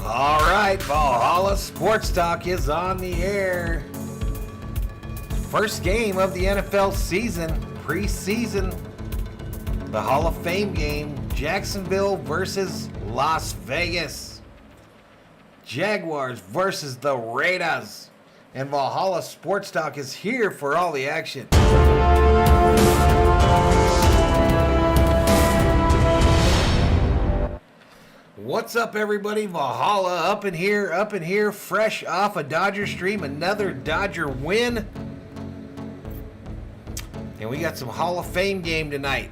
All right, Valhalla Sports Talk is on the air. First game of the NFL season, preseason, the Hall of Fame game, Jacksonville versus Las Vegas. Jaguars versus the Raiders. And Valhalla Sports Talk is here for all the action. What's up, everybody? Valhalla up in here, fresh off a Dodger stream, another Dodger win. And we got some Hall of Fame game tonight.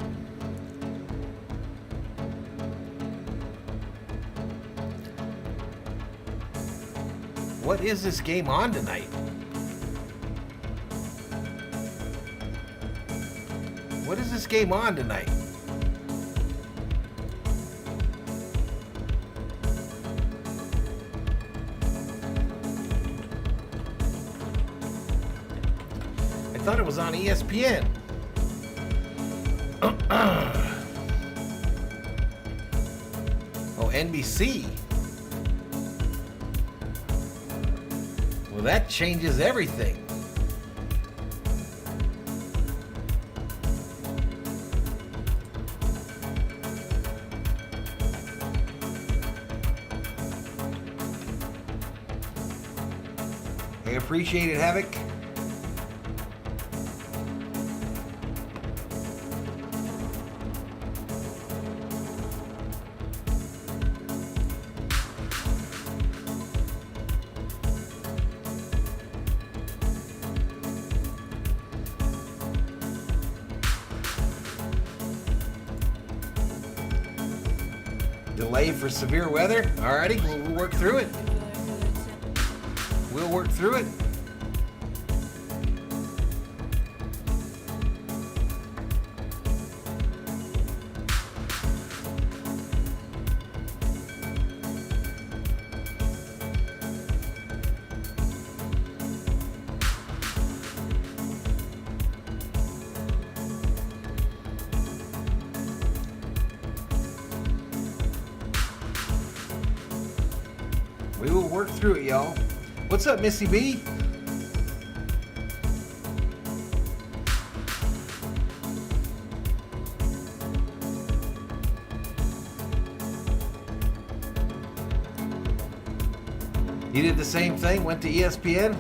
What is this game on tonight? What is this game on tonight? I thought it was on ESPN. Oh, NBC. Well, that changes everything. I appreciate it, Harvick. Delay for severe weather. Alrighty, we'll work through it. We'll work through it. We will work through it, y'all. What's up, Missy B? You did the same thing, went to ESPN?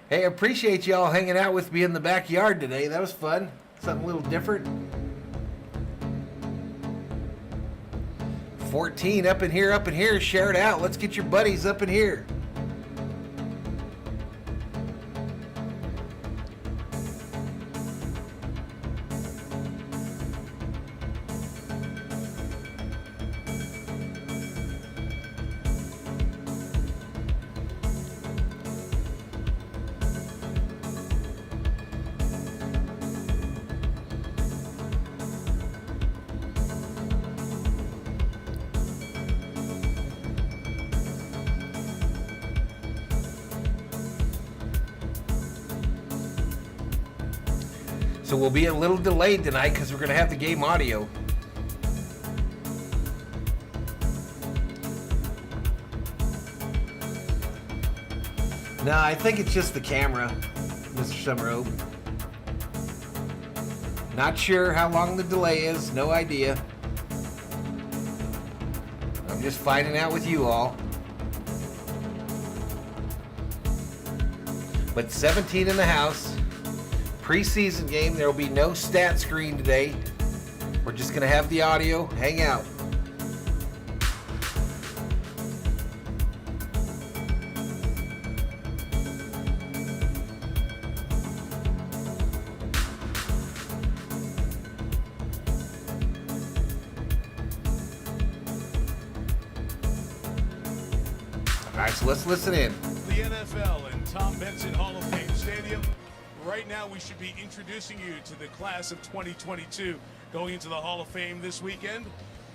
Hey, I appreciate y'all hanging out with me in the backyard today. That was fun. Something a little different. 14 up in here, share it out. Let's get your buddies up in here. So we'll be a little delayed tonight because we're going to have the game audio. No, I think it's just the camera, Mr. Summerall. Not sure how long the delay is. No idea. I'm just finding out with you all. But 17 in the house. Preseason game. There will be no stat screen today. We're just going to have the audio. Hang out. All right, so let's listen in. The NFL and Tom Benson Hall of Fame Stadium. Right now, we should be introducing you to the class of 2022 going into the Hall of Fame this weekend.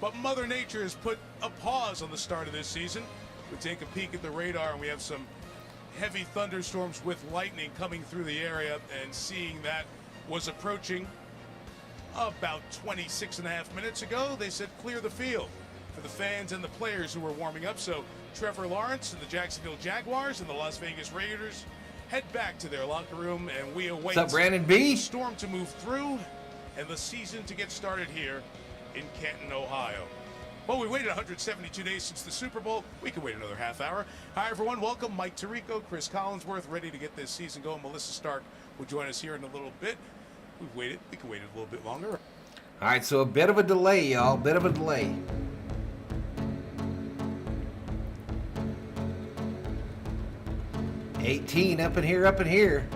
But Mother Nature has put a pause on the start of this season. We take a peek at the radar, and we have some heavy thunderstorms with lightning coming through the area, and seeing that was approaching. About 26 and a half minutes ago, they said clear the field for the fans and the players who were warming up. So Trevor Lawrence and the Jacksonville Jaguars and the Las Vegas Raiders head back to their locker room, and we await What's up, Brandon B? the storm to move through and the season to get started here in Canton, Ohio. Well, we waited 172 days since the Super Bowl. We can wait another half hour. Hi, everyone. Welcome. Mike Tirico, Chris Collinsworth, ready to get this season going. Melissa Stark will join us here in a little bit. We've waited. We can wait a little bit longer. All right, so a bit of a delay, y'all. Bit of a delay. $18 up in here, up in here.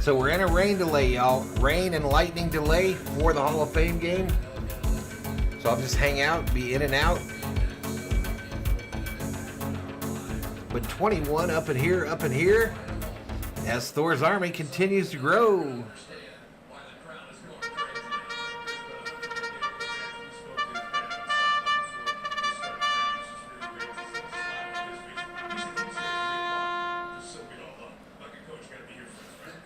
So we're in a rain delay, y'all. Rain and lightning delay for the Hall of Fame game. So I'll just hang out, be in and out. But 21 up in here, as Thor's army continues to grow.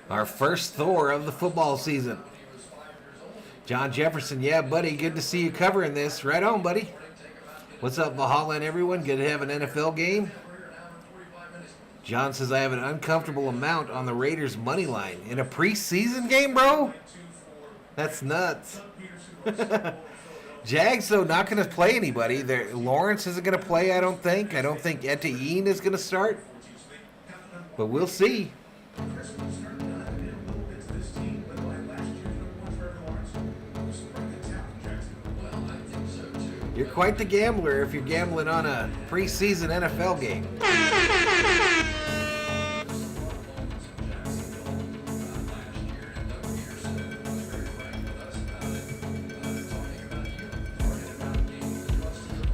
Our first Thor of the football season. John Jefferson, yeah, buddy, good to see you covering this. Right on, buddy. What's up, Valhalla and everyone? Good to have an NFL game. John says, I have an uncomfortable amount on the Raiders' money line. In a preseason game, bro? That's nuts. Jags, though, not going to play anybody. Lawrence isn't going to play, I don't think. I don't think Etienne is going to start. But we'll see. You're quite the gambler if you're gambling on a preseason NFL game.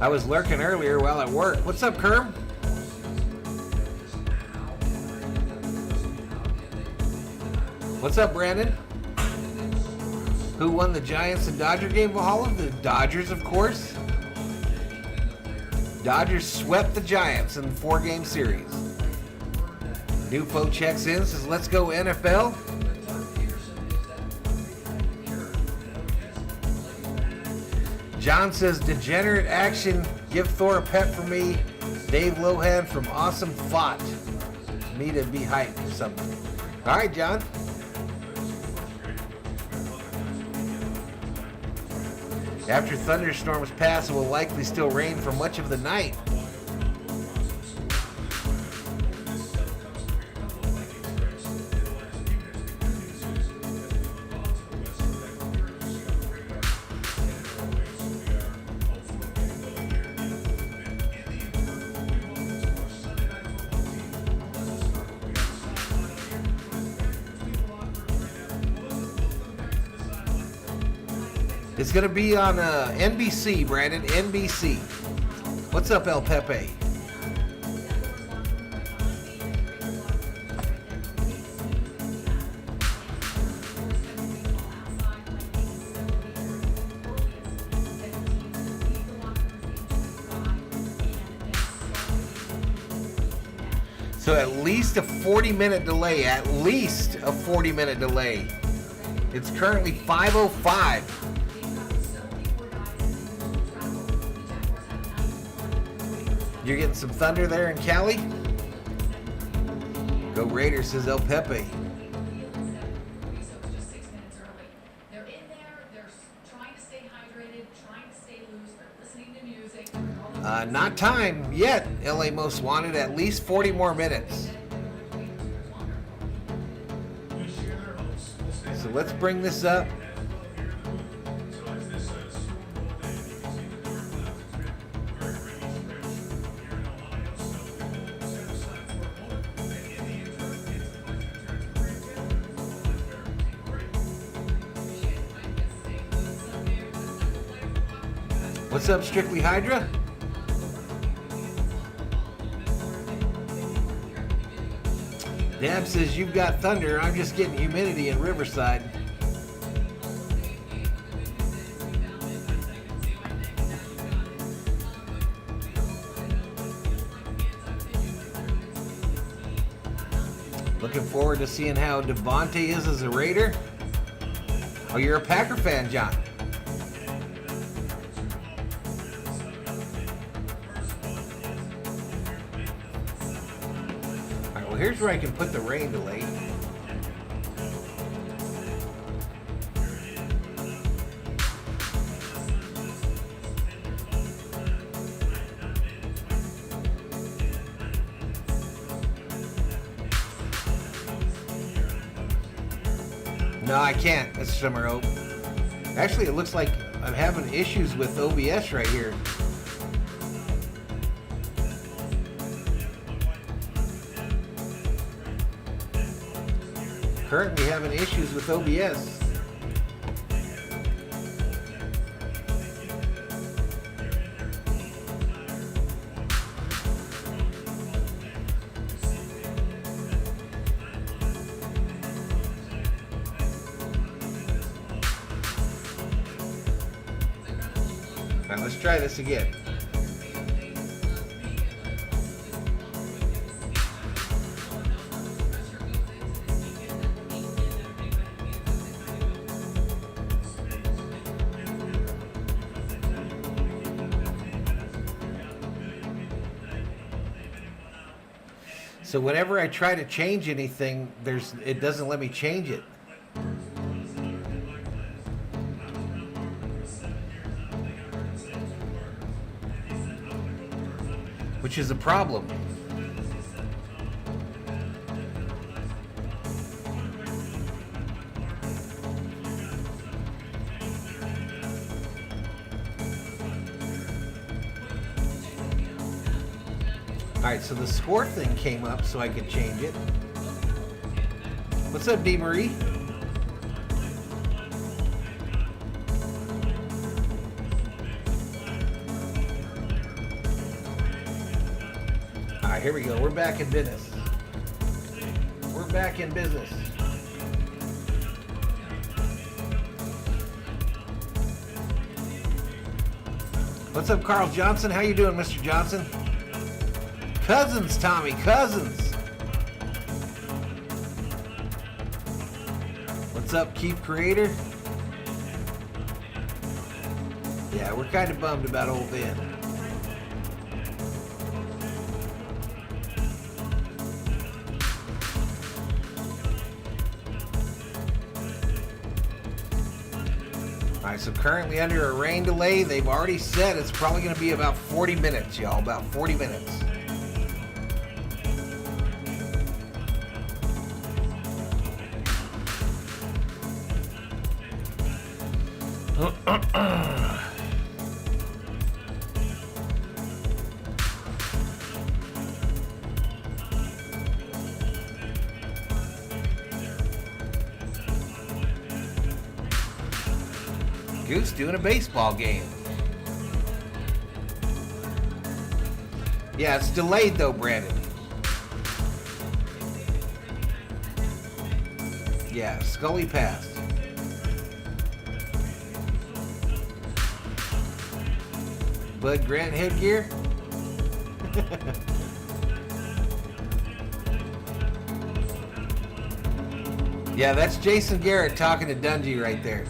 I was lurking earlier while at work. What's up, Kerm? What's up, Brandon? Who won the Giants and Dodger game, Valhalla? The Dodgers, of course. Dodgers swept the Giants in the 4-game series. Newfo checks in, says, let's go NFL. John says, degenerate action. Give Thor a pet for me. Dave Lohan from Awesome Fought. Me to be hyped or something. All right, John. After thunderstorms pass, it will likely still rain for much of the night. It's going to be on NBC, Brandon, NBC. What's up, El Pepe? So at least a 40-minute delay, at least a 40-minute delay. It's currently 5:05. You're getting some thunder there in Cali? Go Raiders, says El Pepe. They're in there, they're trying to stay hydrated, trying to stay loose, they're listening to music. Not time yet, LA Most Wanted. At least 40 more minutes. So let's bring this up. What's up, Strictly Hydra? Dab says you've got thunder. I'm just getting humidity in Riverside. Looking forward to seeing how Devontae is as a Raider. Oh, you're a Packer fan, John. All right, well, here's where I can put the rain delay. No, I can't, Mr. Summer Hope. Actually, it looks like I'm having issues with OBS right here. Currently having issues with OBS. Let's try this again. So whenever I try to change anything, it doesn't let me change it. Which is a problem. Alright, so the score thing came up so I could change it. What's up, D. Marie? Alright, here we go. We're back in business. We're back in business. What's up, Carl Johnson? How you doing, Mr. Johnson? Cousins, Tommy, Cousins. What's up, Keith Creator? Yeah, we're kind of bummed about old Ben. Alright, so currently under a rain delay. They've already said it's probably going to be about 40 minutes, y'all. About 40 minutes. Goose doing a baseball game. Yeah, it's delayed though, Brandon. Yeah, Scully passed. Bud Grant headgear. Yeah, that's Jason Garrett talking to Dungy right there.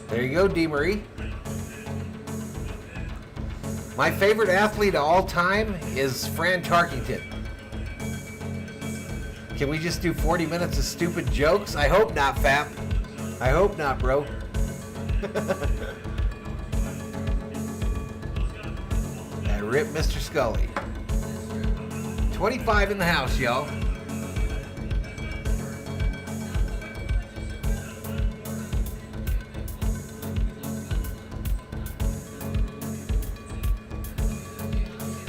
There you go, D. Marie. My favorite athlete of all time is Fran Tarkington. Can we just do 40 minutes of stupid jokes? I hope not, Fap. I hope not, bro. And rip Mr. Scully. 25 in the house, y'all.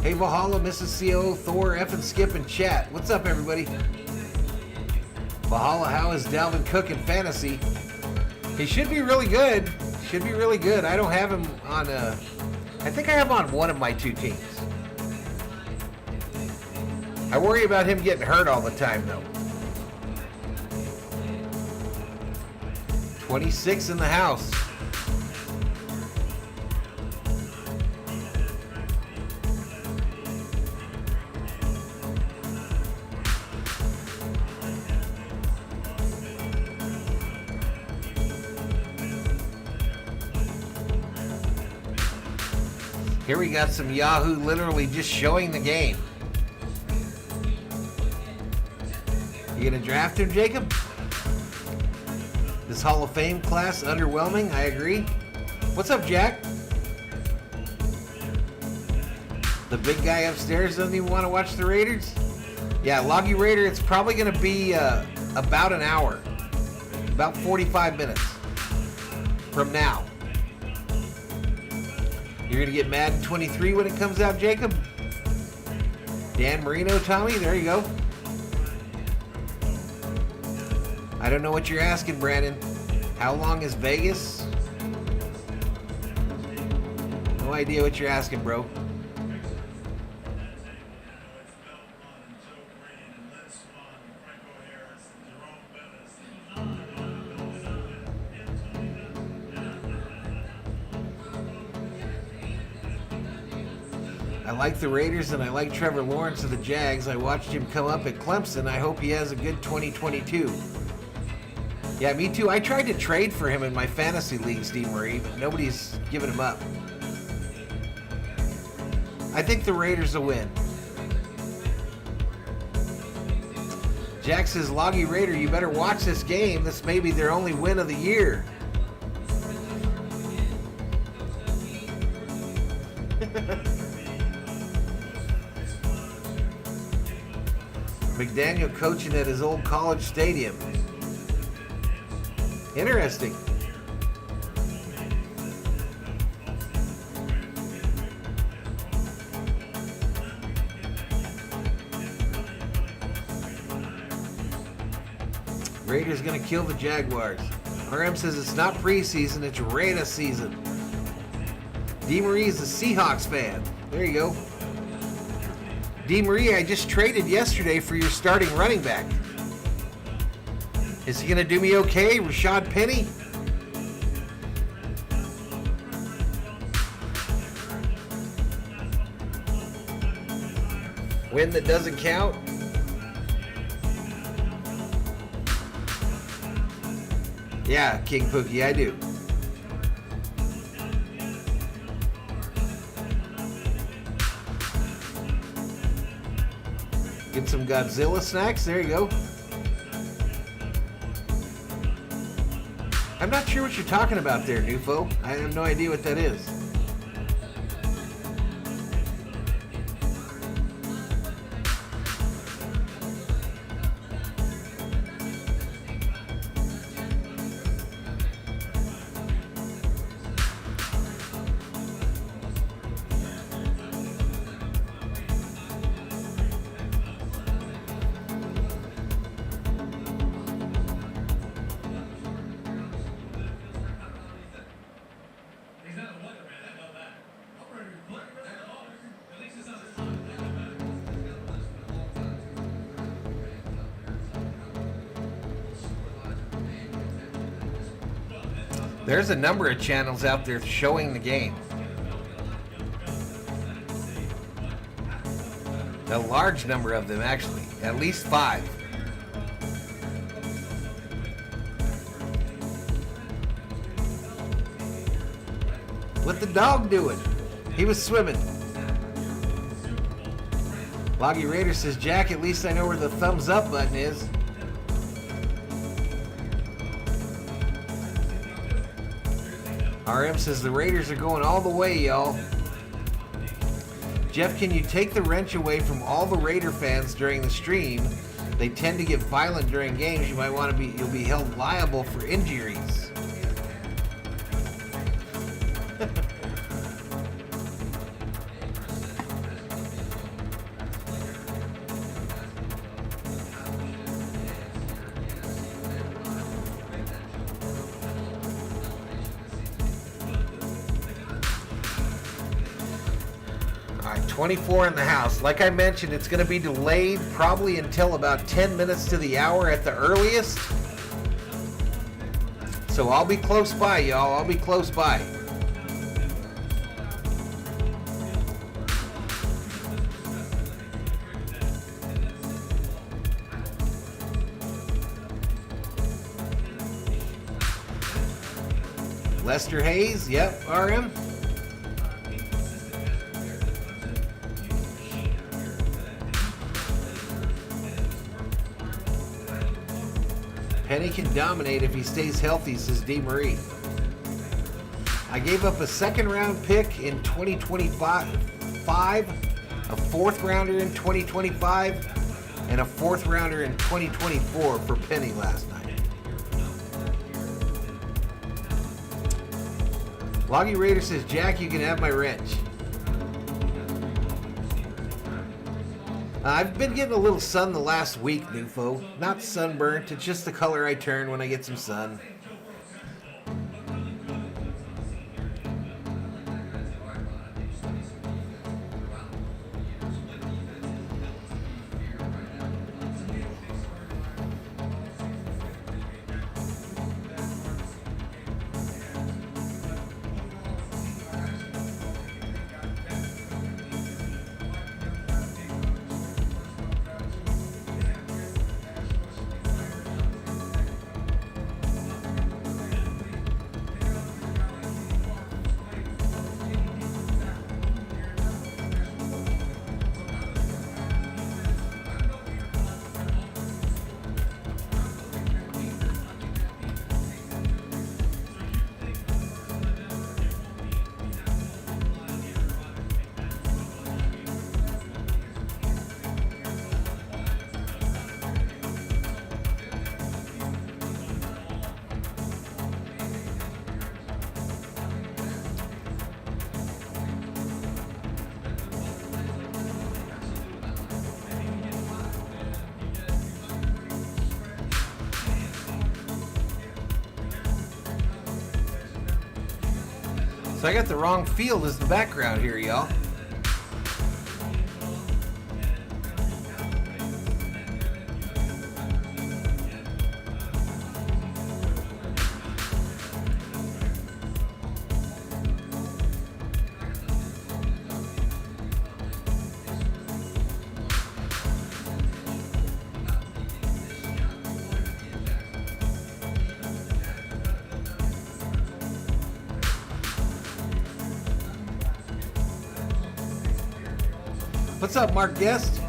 Hey, Valhalla, Mrs. CO, Thor, F and Skip, and chat. What's up, everybody? Valhalla, how is Dalvin Cook in fantasy? He should be really good. Should be really good. I don't have him on, I think I have him on one of my two teams. I worry about him getting hurt all the time, though. 26 in the house. Here we got some Yahoo literally just showing the game. You gonna draft him, Jacob? This Hall of Fame class underwhelming, I agree. What's up, Jack? The big guy upstairs doesn't even want to watch the Raiders? Yeah, Loggy Raider, it's probably gonna be about an hour. About 45 minutes from now. You're going to get Madden 23 when it comes out, Jacob? Dan Marino, Tommy, there you go. I don't know what you're asking, Brandon. How long is Vegas? No idea what you're asking, bro. I like the Raiders and I like Trevor Lawrence of the Jags. I watched him come up at Clemson. I hope he has a good 2022. Yeah, me too. I tried to trade for him in my fantasy league, Steve Marie, but nobody's giving him up. I think the Raiders will win. Jack says, Loggy Raider, you better watch this game. This may be their only win of the year. McDaniel coaching at his old college stadium. Interesting. Raiders gonna kill the Jaguars. RM says it's not preseason, it's Raider season. D. Marie is a Seahawks fan. There you go. D. Marie, I just traded yesterday for your starting running back. Is he going to do me okay, Rashad Penny? Win that doesn't count? Yeah, King Pookie, I do. Get some Godzilla snacks. There you go. I'm not sure what you're talking about there, Nufo. I have no idea what that is. There's a number of channels out there showing the game. A large number of them, actually. At least 5. What the dog doing? He was swimming. Loggy Raider says, Jack, at least I know where the thumbs up button is. RM says the Raiders are going all the way, y'all. Jeff, can you take the wrench away from all the Raider fans during the stream? They tend to get violent during games. You might want to you'll be held liable for injuries. 24 in the house. Like I mentioned, it's going to be delayed probably until about 10 minutes to the hour at the earliest. So I'll be close by, y'all. I'll be close by. Lester Hayes, yep, RM. Penny can dominate if he stays healthy, says D. Marie. I gave up a second round pick in 2025, a fourth rounder in 2025, and a fourth rounder in 2024 for Penny last night. Loggy Raider says, Jack, you can have my wrench. I've been getting a little sun the last week, Nufo. Not sunburnt, it's just the color I turn when I get some sun. So I got the wrong field as the background here, y'all. What's up, Mark Guest?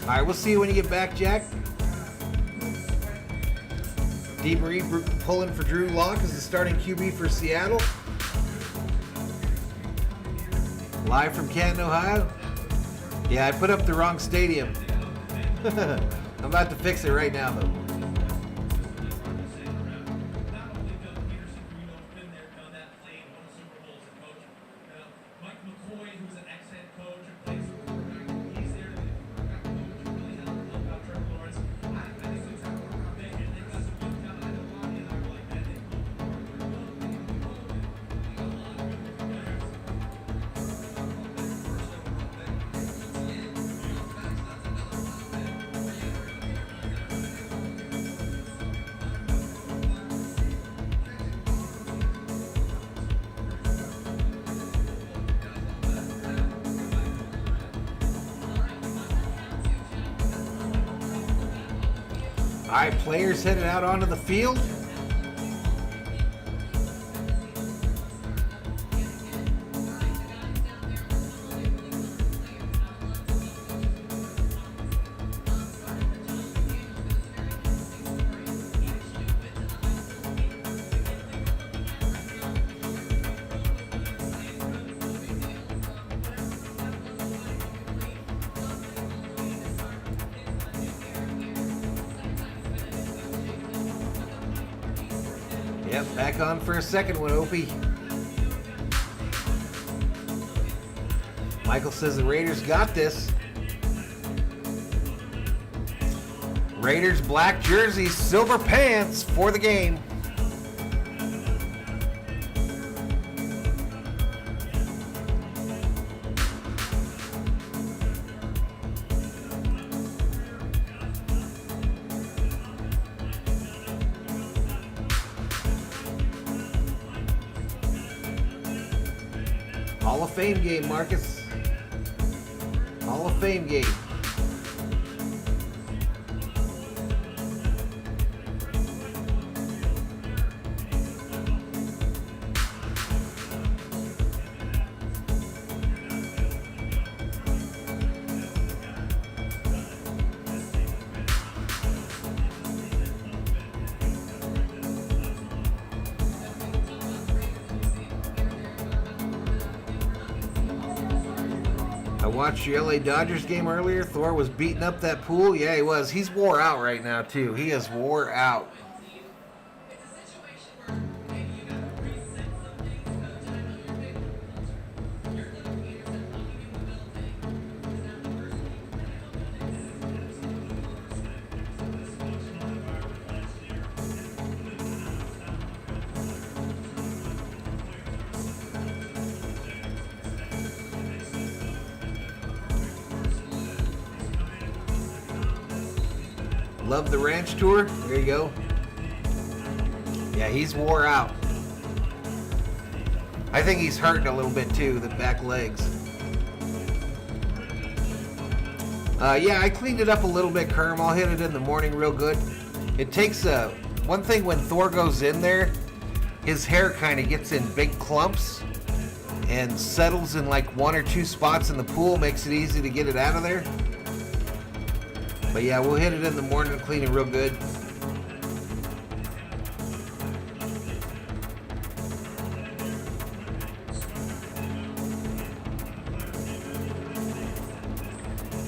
All right, we'll see you when you get back, Jack. D. Marie pulling for Drew Lock as the starting QB for Seattle. Live from Canton, Ohio. Yeah, I put up the wrong stadium. I'm about to fix it right now, though. All right, players headed out onto the field. Yep, back on for a second one, Opie. Michael says the Raiders got this. Raiders black jerseys, silver pants for the game. Hall of Fame game, Marcus. Hall of Fame game. I watched your LA Dodgers game earlier. Thor was beating up that pool. Yeah, he was. He's wore out right now, too. He is wore out. Love the ranch tour. There you go. Yeah, he's wore out. I think he's hurting a little bit too, the back legs. Yeah, I cleaned it up a little bit, Kerm. I'll hit it in the morning real good. It takes one thing when Thor goes in there, his hair kind of gets in big clumps and settles in like 1 or 2 spots in the pool, makes it easy to get it out of there. But yeah, we'll hit it in the morning and clean it real good.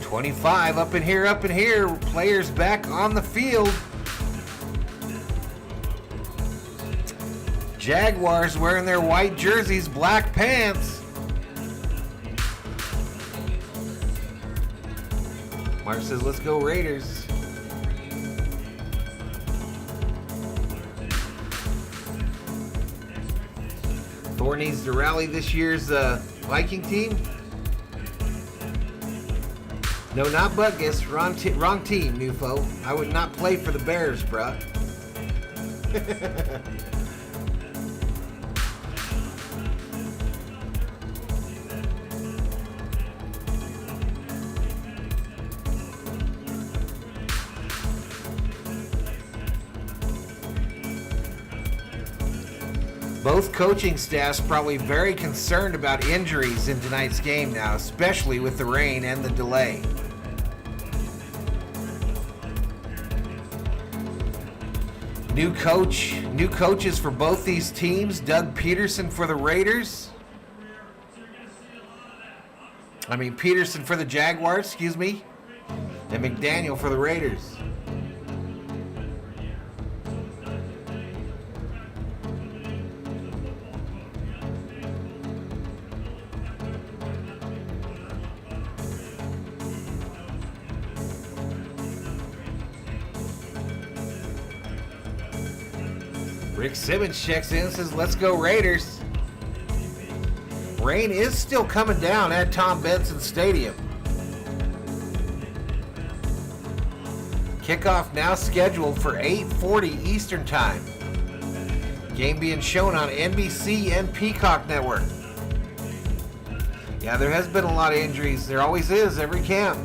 $25 up in here. Players back on the field. Jaguars wearing their white jerseys, black pants. Mark says, let's go Raiders. Thor needs to rally this year's Viking team. No, not Butkus. Wrong team, new foe. I would not play for the Bears, bruh. Both coaching staffs probably very concerned about injuries in tonight's game now, especially with the rain and the delay. New coaches for both these teams. Doug Peterson for the Raiders. Peterson for the Jaguars, excuse me. And McDaniel for the Raiders. Rick Simmons checks in and says, let's go Raiders. Rain is still coming down at Tom Benson Stadium. Kickoff now scheduled for 8:40 Eastern Time. Game being shown on NBC and Peacock Network. Yeah, there has been a lot of injuries. There always is, every camp.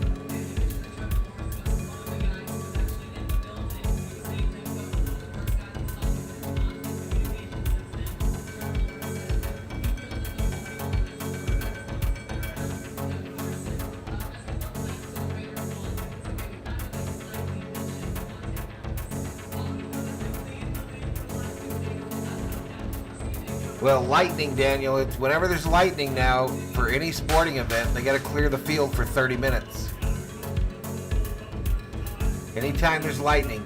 Well, lightning, Daniel. It's whenever there's lightning now for any sporting event, they got to clear the field for 30 minutes. Anytime there's lightning.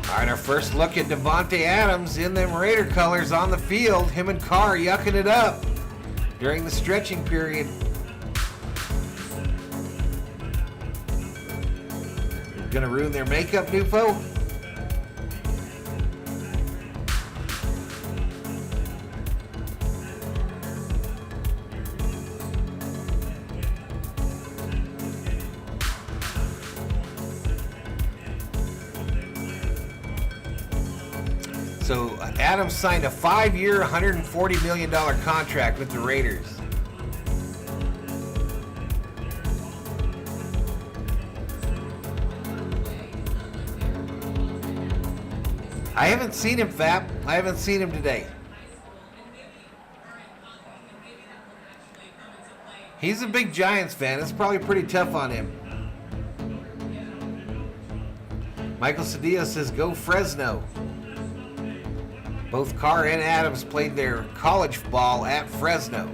All right, our first look at Devontae Adams in them Raider colors on the field. Him and Carr yucking it up during the stretching period. Gonna ruin their makeup, new foe. So Adams signed a 5-year, $140 million contract with the Raiders. I haven't seen him, Fap. I haven't seen him today. He's a big Giants fan. It's probably pretty tough on him. Michael Cedillo says, go Fresno. Both Carr and Adams played their college ball at Fresno.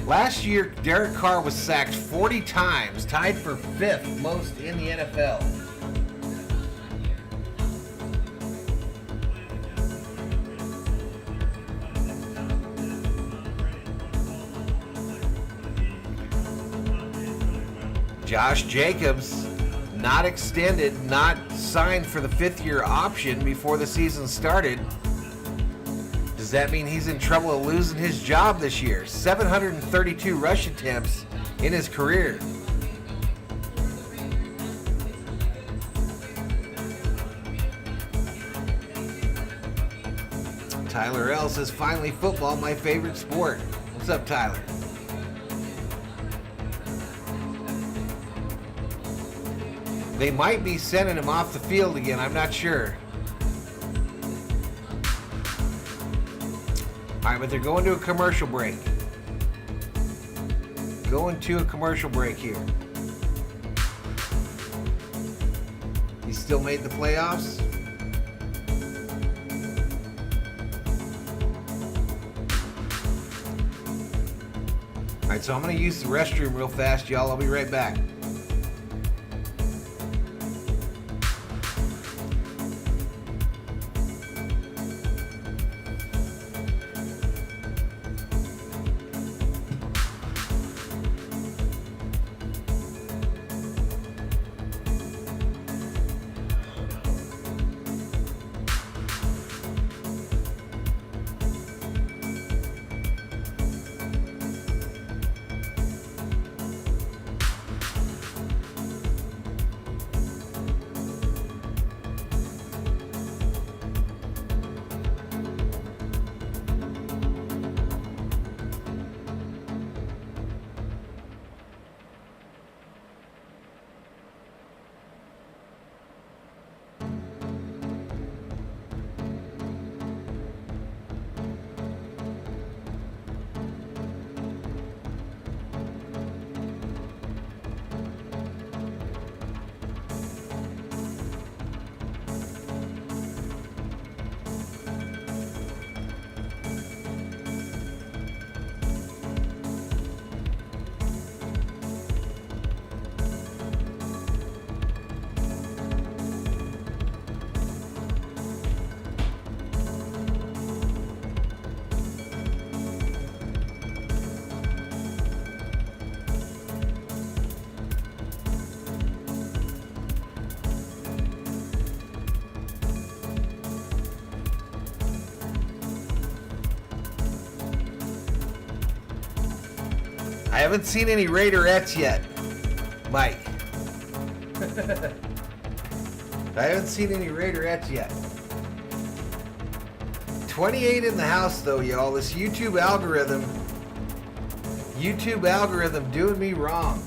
Last year, Derek Carr was sacked 40 times, tied for 5th most in the NFL. Josh Jacobs, not extended, not signed for the 5th-year option before the season started. Does that mean he's in trouble of losing his job this year? 732 rush attempts in his career. Tyler L says, finally football, my favorite sport. What's up, Tyler? They might be sending him off the field again. I'm not sure. All right, but they're going to a commercial break. Going to a commercial break here. He still made the playoffs. All right, so I'm going to use the restroom real fast, y'all. I'll be right back. I haven't seen any Raiderettes yet, Mike. I haven't seen any Raiderettes yet. 28 in the house, though, y'all. This YouTube algorithm doing me wrong.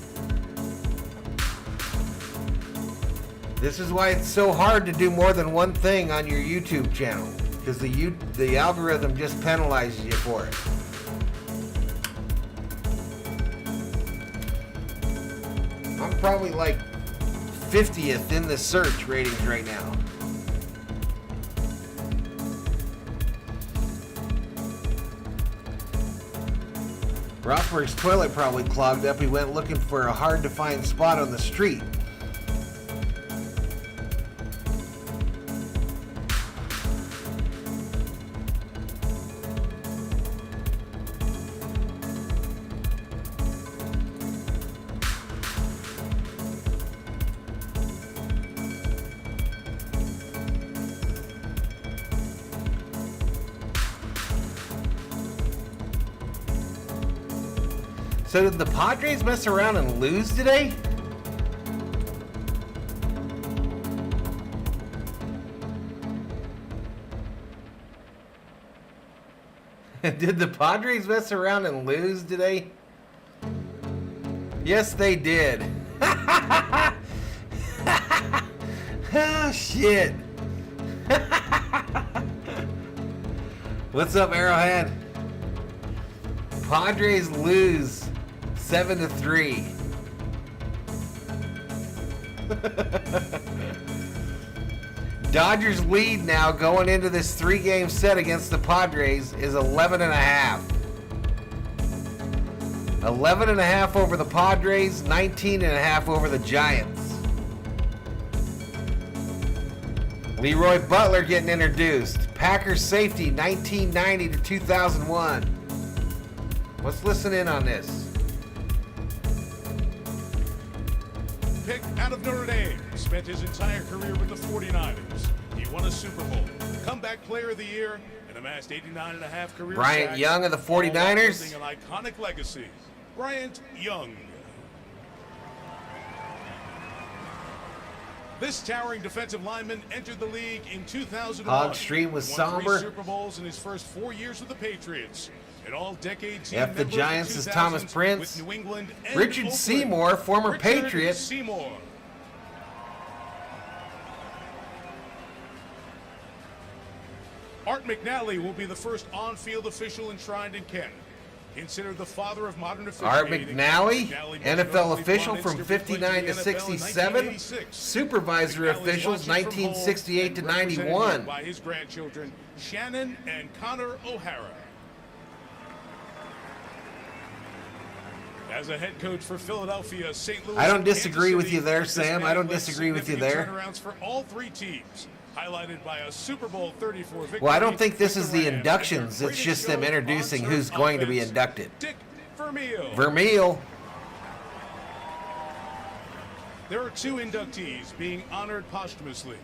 This is why it's so hard to do more than one thing on your YouTube channel, because the algorithm just penalizes you for it. I'm probably like 50th in the search ratings right now. Rosberg's toilet probably clogged up. He went looking for a hard-to-find spot on the street. So did the Padres mess around and lose today? Did the Padres mess around and lose today? Yes, they did. Oh, shit. What's up, Arrowhead? Padres lose 7-3. Dodgers lead now going into this 3-game set against the Padres is 11.5. 11.5 over the Padres, 19.5 over the Giants. Leroy Butler getting introduced. Packers safety 1990 to 2001. Let's listen in on this. Picked out of Notre Dame, spent his entire career with the 49ers. He won a Super Bowl, comeback player of the year, and amassed 89.5 career Bryant sacks, Young of the 49ers. An iconic legacy. Bryant Young. This towering defensive lineman entered the league in 2001. Hog Street was won somber. 3 Super Bowls in his first 4 years with the Patriots. An all-decade team Yep, the member Giants in is 2000s Thomas Prince. with New England and Richard Oakland. Seymour, former Richard Patriot. Seymour. Art McNally will be the first on-field official enshrined in Canton. Considered the father of modern officiating. Art McNally, most NFL notably official brought from instant replay 59 to the NFL in 67, 1986. supervisor McNally's officials watching from home 1968 to and represented 91. by his grandchildren, Shannon and Connor O'Hara. As a head coach for Philadelphia, St. Louis, I don't and disagree Kansas with City, you there, this Sam. man I don't led disagree with you significant there. turnarounds for all 3 teams, highlighted by a Super Bowl 34 victory. Well, I don't think this with is the the Rams inductions. and It's their just greatest them show introducing on who's turf going to be offense, inducted. Dick Vermeil. Vermeil. There are 2 inductees being honored posthumously.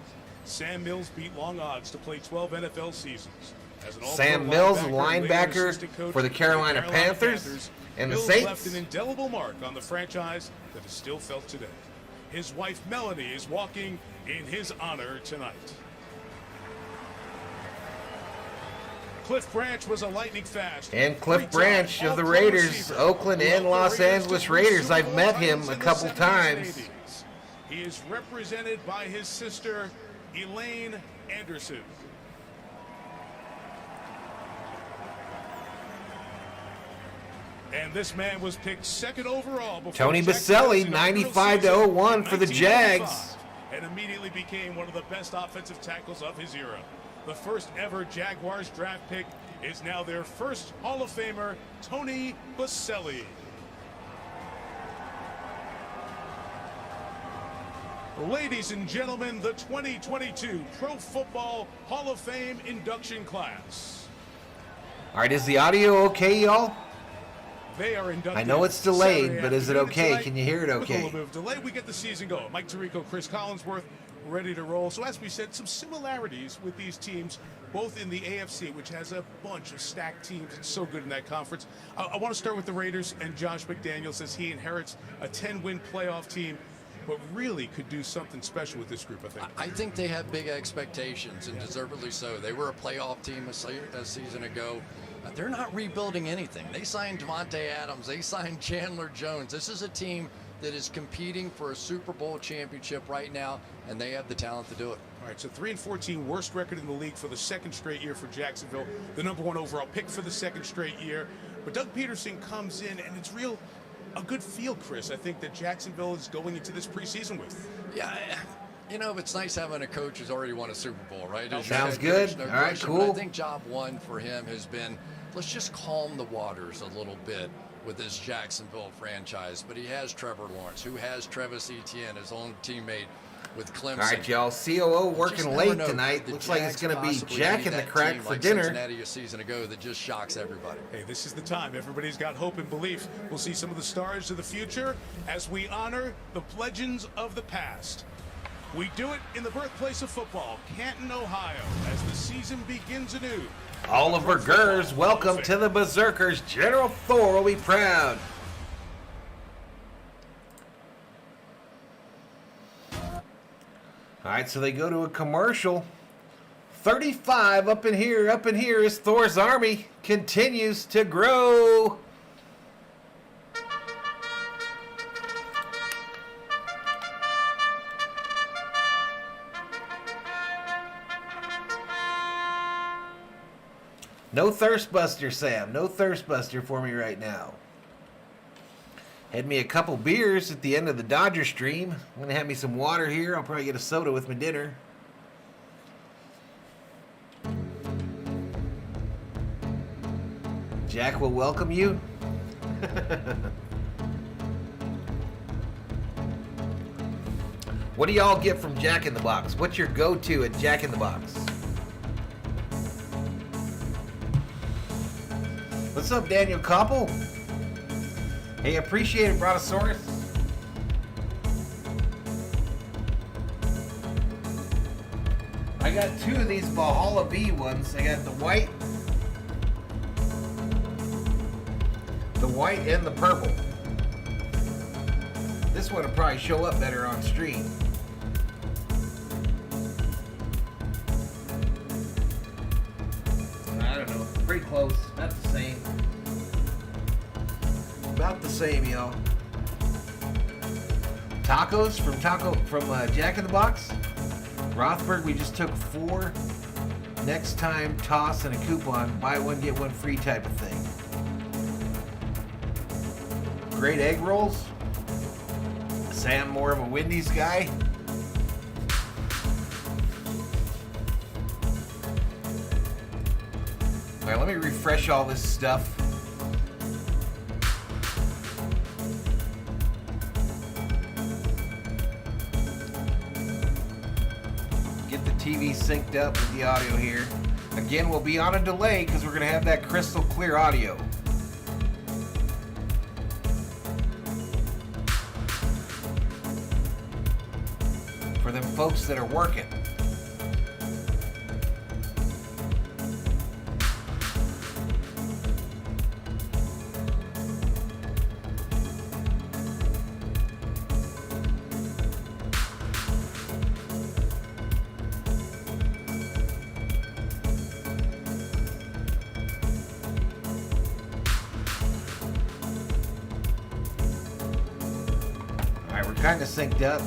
Sam Mills beat long odds to play 12 NFL seasons. As an Sam all-pro Mills, a and later linebacker assistant coach for the Carolina Panthers and the Mills Saints. left an indelible mark on the franchise that is still felt today. His wife Melanie is walking in his honor tonight. Cliff Branch was a lightning fast. And Cliff 3-time Branch of the All-Pro Raiders, receiver. Oakland and Who Los helped the Angeles to win Raiders. Super I've Bowl met him titles a in the couple 70s and times. 80s. He is represented by his sister, Elaine Anderson. And this man was picked 2nd overall before Tony Jacksonville's Baselli, inaugural 95 to season 01 for the 1995, Jags. and immediately became one of the best offensive tackles of his era. The first ever Jaguars draft pick is now their first Hall of Famer, Tony Baselli. Ladies and gentlemen, the 2022 Pro Football Hall of Fame induction class. All right, is the audio okay, y'all? They are inducted. I know it's delayed, Saturday but is it afternoon okay? tonight. Can you hear it With a okay? little bit of delay, we get the season going. Mike Tirico, Chris Collinsworth, ready to roll. So as we said, some similarities with these teams, both in the AFC, which has a bunch of stacked teams. It's so good in that conference. I want to start with the Raiders, and Josh McDaniels says he inherits a 10-win playoff team, but really could do something special with this group, I think. I think they have big expectations, and deservedly so. They were a playoff team a season ago. They're not rebuilding anything. They signed Devontae Adams. They signed Chandler Jones. This is a team that is competing for a Super Bowl championship right now, and they have the talent to do it. All right, so 3-14, worst record in the league for the 2nd straight year for Jacksonville, the #1 overall pick for the 2nd straight year. But Doug Peterson comes in, and it's a good feel, Chris, I think, that Jacksonville is going into this preseason with. Yeah, you know, it's nice having a coach who's already won a Super Bowl, right? As your Sounds head good. coach, no All right, question. cool. But I think job 1 for him has been, let's just calm the waters a little bit with this Jacksonville franchise. But he has Trevor Lawrence, who has Travis Etienne, his own teammate with Clemson. All right, y'all. COO Just working never late know. tonight. The Looks like it's Jags going to be possibly Jack be in the that Crack team for like dinner. Cincinnati a season ago that just shocks everybody. Hey, this is the time. Everybody's got hope and belief. We'll see some of the stars of the future as we honor the legends of the past. We do it in the birthplace of football, Canton, Ohio, as the season begins anew. Oliver Gers, welcome to the Berserkers. General Thor will be proud. All right, so they go to a commercial. 35 up in here as Thor's army continues to grow. No thirst buster, Sam. No thirst buster for me right now. Had me a couple beers at the end of the Dodger stream. I'm going to have me some water here. I'll probably get a soda with my dinner. Jack will welcome you. What do y'all get from Jack in the Box? What's your go-to at Jack in the Box? What's up, Daniel Koppel? Hey, appreciate it, Brontosaurus. I got two of these Valhalla B ones. I got the white and the purple. This one will probably show up better on stream. I don't know, pretty close, about the same. About the same, y'all. Tacos from Jack in the Box. Rothberg, we just took 4 next time toss and a coupon, buy one get one free type of thing. Great egg rolls. Sam, more of a Wendy's guy. All right, let me refresh all this stuff. Get the TV synced up with the audio here. Again, we'll be on a delay because we're going to have that crystal clear audio. For them folks that are working. All right, we're kind of synced up.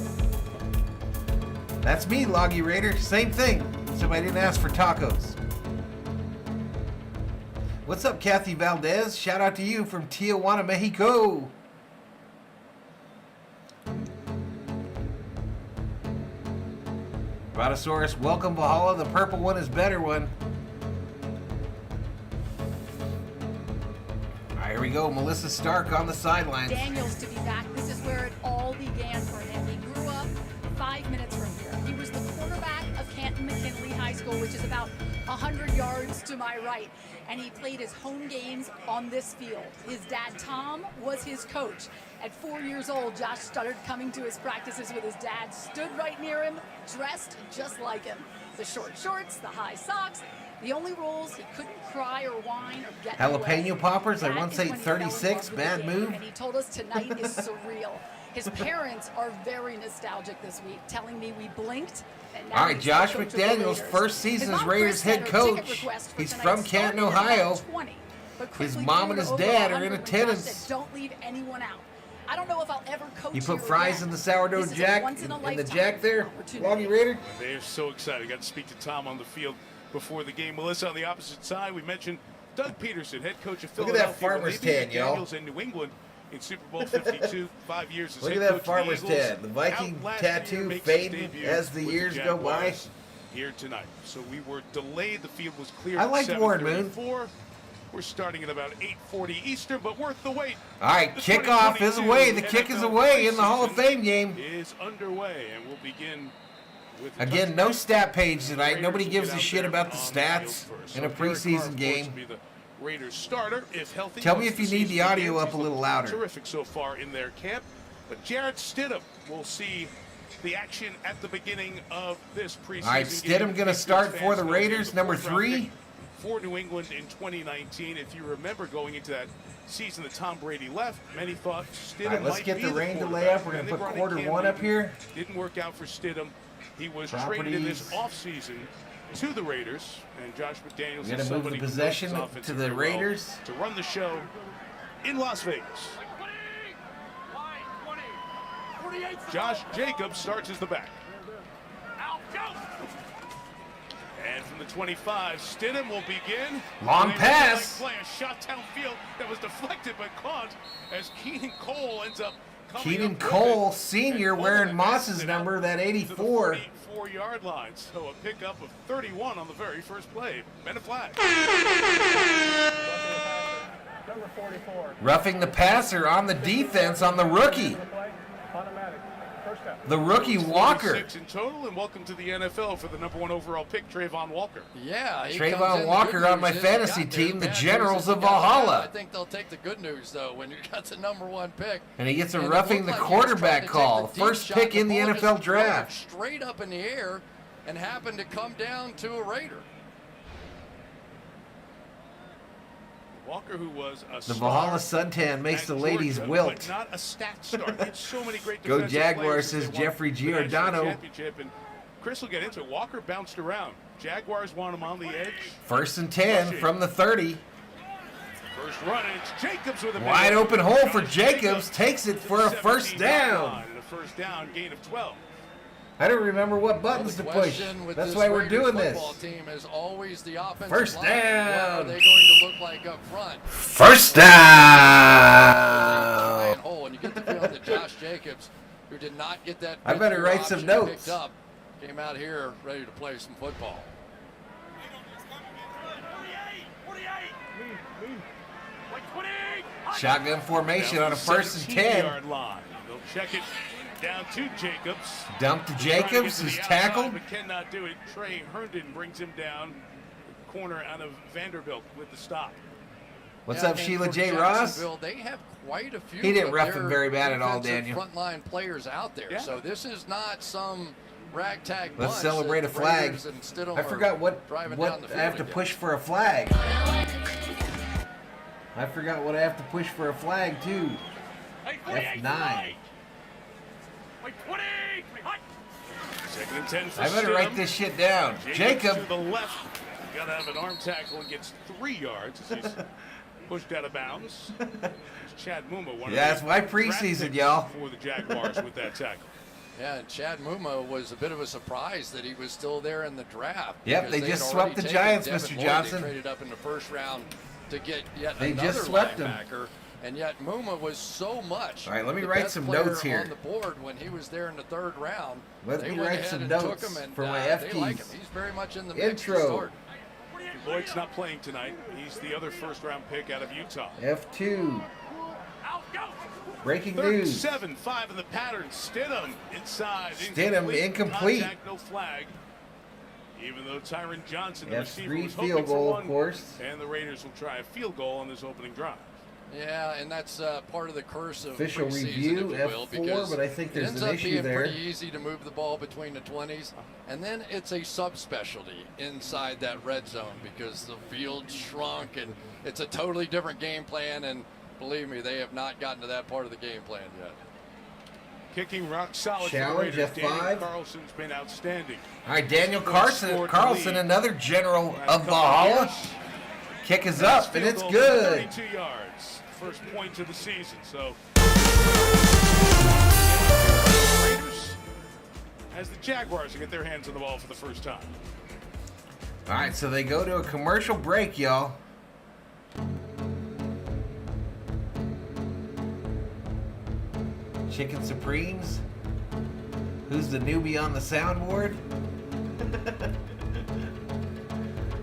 That's me, Loggy Raider. Same thing. Somebody didn't ask for tacos. What's up, Kathy Valdez? Shout out to you from Tijuana, Mexico. Brontosaurus, welcome Valhalla. The purple one is better one. All right, here we go. Melissa Stark on the sidelines. Daniels to be back. This is where it all began for him. He grew up 5 minutes from here. He was the quarterback of Canton McKinley High School, which is about 100 yards to my right. And he played his home games on this field. His dad, Tom, was his coach. At 4 years old, Josh started coming to his practices with his dad, stood right near him, dressed just like him. The short shorts, the high socks. The only rules, he couldn't cry or whine or get Jalapeno poppers, I once ate 36, bad move. And he told us tonight is surreal. His parents are very nostalgic this week, telling me we blinked. All right, Josh McDaniels, first season as Raiders head coach. He's from Canton, Ohio. His mom and his dad are in attendance. Don't leave anyone out. I don't know if I'll ever coach. You put fries in the sourdough jack, in the jack there, Loggy Raider? They are so excited. Got to speak to Tom on the field before the game. Melissa on the opposite side, we mentioned Doug Peterson, head coach of Philadelphia. Look at that farmer's tan, y'all. In New England in Super Bowl 52, 5 years as Look head at that coach farmer's of the Eagles. tan. The Viking Out last tattoo year, makes fading his debut as the with years go by. Jaguars here tonight. So we were delayed. The field was cleared I at liked Warren Moon. 7:34. We're starting at about 8:40 Eastern, but worth the wait. All right, The kickoff is 2022 away. The kick is NFL away in the Hall of preseason Fame game. is underway, and we'll begin with the Again, no touchdown. stat page tonight. Raiders Nobody will gives get a out shit there about the on stats field first. in a So Derek Carr, preseason of course, game. will be the Raiders starter if healthy. Tell me once if you the need the season audio begins. up a He's little looked louder. Terrific so far in their camp, but Jarrett Stidham will see the action at the beginning of this preseason. All right, game. Stidham going to start for the Fans know him Raiders, as the number fourth-round 3. pick for New England in 2019. If you remember going into that season that Tom Brady left, many thought Stidham All right, let's might get be the rain delay quarterback. up. We're going And to they put brought in quarter Cam 1 up Newton. here. Didn't work out for Stidham. He was traded in this offseason to the Raiders, and Josh McDaniels We're is gonna move somebody the who possession knows offense to the very well Raiders. to run the show in Las Vegas. Josh Jacobs starts as the back. And from the 25, Stidham will begin. Long pass. Play a shot downfield that was deflected but caught as Keenan Cole ends up coming Keenan up with Cole, it. senior, And wearing Cole Moss's passes it number, out that to the 84. 44-yard line. So a pickup of 31 on the very first play. Men a flag. Number 44. Roughing the passer on the defense on the rookie. Automatic. First down. The rookie Walker. 46 in total, and welcome to the NFL for the number 1 overall pick, Trayvon Walker. Yeah, he Trayvon comes in. The Walker good on my news is he fantasy got there. team, the Bad news Generals is he of got bad. Valhalla. I think they'll take the good news, though, when you got the number 1 pick. And he gets a And it roughing looked the like he was quarterback trying to take call. the deep First shot, pick and in the ball NFL just floated draft. straight up in the air and happened to come down to a Raider. Walker, who was a The star Valhalla suntan makes at the ladies Georgia, wilt. but not a stat star. He had so many great Go defensive Jaguars, players says as they won Jeffrey the national Giordano. championship, and Chris will get into it. Walker bounced around. Jaguars want him on the edge. First and 10 from the 30. First run, and it's Jacobs with a Wide big open run. hole for Josh Jacobs. Takes it to for the a first 17-yard down. line, and a first down, gain of 12. I don't remember what Well, buttons the to push. question with That's this why we're Raiders doing football this. team is always the offensive First line. What are down. they going to look like up front? First Giant down. hole, and you get the feeling that Josh Jacobs, who did not get that I better fifth-year write some option notes. picked up, came out here ready to play some football. Shotgun formation Down on a to first and 10. 17-yard line. They'll check it down to Jacobs. Dump to Trying to get Jacobs, to the who's outside, tackled. but cannot do it. Trey Herndon brings him down. Corner out of Vanderbilt with the stop. What's Yeah, up, and Sheila for J. Ross? Jacksonville, they have quite a few. He didn't of rough their him very bad at all, defensive Daniel. Frontline players out there, Yeah. so this is not some ragtag Let's bunch celebrate that a the flag. Raiders and Stidham I are forgot what driving down the I field have to again. push for a flag. I forgot what I have to push for a flag too. F9. Second and 10 for I better write Stidham. this shit down. Jacobs Jacob. to the left. Got to have an arm tackle and gets 3 yards as he's pushed out of bounds. It's Chad Muma, one Yeah, of it's the my draft preseason, picks y'all. for the Jaguars with that tackle. Yeah, and Chad Muma was a bit of a surprise that he was still there in the draft. Yep, because they had just already swept the taken Giants, Devin Mr. Lloyd. Johnson. They traded up in the first round to get yet They another just swept him. linebacker, and yet Muma was so much. All right, let me the write best some player notes here. on the board when he was there in the third round. Let They me went write ahead some and notes took him, and, for my they F like keys. him. He's very much in the mix to Intro. start. Lloyd's not playing tonight. He's the other first-round pick out of Utah. F2. Breaking Third and news. 7, 5 in the pattern. Stidham inside. Stidham incomplete. Contact, no flag. Even though Tyron Johnson, the receiver, F3 was hoping field for goal, one, of course. and the Raiders will try a field goal on this opening drive. Yeah, and that's part of the curse of Official preseason, review, if you will, F4, because but I think there's it ends an up issue being there. pretty easy to move the ball between the 20s, and then it's a subspecialty inside that red zone because the field shrunk, and it's a totally different game plan, and believe me, they have not gotten to that part of the game plan yet. Kicking rock solid Challenge, for the Raiders. F5. Daniel Carlson's been outstanding. All right, Daniel Carlson Carlson, another general of Valhalla. Kick is Last up, and field it's goal, good. 32 yards. First point of the season. So Raiders as the Jaguars to get their hands on the ball for the first time. All right, so they go to a commercial break, y'all. Chicken Supremes. Who's the newbie on the soundboard?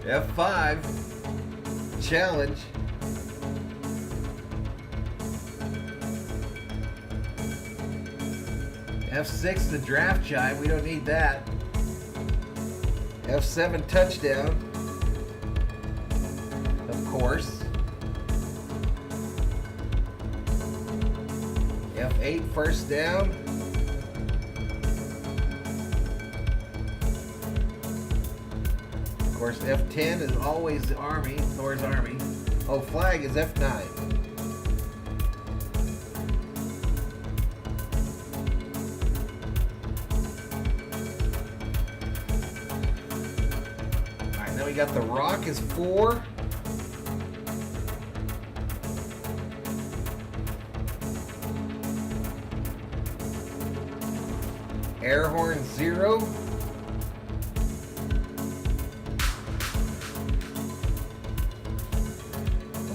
F5. Challenge. F6, the draft chime. We don't need that. F7, touchdown. Of course. F8, first down. Of course, F10 is always the Army, Thor's Army. Oh, flag is F9. got the Rock is 4. Air horn 0.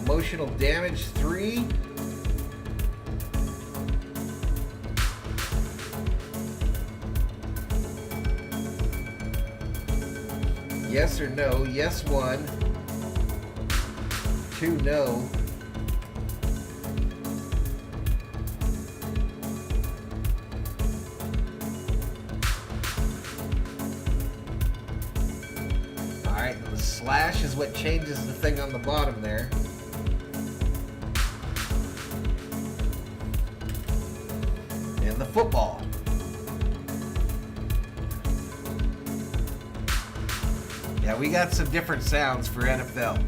Emotional damage 3. Yes or no? Yes 1. 2 no. Alright, the slash is what changes the thing on the bottom there. And the football. Yeah, we got some different sounds for NFL.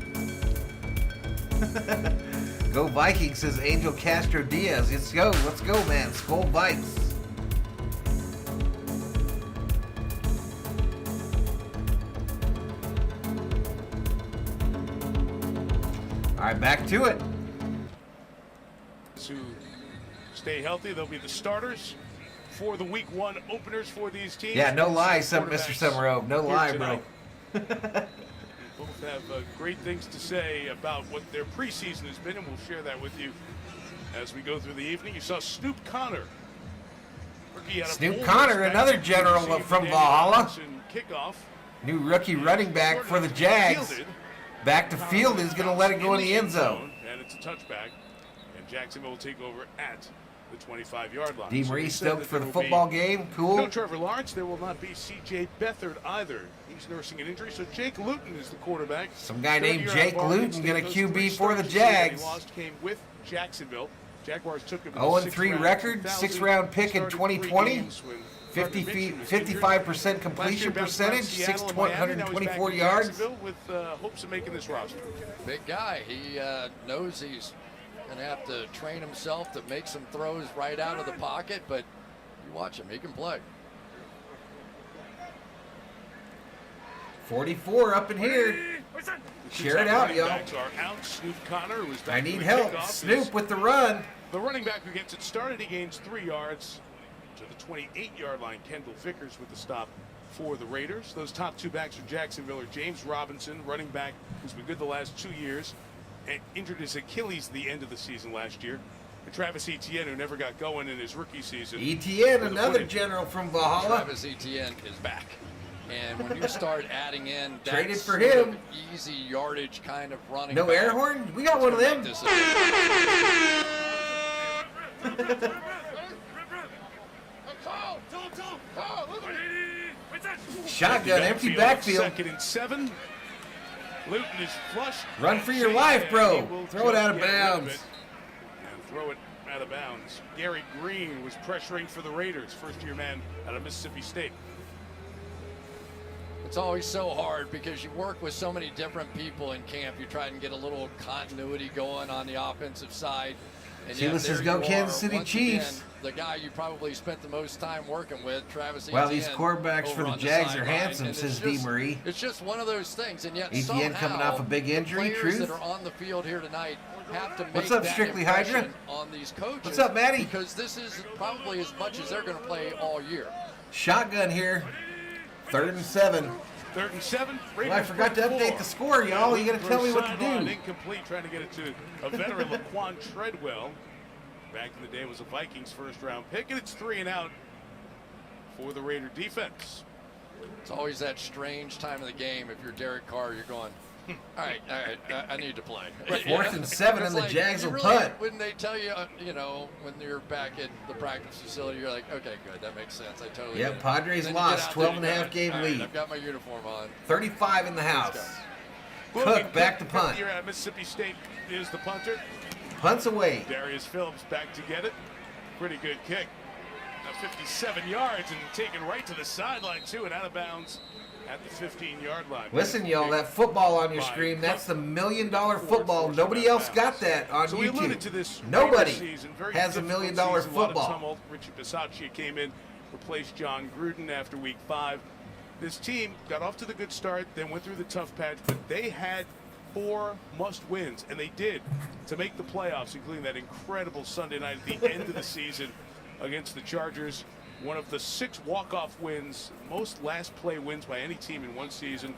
Go Vikings, says Angel Castro Diaz. Let's go, man. SKOL Vikes. All right, back to it. To stay healthy, they'll be the starters for the Week 1 openers for these teams. Yeah, no lie, Mr. Quarterbacks Summerove. No here lie, tonight. bro. Both have great things to say about what their preseason has been, and we'll share that with you as we go through the evening. You saw Snoop Connor. Rookie out of Snoop Ole Connor, Miss, another back general received from the Valhalla. Benson kickoff. New rookie running back for the Jags. Back to field, he's going to let it go in the end zone. And it's a touchback. And Jacksonville will take over at the 25-yard line. DeMarie So stoked for the football game. No Cool. Trevor Lawrence. There will not be C.J. Beathard either. He's nursing an injury. So Jake Luton is the quarterback. Some guy named Third-year Jake out of Oregon Luton going to State. Those three QB for the starts this year that Jags. He lost came with Jacksonville. Jaguars took him in the 0-3 sixth round, record, 2000. sixth-round pick in Started 3 2020. games when 50 Gardner feet, Minshew was injured. 55% completion Last year bounced around percentage, Seattle and Miami. Now he's back 624 in yards. Jacksonville with hopes of making this roster. Big guy. He knows he's going to have to train himself to make some throws right out of the pocket, but you watch him, he can play. 44 up in here. Share it out, y'all. Backs are out. Snoop Connor, who was back I for need the help. kickoff, Snoop is with the run. the running back who gets it started. He gains 3 yards to the 28-yard line. Kendall Vickers with the stop for the Raiders. Those top 2 backs for Jacksonville are James Robinson, running back who's been good the last 2 years, and injured his Achilles at the end of the season last year. And Travis Etienne, who never got going in his rookie season. Etienne, with a another foot injury. general from Valhalla. Travis Etienne is back. And when you start adding in that Traded for sort him. of easy yardage kind of running No back, air horn? We got one of them. this Shotgun, empty backfield. 2nd and 7. Luton is flush. Run for your Shea, life, and bro. he will Throw it just out of get rid bounds. it and throw it out of bounds. Gary Green was pressuring for the Raiders, first-year man out of Mississippi State. It's always so hard because you work with so many different people in camp. You try and get a little continuity going on the offensive side. And See, yet let's just there go you Kansas are, City once Chiefs. again, the guy you probably spent the most time working with, Travis Well, Etienne. these quarterbacks for over the on Jags are sideline. handsome, And says it's just- DeMarie. It's just one of those things, and yet Etienne somehow coming off a big injury, the players Truth? that are on the field here tonight have to make What's up, that Strictly impression Hydra? on these coaches. What's up, Maddie? Because this is probably as much as they're going to play all year. Shotgun here. 3rd and 7. 3rd and 7. Well, I forgot to update the score, y'all. You got to tell me what to do. Incomplete, trying to get it to a veteran, Laquan Treadwell. Back in the day, was a Vikings first-round pick, and it's 3 and out for the Raider defense. It's always that strange time of the game. If you're Derek Carr, you're going, all right, I need to play. 4th and 7, It's and the like, Jags you will really- punt. When they tell you, when you're back at the practice facility, you're like, okay, good, that makes sense. I totally Yep, get it. Padres Then you lost, get out 12 and a there, half game all right, lead. I've got my uniform on. 35 in the house. Logan Cook back to punt. Here at Mississippi State is the punter. Punts away. Darius Phillips back to get it. Pretty good kick. Now 57 yards and taken right to the sideline, too, and out of bounds at the 15-yard line. Listen, y'all, that football on your screen, that's the $1 million football. Nobody else got that on So we alluded to YouTube. this Nobody season, very has $1 difficult million season, a lot of football. tumult. Richie Bisaccia came in, replaced John Gruden after week 5. this team got off to the good start, then went through the tough patch, but they had 4 must-wins, and they did, to make the playoffs, including that incredible Sunday night at the end of the season against the Chargers. One of the 6 walk-off wins, most last-play wins by any team in one season.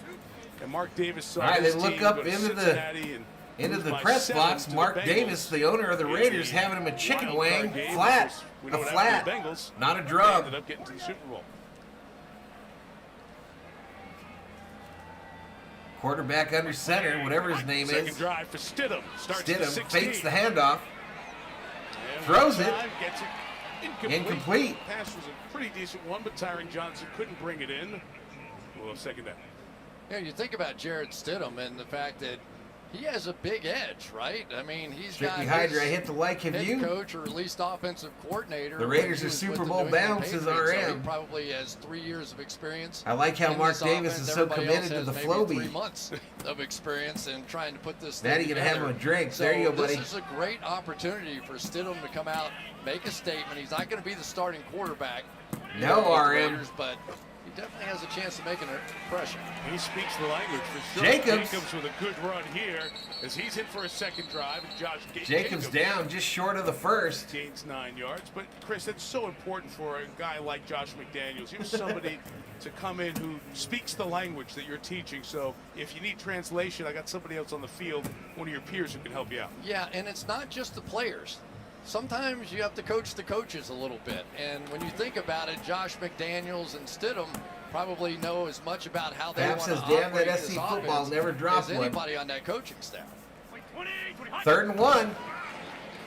And Mark Davis saw All right, his they look team up go to into Cincinnati and into lose the by press 7 box. to the Mark Bengals. Davis, the owner of the Raiders, having him a chicken wing, flat, We a know what happened to the flat, Bengals. not a They drum. ended up getting to the Super Bowl. Quarterback under center, whatever his name Second is. drive for Stidham. Starts to Stidham 16. fakes the handoff, And throws one it. time gets it Incomplete. The pass was a pretty decent one, but Tyron Johnson couldn't bring it in. Well, second down. Yeah, you think about Jared Stidham and the fact that he has a big edge, right? I mean, he's Strictly got Hydra, I his hit the like. Have head you? coach or at least offensive coordinator. The when Raiders he are was Super with the Bowl New England bound, says Patriots, so he RM. probably has 3 years of experience. I like how in Mark this Davis offense. is so Everybody committed else to the has flow maybe 3 beat. months of experience in trying to put this Maddie thing gonna have together. him a drink. So There you go, buddy. This is a great opportunity for Stidham to come out, make a statement. He's not going to be the starting quarterback. No, with the RM. Raiders, but he definitely has a chance of making an impression. He speaks the language for sure. Jacobs with a good run here as he's hit for a second drive. And Jacobs down just short of the first. Gains 9 yards. But, Chris, that's so important for a guy like Josh McDaniels. He was somebody to come in who speaks the language that you're teaching. So if you need translation, I got somebody else on the field, one of your peers who can help you out. Yeah, and it's not just the players. Sometimes you have to coach the coaches a little bit. And when you think about it, Josh McDaniels and Stidham probably know as much about how they Fab want says, to damn, operate that this SC football offense never dropped as one. anybody on that coaching staff. 3rd and 1.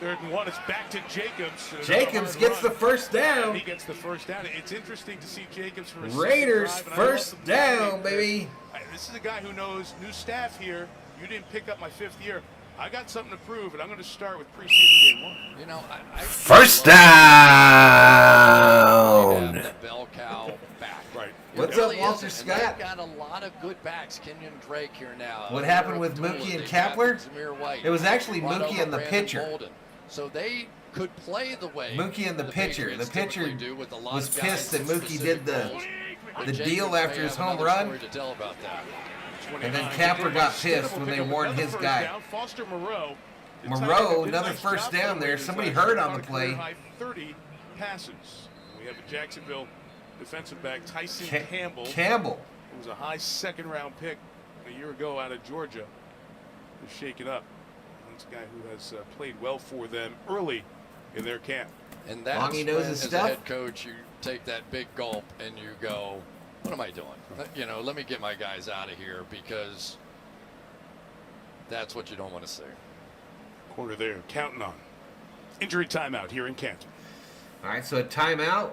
3rd and 1. It's back to Jacobs. Jacobs gets the first down. He gets the first down. It's interesting to see Jacobs for a Raiders second drive, and I love first the down, planning. baby. This is a guy who knows new staff here. You didn't pick up my 5th year. I got something to prove, and I'm going to start with preseason game 1. You know, I First love down. the bell cow back. Right. It What's really up, Walter is, and Scott? They've got a lot of good backs. Kenyon Drake here now. What happened with Abdullah, Mookie and they've got Kapler? Zamir White. It was actually Brought Mookie over and the Brandon pitcher. Bolden. So they could play the way Mookie and the pitcher. Patriots The pitcher typically do with a lot was of guys pissed that in Mookie specific did roles. But the Jacobs deal may after his have home another run. story to tell about that. And then Kapler got pissed when they warned his guy. Foster Moreau. Moreau, another first down there. Somebody hurt on the play. 30 passes. We have a Jacksonville defensive back, Tyson Campbell. Who was a high 2nd-round pick a year ago out of Georgia. To shake it up. That's a guy who has played well for them early in their camp. And that's Long he knows when, his as stuff. a head coach, you take that big gulp and you go, what am I doing? You know, let me get my guys out of here, because that's what you don't want to see. Corner there, counting on. Injury timeout here in Canton. All right, so a timeout.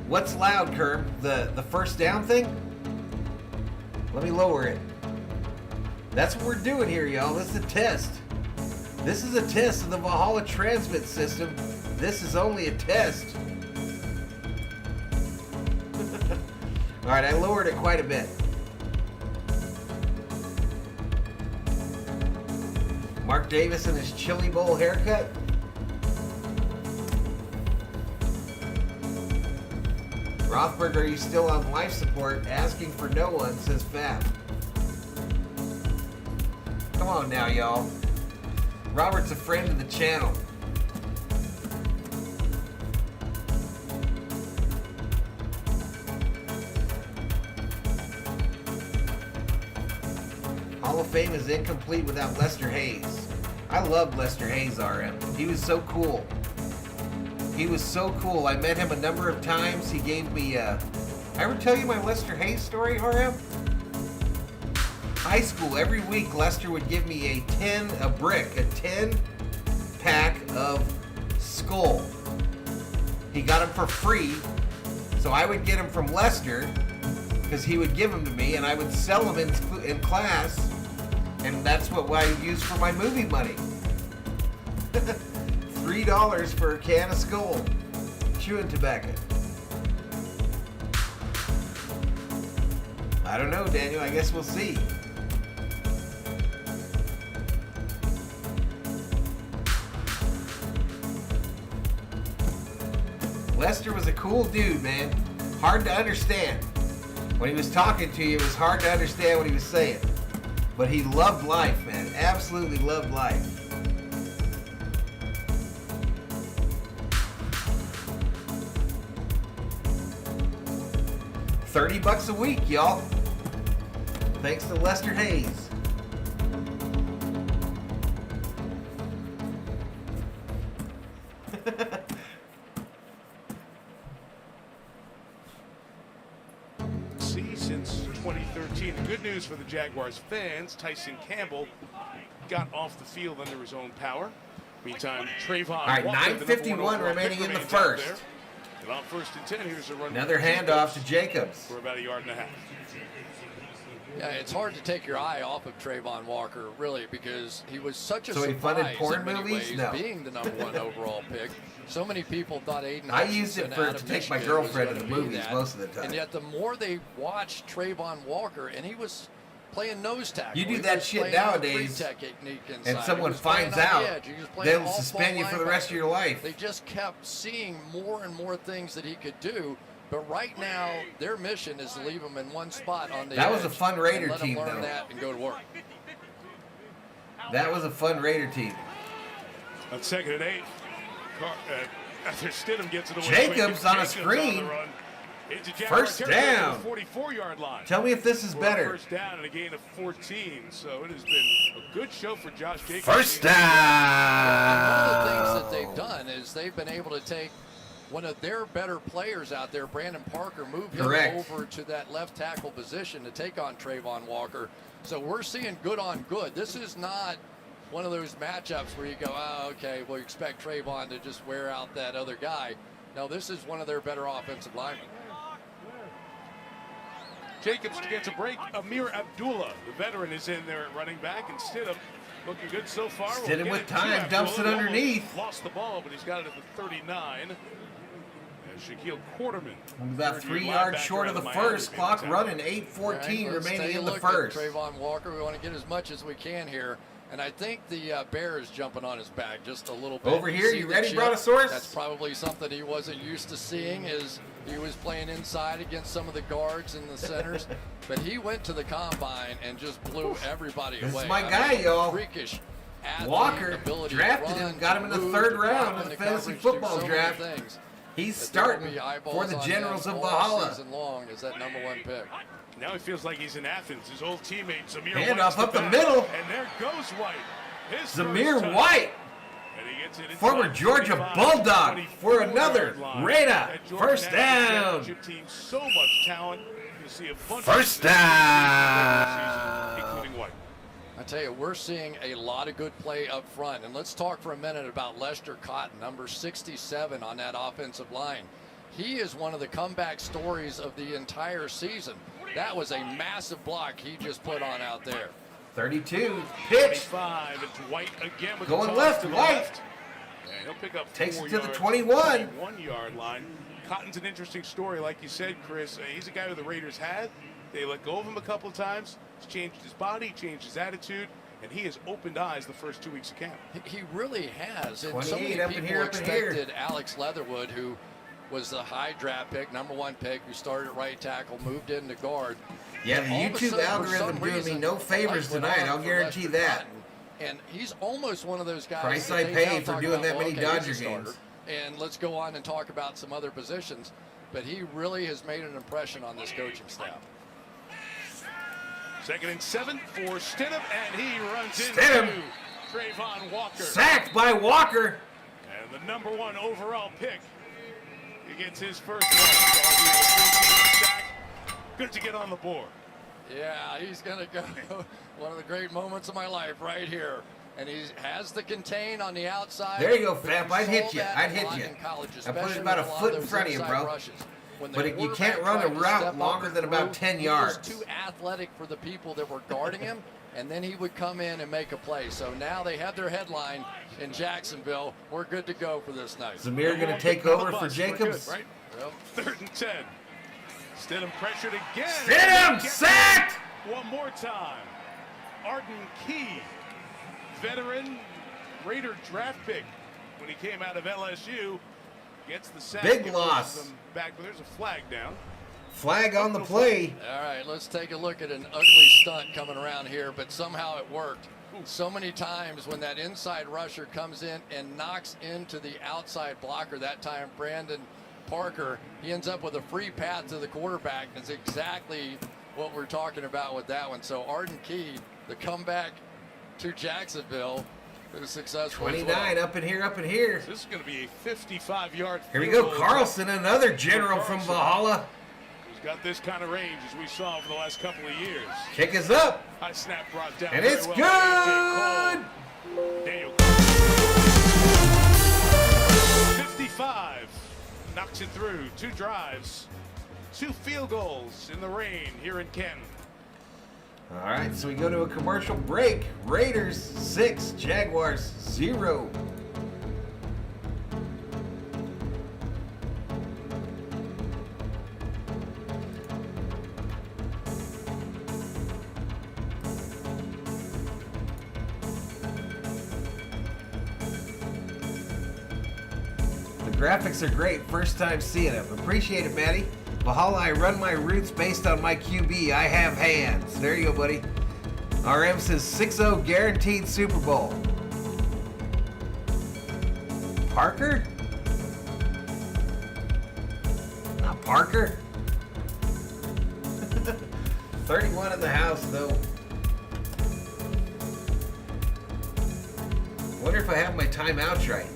What's loud, Kerb? The first down thing? Let me lower it. That's what we're doing here, y'all. This is a test. This is a test of the Valhalla transmit system. This is only a test. All right, I lowered it quite a bit. Mark Davis and his chili bowl haircut. Rothberg, are you still on life support? Asking for no one, says Fab. Come on now, y'all. Robert's a friend of the channel. Hall of Fame is incomplete without Lester Hayes. I loved Lester Hayes, RM. He was so cool. He was so cool. I met him a number of times. He gave me I ever tell you my Lester Hayes story, RM? High school, every week Lester would give me a 10 pack of SKOL. He got them for free. So I would get them from Lester because he would give them to me, and I would sell them in class, and that's what I used for my movie money. $3 for a can of SKOL. Chewing tobacco. I don't know, Daniel. I guess we'll see. Lester was a cool dude, man. Hard to understand. When he was talking to you, it was hard to understand what he was saying. But he loved life, man. Absolutely loved life. $30 a week, y'all. Thanks to Lester Hayes. See, since 2013, the good news for the Jaguars fans, Tyson Campbell got off the field under his own power. Meantime, Trayvon All right, Walker, the number 1 9:51 overall remaining pick, in the remains out first. there. And on 1st and 10, here's a run. Another handoff to Jacobs. For about a yard and a half. Yeah, it's hard to take your eye off of Trayvon Walker, really, because he was such a So he funded surprise porn in many movies? ways, No. being the number 1 overall pick. So many people thought Aiden I used Hutchinson it for out to of take my Michigan girlfriend was to the gonna be movies that. most of the time. And yet the more they watched Trayvon Walker, and he was playing nose tackle. You do He that was shit playing nowadays, three technique inside. and He someone was playing finds on the out, edge. He was playing they'll off-ball suspend you for the rest of your life. They just kept seeing more and more things that he could do. But right now, their mission is to leave him in one spot on the That edge was a fun Raider and let team, him learn though. that and go to work. That was a fun Raider team. On 2nd and 8, after Stidham gets it away. Jacobs quick, on a Jacobs screen. On the run. Into Jaguar First territory to down. the 44-yard line. Tell me if this is For a better. First down and a gain of 14. So it has been a good show for Josh Jacobs. First One of the down. things that they've done is they've been able to take one of their better players out there, Brandon Parker, move him Correct. over to that left tackle position to take on Trayvon Walker. So we're seeing good on good. This is not one of those matchups where you go, oh, okay, well, you expect Trayvon to just wear out that other guy. No, this is one of their better offensive linemen. Jacobs gets a break. Amir Abdullah, the veteran, is in there at running back, and Stidham looking good so far. Stidham We'll get with it to time, dumps it Abdullah. He underneath. almost lost the ball, but he's got it at the 39. And Shaquille Quarterman. About 3 yards short of the first. Clock running. 8:14 Let's remaining take a in the look at first. Trayvon Walker, we want to get as much as we can here. And I think the bear is jumping on his back just a little bit. Over here, See you the ready, chip? Brontosaurus? That's probably something he wasn't used to seeing as he was playing inside against some of the guards and the centers. But he went to the combine and just blew everybody This is away. my guy, y'all. Freakish athlete, Walker ability drafted to run, him, got him in the move, third to round drop in the into fantasy coverage, do football so many draft. things. He's But there will starting be eyeballs for the on Generals him of all Valhalla. season long as that #1 pick. Now he feels like he's in Athens. His old teammate, Zamir Handoff White's up the back. middle. And there goes White. His Zamir first White, And he gets it inside former Georgia 25, Bulldog, 24 for another yard line. Raider. That Georgia First National down. Championship team, so much talent. You see a bunch First of this down. season, including White. I tell you, we're seeing a lot of good play up front. And let's talk for a minute about Lester Cotton, number 67 on that offensive line. He is one of the comeback stories of the entire season. That was a massive block he just put on out there. 32, pitch, 25, it's White again with Going the toss left, to the White. left. And he'll pick up Takes 4 it to the yards, 21. 1-yard line. Cotton's an interesting story, like you said, Chris. He's a guy who the Raiders had. They let go of him a couple of times. He's changed his body, changed his attitude, and he has opened eyes the first 2 weeks of camp. He really has. And so 28, many up in people here, up in here. expected Alex Leatherwood, who was the high draft pick, #1 pick, who started at right tackle, moved into guard. Yeah, And the all of a YouTube sudden, for algorithm some doing me reason, no favors light went tonight, on I'll for guarantee Lester that. Cotton. And he's almost one of those guys. Price that I they pay now for talk doing about, that well, many okay, he's a Dodger starter, games. And let's go on and talk about some other positions. But he really has made an impression on this coaching staff. 2nd and 7 for Stidham, and he runs Stidham. into Trayvon Walker. Sacked by Walker. And the #1 overall pick. He gets his first one. Sack. Good to get on the board. Yeah, he's going to go. One of the great moments of my life right here. And he has the contain on the outside. There you go, but Fap. we I'd hit saw you. that I'd a hit lot you. in college, I put it especially about a with lot foot of in those front of you, inside bro. rushes. When the But you quarterback can't run a tried to route step up longer and than about throw, 10 he yards. was too athletic for the people that were guarding him, and then he would come in and make a play. So now they have their headline in Jacksonville. We're good to go for this night. Zamir going to take over for Jacobs. Good, right? Yep. 3rd and 10. Stidham pressured again. Stidham sacked. One more time. Arden Key, veteran Raider draft pick when he came out of LSU. Gets the sack. Big It loss. pushes them back, but there's a flag down. Flag on the play. All right, let's take a look at an ugly stunt coming around here, but somehow it worked. So many times when that inside rusher comes in and knocks into the outside blocker, that time Brandon Parker, he ends up with a free path to the quarterback. That's exactly what we're talking about with that one. So Arden Key, the comeback to Jacksonville, it was successful. 29 up in here. This is going to be a 55-yard. Here we go, Carlson, another general from Valhalla. He's got this kind of range as we saw for the last couple of years. Kick is up. High snap brought down. And very it's well. good. Daniel 55 knocks it through. 2 drives, 2 field goals in the rain here in Canton. All right, so we go to a commercial break. Raiders 6, Jaguars 0. The graphics are great. First time seeing them. Appreciate it, Maddie. Valhalla, I run my routes based on my QB. I have hands. There you go, buddy. RM says 6-0 guaranteed Super Bowl. Parker? Not Parker. 31 in the house, though. Wonder if I have my timeouts right.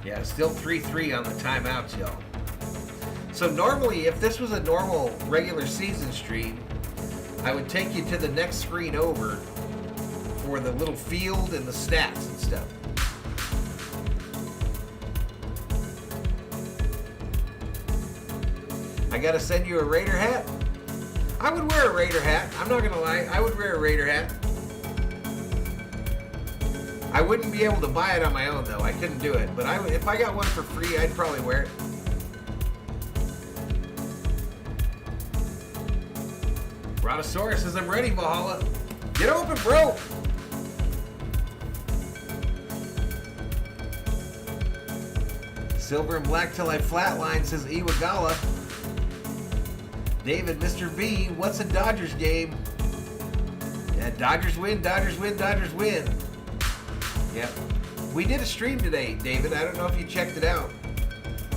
Yeah, still 3-3 on the timeouts, y'all. So normally, if this was a normal regular season stream, I would take you to the next screen over for the little field and the stats and stuff. I gotta send you a Raider hat? I would wear a Raider hat. I'm not gonna lie, I would wear a Raider hat. I wouldn't be able to buy it on my own, though. I couldn't do it. But if I got one for free, I'd probably wear it. Brontosaurus says, I'm ready, Valhalla. Get open, bro. Silver and black till I flatline, says Iwagala. David, Mr. B, what's a Dodgers game? Yeah, Dodgers win, Dodgers win, Dodgers win. Yep. We did a stream today, David. I don't know if you checked it out.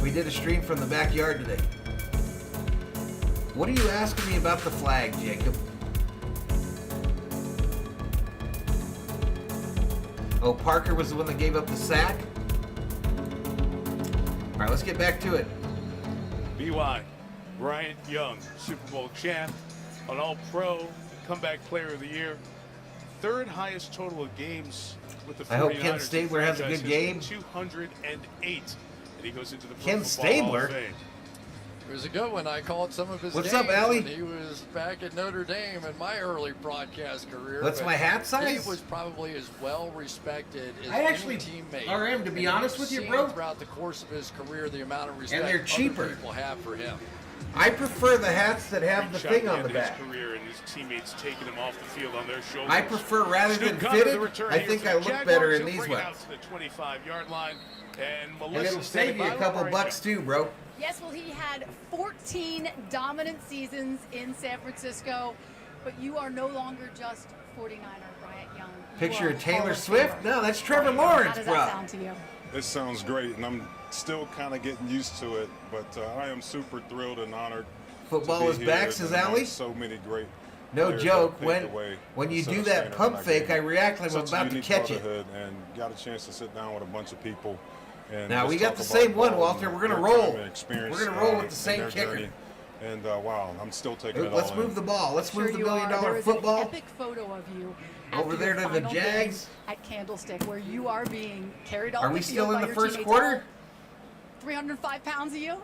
We did a stream from the backyard today. What are you asking me about the flag, Jacob? Oh, Parker was the one that gave up the sack? All right, let's get back to it. BY, Bryant Young, Super Bowl champ, an All-Pro, comeback player of the year. 3rd highest total of games with the 49ers. I hope Ken Stabler has a good game. 208, and he goes into the Pro Ken Football Hall Stabler? of Fame. It was a good one. I called some of his What's games up, Allie? when he was back at Notre Dame in my early broadcast career. What's but my hat size? He was probably as well respected as I actually, any teammate. RM, to be And honest you've with you, seen bro, throughout the course of his career, the amount of respect they're cheaper. other people have for him. I prefer the hats that have the Shot thing at on the his back. career and his teammates taking him off the field on their shoulders. I prefer, rather Stu than Gunner, fitted, the return I here think for I the look Jaguars. better in He'll these bring it ones. out to the 25-yard line, and And Melissa it'll save you a couple bucks too, bro. Yes, well, he had 14 dominant seasons in San Francisco, but you are no longer just 49er Bryant Young. You Picture are of Taylor Hall of Swift? Famer. No, that's Trevor Bryant, Lawrence, How does bro. that sound to you? It sounds great, and I'm still kind of getting used to it, but I am super thrilled and honored. Football to be is here back, and says among Allie. So many great. No players joke. that paved the way When you instead do of that standing pump in fake, I game. react like I'm Such a about to unique catch it. brotherhood, and got a chance to sit down with a bunch of people. And Now, just we got talk the about same one, ball Walter. and We're gonna their roll. time and experience, We're gonna roll with the and same their kicker. journey. And wow, I'm still taking it all Let's in. move the ball. Let's Sure move the you $1 are. million There is football. an epic photo of you Over after there your to the final game Jags. At Candlestick, where you are being carried off Are the we field still in by the your first teammates. quarter? 305 pounds of you?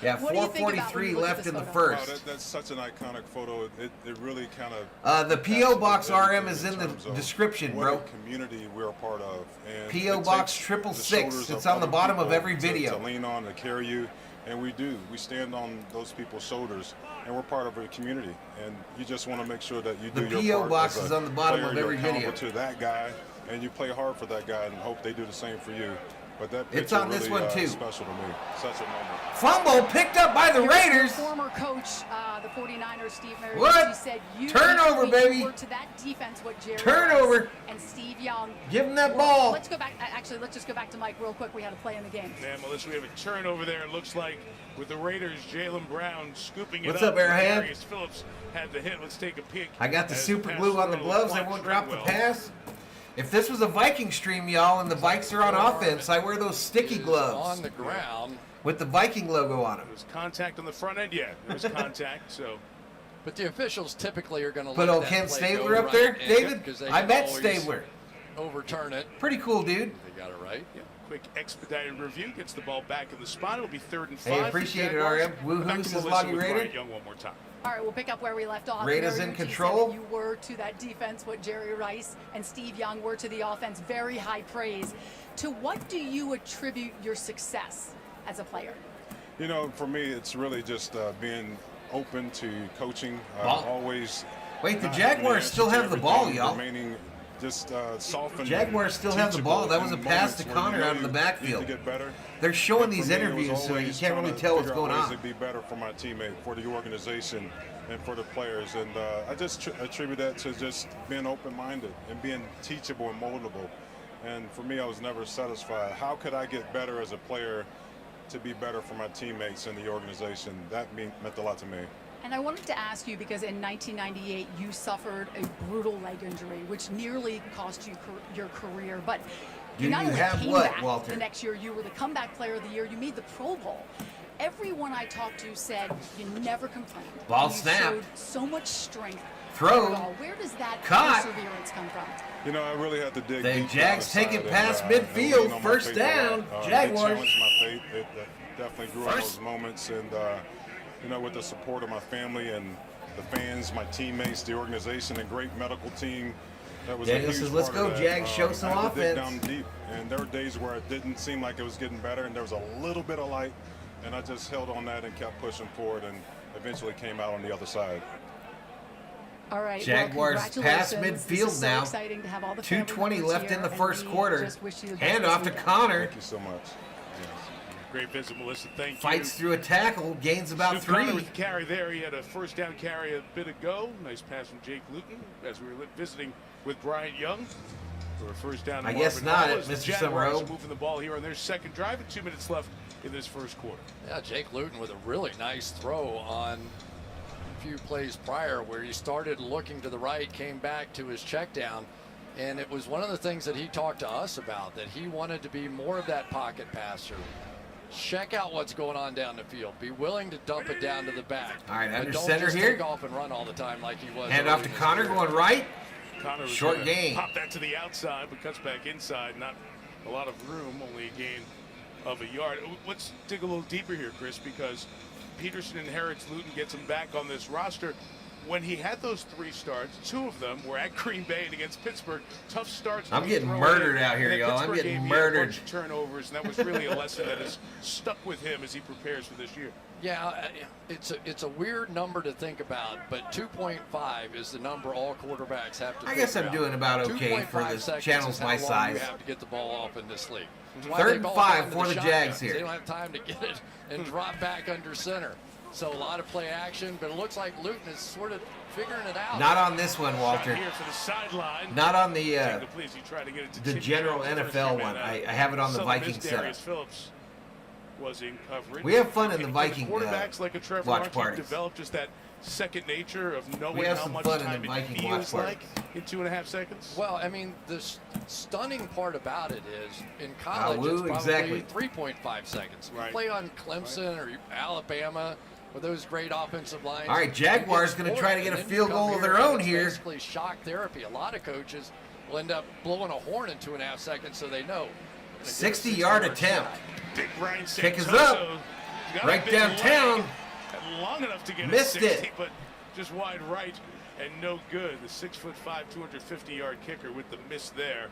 Yeah, What do you think about when 443 you look at left this in the photo? first. Wow, that's such an iconic photo. It really kind of. The P.O. Box RM is in the description, what bro. a community we're a part of. And P.O. it Box takes 666. shoulders It's of on the other bottom of people every video. to lean on, to carry you, and we do. We stand on those people's shoulders, and we're part of a community. And you just want to make sure that you do The your P.O. part. Box as a is on the bottom player. of every You're accountable video. to that guy, and you play hard for that guy, and hope they do the same for you. But that It's picture on this really, one, too. special to me. Such a moment. Fumble picked up by the Here's your Raiders. former coach, the 49ers, Steve Mariucci, What? said you Turnover, you baby. were to that defense what Jerry Turnover. Rice and Steve Young. Give him that Well, ball. Let's go back. Actually, let's just go back to Mike real quick. We had a play in the game. Yeah, Melissa, we have a turnover there. It looks like with the Raiders, Jalen Brown scooping it What's up. up, Airhead? Darius Phillips had the hit. Let's take a peek. I got the as super pass glue on the throw gloves. I blocked won't drop the well. pass. If this was a Viking stream, y'all, and the Vikes are on offense, I wear those sticky Is gloves on the ground. with the Viking logo on them. There was contact on the front end. Yeah, there was contact. So But the officials typically are going to Put let old that Ken play Stabler go up there, right in, David? 'cause they I can met always Stabler. overturn it. Pretty cool, dude. They got it right. yeah, quick expedited review gets the ball back in the spot. It'll be 3rd and 5. Hey, for appreciate it, Jaguars. RM. Woohoo, Back to says Melissa Loggy with Raider. Bryant Young one more time. All right, we'll pick up where we left off. Raiders in Mariucci said control. that you were to that defense what Jerry Rice and Steve Young were to the offense. Very high praise. To what do you attribute your success as a player? You know, for me, it's really just being open to coaching. Ball. Always. Wait, the not having Jaguars answer still to have the ball, everything, y'all. Remaining just soft and Jaguars still have the ball. That was a in pass to moments where Connor you know out of the you backfield. need to get better. They're showing But these for me, it was interviews, so you always can't trying really to tell what's figure out going ways on. to be better for my teammate, for the organization, and for the players. And I just attribute that to just being open-minded and being teachable and moldable. And for me, I was never satisfied. How could I get better as a player to be better for my teammates and the organization? That meant a lot to me. And I wanted to ask you because in 1998 you suffered a brutal leg injury, which nearly cost you your career. But Do you not you only have came what, back Walter? the next year, you were the comeback player of the year. You made the Pro Bowl. Everyone I talked to said you never complained. Ball you snap. showed so much strength. Throw. through it all. Where does that Caught. perseverance come from? You know, I really had to dig The deep Jags down take it inside past and, midfield. lean on my First faith a lot. down, It Jaguars. challenged my faith. It definitely grew in First. those moments. And, you know, with the support of my family and the fans, my teammates, the organization, and great medical team, that was Daniel a huge says, "Let's part go, of that. Jags, show some I had to dig offense." down deep. And there were days where it didn't seem like it was getting better, and there was a little bit of light. And I just held on that and kept pushing forward and eventually came out on the other side. All right. Jaguars well, pass congratulations. This midfield is so now. exciting to have all the family 2:20 members left in here, the first and we quarter. just wish you the best Hand this off to weekend. Connor. Thank you so much. Yes. Great visit, Melissa. Thank you. Fights through a tackle, gains about Stu Connor 3. with the carry there. He had a first down carry a bit ago. Nice pass from Jake Luton as we were visiting with Bryant Young. For a first down. I to guess Marvin not, Hall as the Mr. Jaguars Summerall. are moving the ball here on their second drive and 2 minutes left in this first quarter. Yeah, Jake Luton with a really nice throw on a few plays prior where he started looking to the right, came back to his check down. And it was one of the things that he talked to us about, that he wanted to be more of that pocket passer. Check out what's going on down the field. Be willing to dump it down to the back. All right, but under don't center just here. take off and run all the time like he was. Hand early off to in his Connor, career. going right. Connor was Short gonna gain. Pop that to the outside, but cuts back inside. Not a lot of room, only a gain of a yard. Let's dig a little deeper here, Chris, because Peterson inherits Luton, gets him back on this roster. When he had those 3 starts, 2 of them were at Green Bay and against Pittsburgh. Tough starts. to I'm be getting thrown murdered in. out here, And then y'all. I'm Pittsburgh getting gave you murdered. A bunch of turnovers, and that was really a lesson that has stuck with him as he prepares for this year. Yeah, it's a weird number to think about, but 2.5 is the number all quarterbacks have to. I guess figure I'm out. doing about okay for 2.5 the seconds channels is how my long size. You have to get the ball off in this league. That's why 3rd they've and all 5 gone to for the shotgun. Jags here. They don't have time to get it and drop back under center. So a lot of play action, but it looks like Luton is sort of figuring it out. Not on this one, Shot Walter. here for the sideline. Not on the Please, you try to get it to the Tim general Jones, the first NFL man one. out. I have it on the Some Viking missed Darius setup. Phillips was in coverage. We have fun in the Can Viking quarterbacks like a Trevor watch Lawrence parties. develop just that second nature of knowing We have how some much fun in time the it Viking feels watch like in 2.5 seconds. Well, I mean, the stunning part about it is in college woo, it's probably exactly. 3.5 seconds. Right. You play on Clemson or Alabama with those great offensive lines. All right, Jaguars you get gonna try to spoiled, get a and then field you come goal of here their and own it's here. Basically shock therapy. A lot of coaches will end up blowing a horn in 2.5 seconds so they know. 60-yard attempt. Big Brian Kick is Santoso up. got a Right big downtown. leg, and long enough to get Missed a 60, it. but just wide right and no good. The 6'5", 250-yard kicker with the miss there.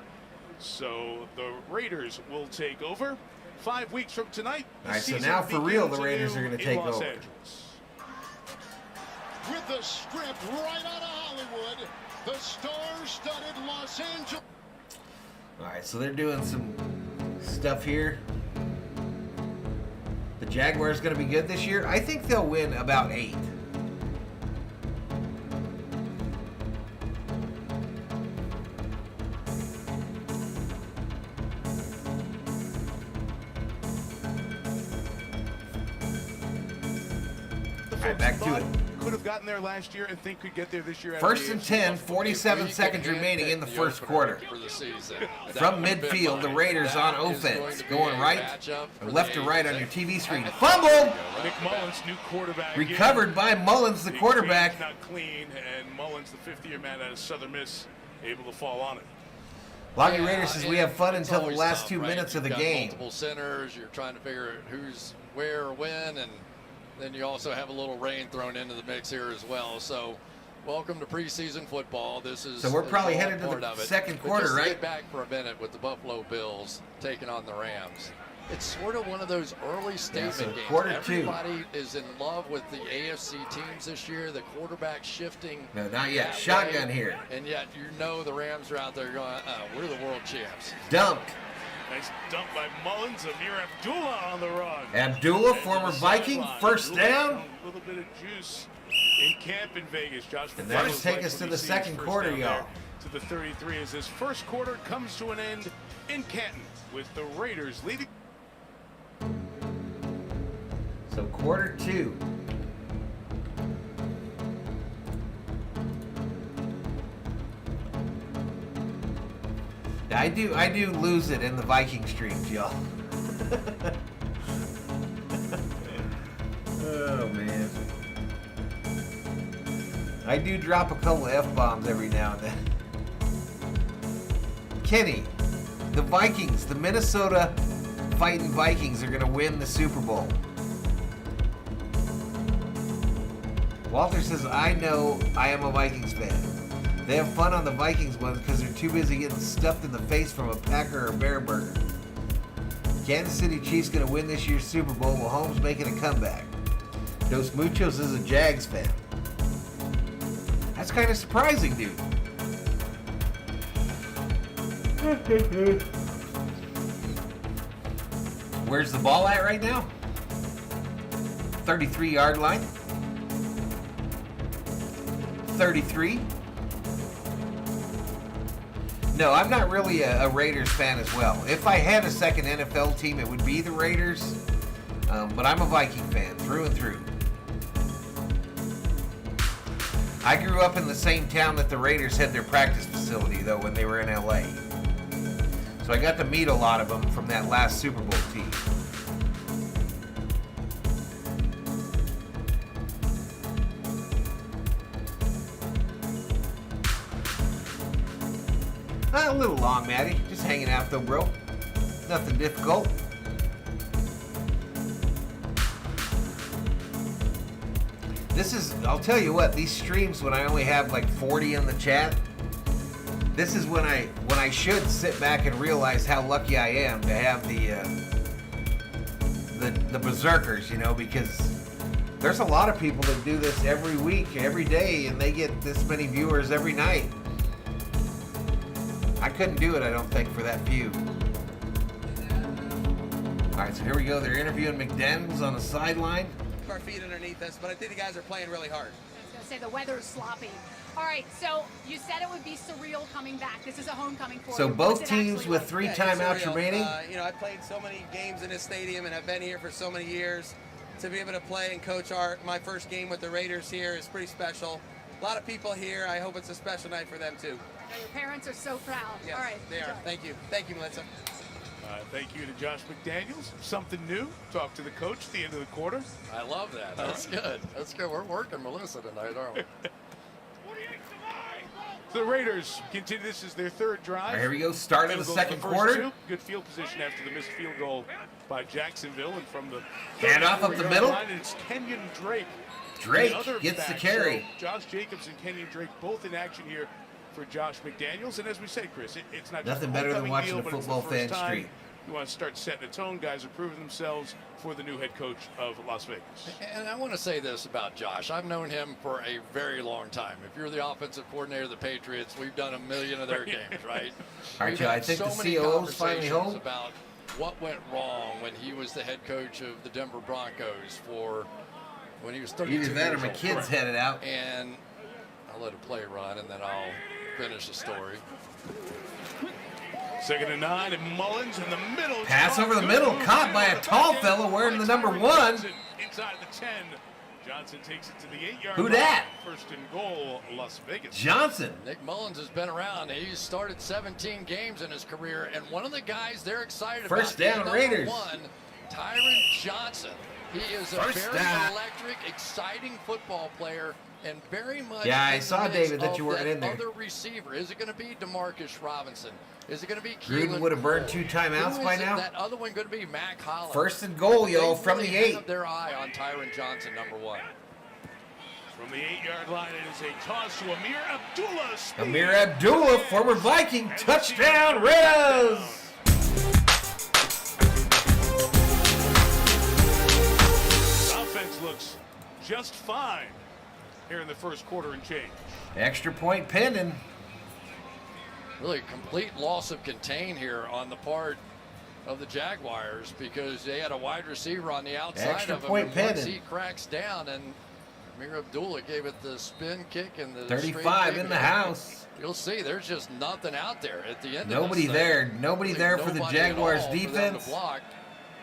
So the Raiders will take over 5 weeks from tonight. All right, so now for real, the Raiders are going to take Los over. Angeles. With the script right out of Hollywood, the star-studded Los Angeles. All right, so they're doing some stuff here. The Jaguars going to be good this year. I think they'll win about 8. All right, back to it. Could have gotten there last year and think could get there this year. First and 10, 47 seconds remaining in the first quarter. For the season. From midfield, the Raiders on offense. Going right, or left to right on your TV screen. Fumbled! Nick Mullins, new quarterback. Recovered by Mullins, the quarterback. Not clean, and Mullins, the fifth-year man out of Southern Miss, able to fall on it. Loggy Raiders says we have fun It's until the always last tough, 2 right? minutes of the You've got game. Multiple centers, you're trying to figure out who's where or when, and then you also have a little rain thrown into the mix here as well. So welcome to preseason football. This is So we're probably all headed to part the of it. second But quarter, just to right? get back for a minute with the Buffalo Bills taking on the Rams. It's sort of one of those early statement so games. quarter two. Everybody is in love with the AFC teams this year. The quarterback shifting. No, not yet. that Shotgun way. here. And yet you know the Rams are out there going, we're the world champs. Dumped. Nice dump by Mullins. Amir Abdullah on the run. Abdullah, And former to the Viking, sideline. first down. A little bit of juice in camp in Vegas. Josh, And that'll take us to the second quarter, y'all. To the 33 as this first quarter comes to an end in Canton with the Raiders leading. So quarter 2. I do lose it in the Viking streams, y'all. Oh man. I do drop a couple of F-bombs every now and then. Kenny, the Vikings, the Minnesota Fighting Vikings are going to win the Super Bowl. Walter says, I know I am a Vikings fan. They have fun on the Vikings ones because they're too busy getting stuffed in the face from a Packer or Bear burger. Kansas City Chiefs going to win this year's Super Bowl while Holmes making a comeback. Dos Muchos is a Jags fan. That's kind of surprising, dude. Where's the ball at right now? 33-yard line. 33. No, I'm not really a Raiders fan as well. If I had a second NFL team, it would be the Raiders. But I'm a Viking fan through and through. I grew up in the same town that the Raiders had their practice facility, though, when they were in LA. So I got to meet a lot of them from that last Super Bowl team. A little long, Maddie. Just hanging out though, bro. Nothing difficult. This is, I'll tell you what, these streams when I only have like 40 in the chat, this is when I should sit back and realize how lucky I am to have the berserkers, you know, because there's a lot of people that do this every week, every day, and they get this many viewers every night. I couldn't do it, I don't think, for that few. All right, so here we go. They're interviewing McDaniels on the sideline. Our feet underneath us, but I think the guys are playing really hard. I was going to say the weather's sloppy. All right, so you said it would be surreal coming back. This is a homecoming for you. So What's both it teams actually with like? 3 Yeah, it's timeouts surreal. remaining. I've played so many games in this stadium, and I've been here for so many years. To be able to play and coach my first game with the Raiders here is pretty special. A lot of people here. I hope it's a special night for them too. Yeah, your parents are so proud. Yes, All right, they are. enjoy. Thank you. Thank you, Melissa. Thank you to Josh McDaniels. Something new. Talk to the coach at the end of the quarter. I love that. That's good. That's good. We're working Melissa tonight, aren't we? The Raiders continue. This is their third drive. Here we go. Start of the second quarter. Good field position after the missed field goal by Jacksonville, and from the handoff up the middle. Line, it's Kenyon Drake. Drake gets the carry. So Josh Jacobs and Kenyon Drake both in action here for Josh McDaniels. And as we say, Chris, it's not nothing just better than homecoming watching deal, a but it's football the first fan time street. You want to start setting a tone. Guys are proving themselves for the new head coach of Las Vegas. And I want to say this about Josh. I've known him for a very long time. If you're the offensive coordinator of the Patriots, we've done a million of their games, right? All right, Joe, I think the COO's finally home. About what went wrong when he was the head coach of the Denver Broncos for when he was 32 Either that or years my old. kid's headed out. And I'll let a play run, and then I'll finish the story. 2nd and 9, and Mullins in the middle. Pass over the middle, caught by a tall fella wearing the number 1. Inside the 10. Johnson takes it to the 8-yard Who line. dat? 1st and goal, Las Vegas. Johnson. Nick Mullins has been around. He's started 17 games in his career, and one of the guys they're excited about. First down, is Raiders. One, Tyron Johnson. He is a very electric, exciting football player, and very much. Yeah, I saw, David, that you weren't in there. Other receiver. Is it going to be DeMarcus Robinson? Is it going to be Keelan Gruden would have burned Cole? 2 timeouts by now. That other one going to be Mac Hollins? 1st and goal, y'all, from the 8. Have their eye on Tyron Johnson, number 1. From the 8-yard line, it is a toss to Amir Abdullah. Amir Abdullah, former Viking, touchdown, Raiders! Offense looks just fine here in the first quarter and change. Extra point pending. Really complete loss of contain here on the part of the Jaguars because they had a wide receiver on the outside Extra of him. point And pending. once he cracks down, and Amir Abdullah gave it the spin kick and the 35 in the house. You'll see there's just nothing out there at the end Nobody of this there. thing. Nobody there for the Nobody at Jaguars all for them defense. to block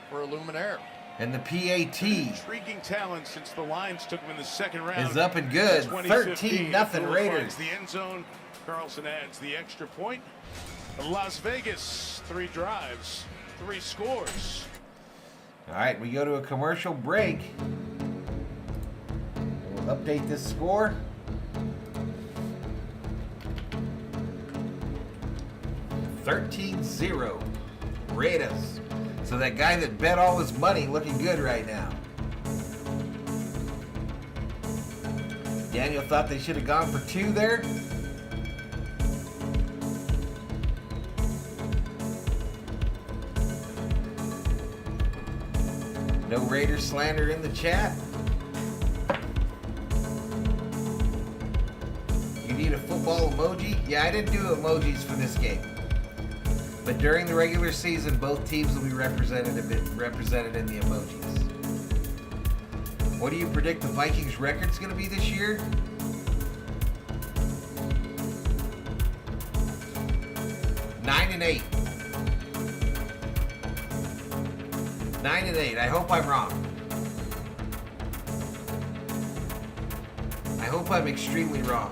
for a Luminaire. And the PAT Intriguing talent since the Lions took him in the second round. is up and good. 2015. 13-0 Abdullah Raiders. finds the end zone. Carlson adds the extra point. Las Vegas, 3 drives, 3 scores. All right, we go to a commercial break. We'll update this score. $13-0 Raiders. So that guy that bet all his money looking good right now. Daniel thought they should have gone for 2 there. No Raider slander in the chat. You need a football emoji? Yeah, I didn't do emojis for this game. But during the regular season, both teams will be represented in the emojis. What do you predict the Vikings' record's going to be this year? Nine and 8. 9-8. I hope I'm wrong. I hope I'm extremely wrong.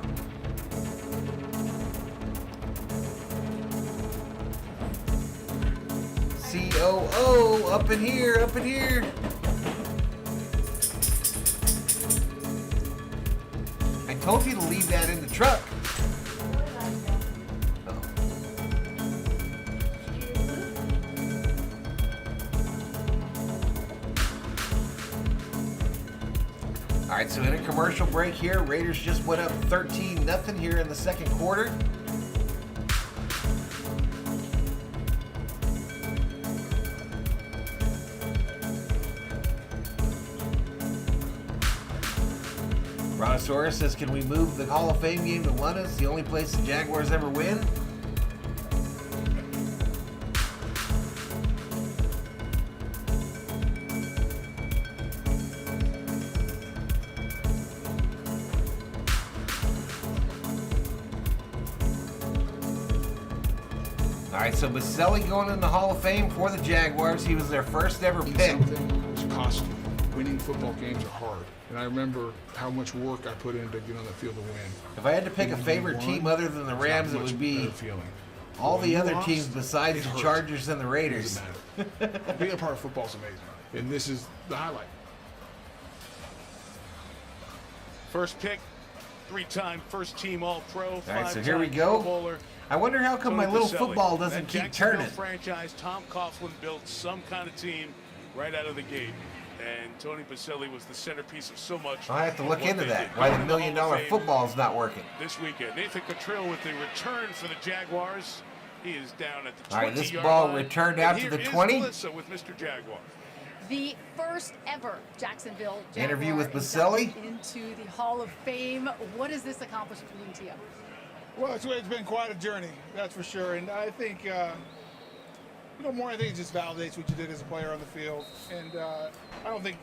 COO, up in here, up in here. I told you to leave that in the truck. All right, so in a commercial break here, Raiders just went up 13-0 here in the second quarter. Brontosaurus says, can we move the Hall of Fame game to London? It's the only place the Jaguars ever win. All right, so Baselli going in the Hall of Fame for the Jaguars. He was their first ever pick. It's costly. Winning football games are hard. And I remember how much work I put in to get on the field to win. If I had to pick a favorite team other than the Rams, it would be all the other teams besides the Chargers and the Raiders. Being a part of football is amazing. And this is the highlight. First pick, 3-time first-team All-Pro. All right, so here we go. I wonder how come my little football doesn't keep turning. Franchise, Tom Coughlin built some kind of team right out of the gate. And Tony Baselli was the centerpiece of so much. I have to look into that. Why the $1 million football is not working. This weekend, Nathan Cottrell with the return for the Jaguars. He is down at the 20-yard line. All right, this ball returned out to the 20. Melissa with Mr. Jaguar. The first ever Jacksonville Jaguar interview with Baselli into the Hall of Fame. What does this accomplishment mean to you? Well, it's been quite a journey, that's for sure. And I think, more I think it just validates what you did as a player on the field. And I don't think,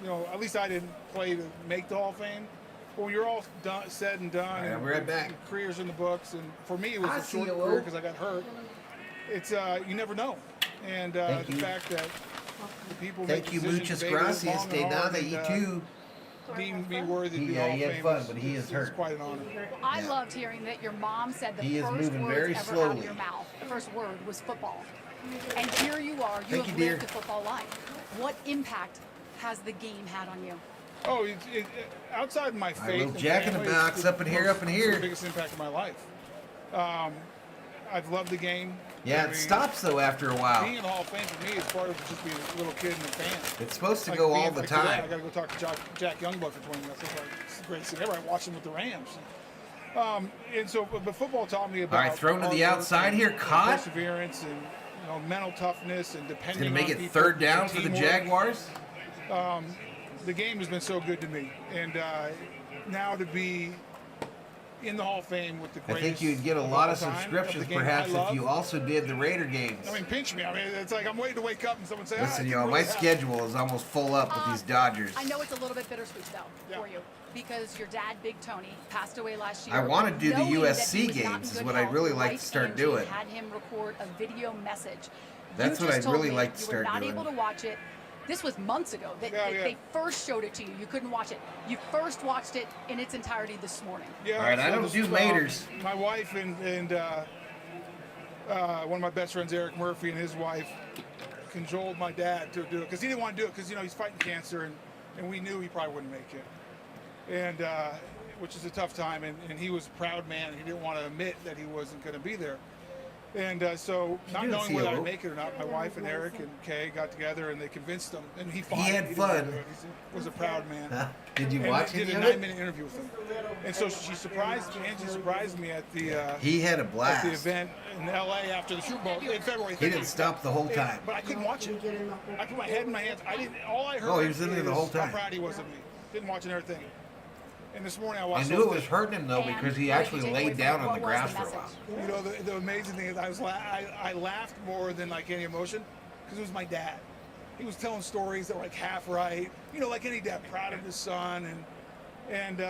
at least I didn't play to make the Hall of Fame. But when you're all done, said and done, right, and I'll be right back. Your career's in the books, and for me it was a short career because I got hurt. It's you never know, and the fact that the people Thank you, muchas gracias, de nada, y tú. Deemed me worthy to be Hall of he had Fame. fun, but he is hurt. It's quite an honor. I loved hearing that your mom said the He is first moving words very ever out slowly. of your mouth, the first word was football. And here you are, you Thank have you, lived dear. a football life. What impact has the game had on you? Oh, outside my faith. little Jack in the Box, up in here, up in here. It's the biggest impact of my life. I've loved the game. Yeah, it stops though after a while. Being in the Hall of Fame for me is part of just being a little kid and a fan. It's supposed to go all the time. I got to go talk to Jack Youngblood for 20 minutes. It's a great scene. Everybody watching with the Rams. And so, but football taught me about. All right, thrown to the outside here, caught. Perseverance and mental toughness and depending on It's going to make it people, third down for the teamwork. Jaguars. The game has been so good to me, and now to be in the Hall of Fame with the I greatest. think you'd get a lot of all time, subscriptions the game perhaps I love. if you also did the Raider games. I mean, pinch me. I mean, it's like I'm waiting to wake up and someone say, Listen, "Ah, y'all, my schedule is almost full up with these Dodgers. I know it's a little bit bittersweet though for you because your dad, Big Tony, passed away last year. I want to do the Knowing that USC he was not in games is good what I'd health, really your like to wife, start Angie, doing. Had him record a video message. That's You what just I'd told really me like to you start were not doing. able to watch it. This was months ago that they first showed it to you. You couldn't watch it. You first watched it in its entirety this morning. Yeah, All right, I don't do Maters. My wife and one of my best friends, Eric Murphy, and his wife cajoled my dad to do it because he didn't want to do it because he's fighting cancer and we knew he probably wouldn't make it, and which is a tough time. And he was a proud man. And he didn't want to admit that he wasn't going to be there. And so, not knowing whether I'd make it or not, my wife and Eric and Kay got together and they convinced him. And he fought. He had fun. He was a proud man. Did you and watch did any a of it? 9-minute interview with him. And so she surprised me. Angie surprised me at the. He had a blast. At the event in LA after the Super Bowl in February. He didn't stop the whole time. But I couldn't watch it. I put my head in my hands. I didn't. All I heard. Oh, he was in there the whole time. How proud he was of me. Didn't watch another thing. And this morning I watched. I knew it was hurting him though because he actually laid down on the grass for a while. The amazing thing is I laughed more than like any emotion because it was my dad. He was telling stories that were like half right, like any dad, proud of his son, and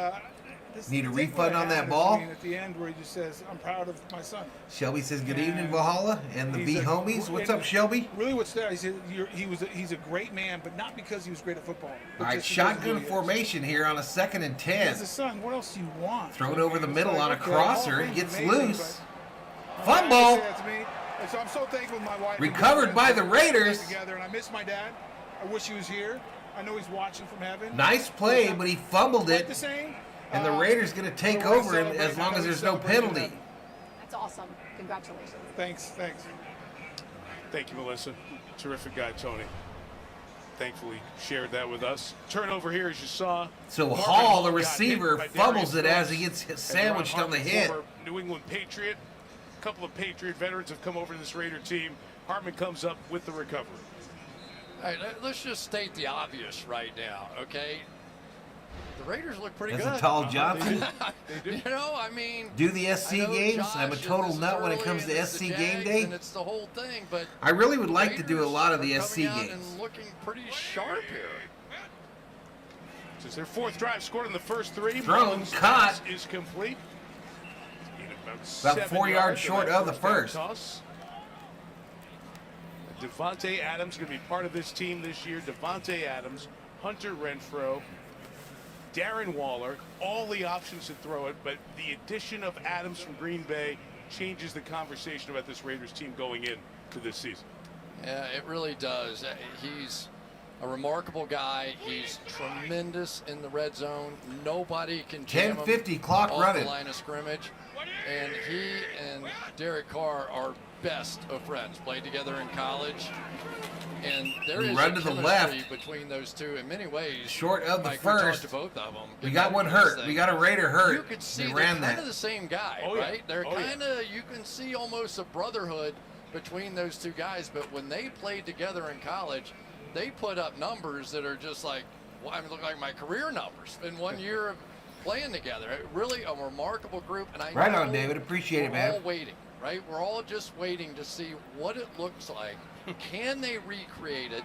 Need a refund on that ball? At the end where he just says, "I'm proud of my son." Shelby says, "Good evening, Valhalla and the V homies." What's up, Shelby? Really, what's that? He said he's a great man, but not because he was great at football. All right, shotgun formation here on a 2nd and 10. As a son, what else do you want? Throw it over the middle on a okay, crosser. all It gets amazing, loose. but Fumble. that to me. And so I'm so thankful with my wife. Recovered by the Raiders. Together, and I miss my dad. I wish he was here. I know he's watching from heaven. Nice play, but he fumbled it. The same. And the Raiders going to take over him as long as there's no penalty. That's awesome. Congratulations. Thanks. Thank you, Melissa. Terrific guy, Tony. Thankfully shared that with us. Turnover here, as you saw. So Marvin Hall, the got receiver, hit by fumbles Darius it as he Phillips. gets sandwiched on the hit. Former New England Patriot. A couple of Patriot veterans have come over to this Raider team. Hartman comes up with the recovery. All right, let's just state the obvious right now, okay? The Raiders look pretty As good. a tall Johnson. They do. I mean, Do the SC I know games. Josh I'm a and total this is nut when it early comes and to it's SC the game Jags day. and it's the whole thing, but I really would like to do a lot of the Raiders SC are coming out games. and looking pretty sharp here. This is their 4th drive, scored in the first 3. Thrown, Mullins' caught. pass is complete. About 7 4 yards on short that of the down first. Toss. Devontae Adams going to be part of this team this year. Devontae Adams, Hunter Renfrow, Darren Waller, all the options to throw it, but the addition of Adams from Green Bay changes the conversation about this Raiders team going into this season. Yeah, it really does. He's a remarkable guy. He's tremendous in the red zone. Nobody can jam 10:50 him clock off running. the line of scrimmage. And he and Derek Carr are best of friends. Played together in college. And there is Run a to the chemistry left. between those two in many ways. Short of the Like, we talked first. to both of them. We got one hurt. We got a Raider hurt. You could see They they're ran kind that. of the same guy, Oh, yeah. right? They're Oh, yeah. kind of, you can see almost a brotherhood between those two guys. But when they played together in college, they put up numbers that are just like, well, I mean, look like my career numbers in 1 year of playing together. Really a remarkable group. And I Right know on, David. Appreciate it, we're man. all waiting, right? We're all just waiting to see what it looks like. Can they recreate it?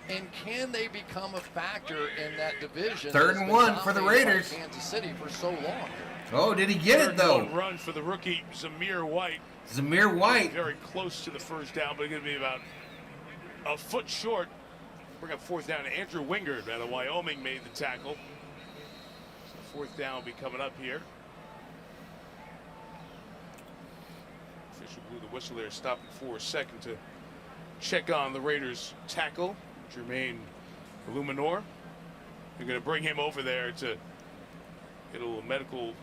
And can they become a factor in that division? Third that's and been 1 for the dominated by Raiders. Kansas City for so long. Oh, did he get Third it, though? and 1 run for the rookie Zamir White. Zamir White. Very close to the first down, but going to be about a foot short. Bring up fourth down. Andrew Wingard out of Wyoming made the tackle. So fourth down will be coming up here. Official blew the whistle there, stopping for a second to check on the Raiders tackle, Jermaine Illuminor. They're going to bring him over there to get a little medical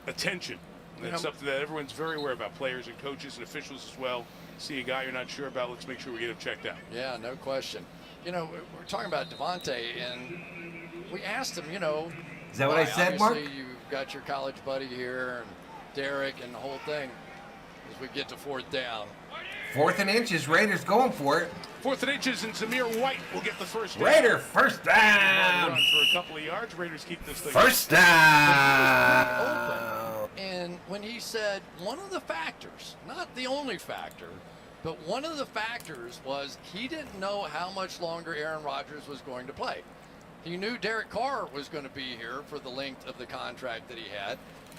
attention. And that's something that everyone's very aware about, players and coaches and officials as well. See a guy you're not sure about, let's make sure we get him checked out. Yeah, no question. You know, we're talking about Devontae, and we asked him, you know. Is that what I said, Mark? Obviously, you've got your college buddy here, and Derek, and the whole thing, as we get to fourth down. 4th and inches. Raiders going for it. 4th and inches, and Zamir White will get the first down. Raider, first down. Run for a couple of yards. Raiders keep this thing. First down. And when he said one of the factors, not the only factor, but one of the factors was he didn't know how much longer Aaron Rodgers was going to play. He knew Derek Carr was going to be here for the length of the contract that he had,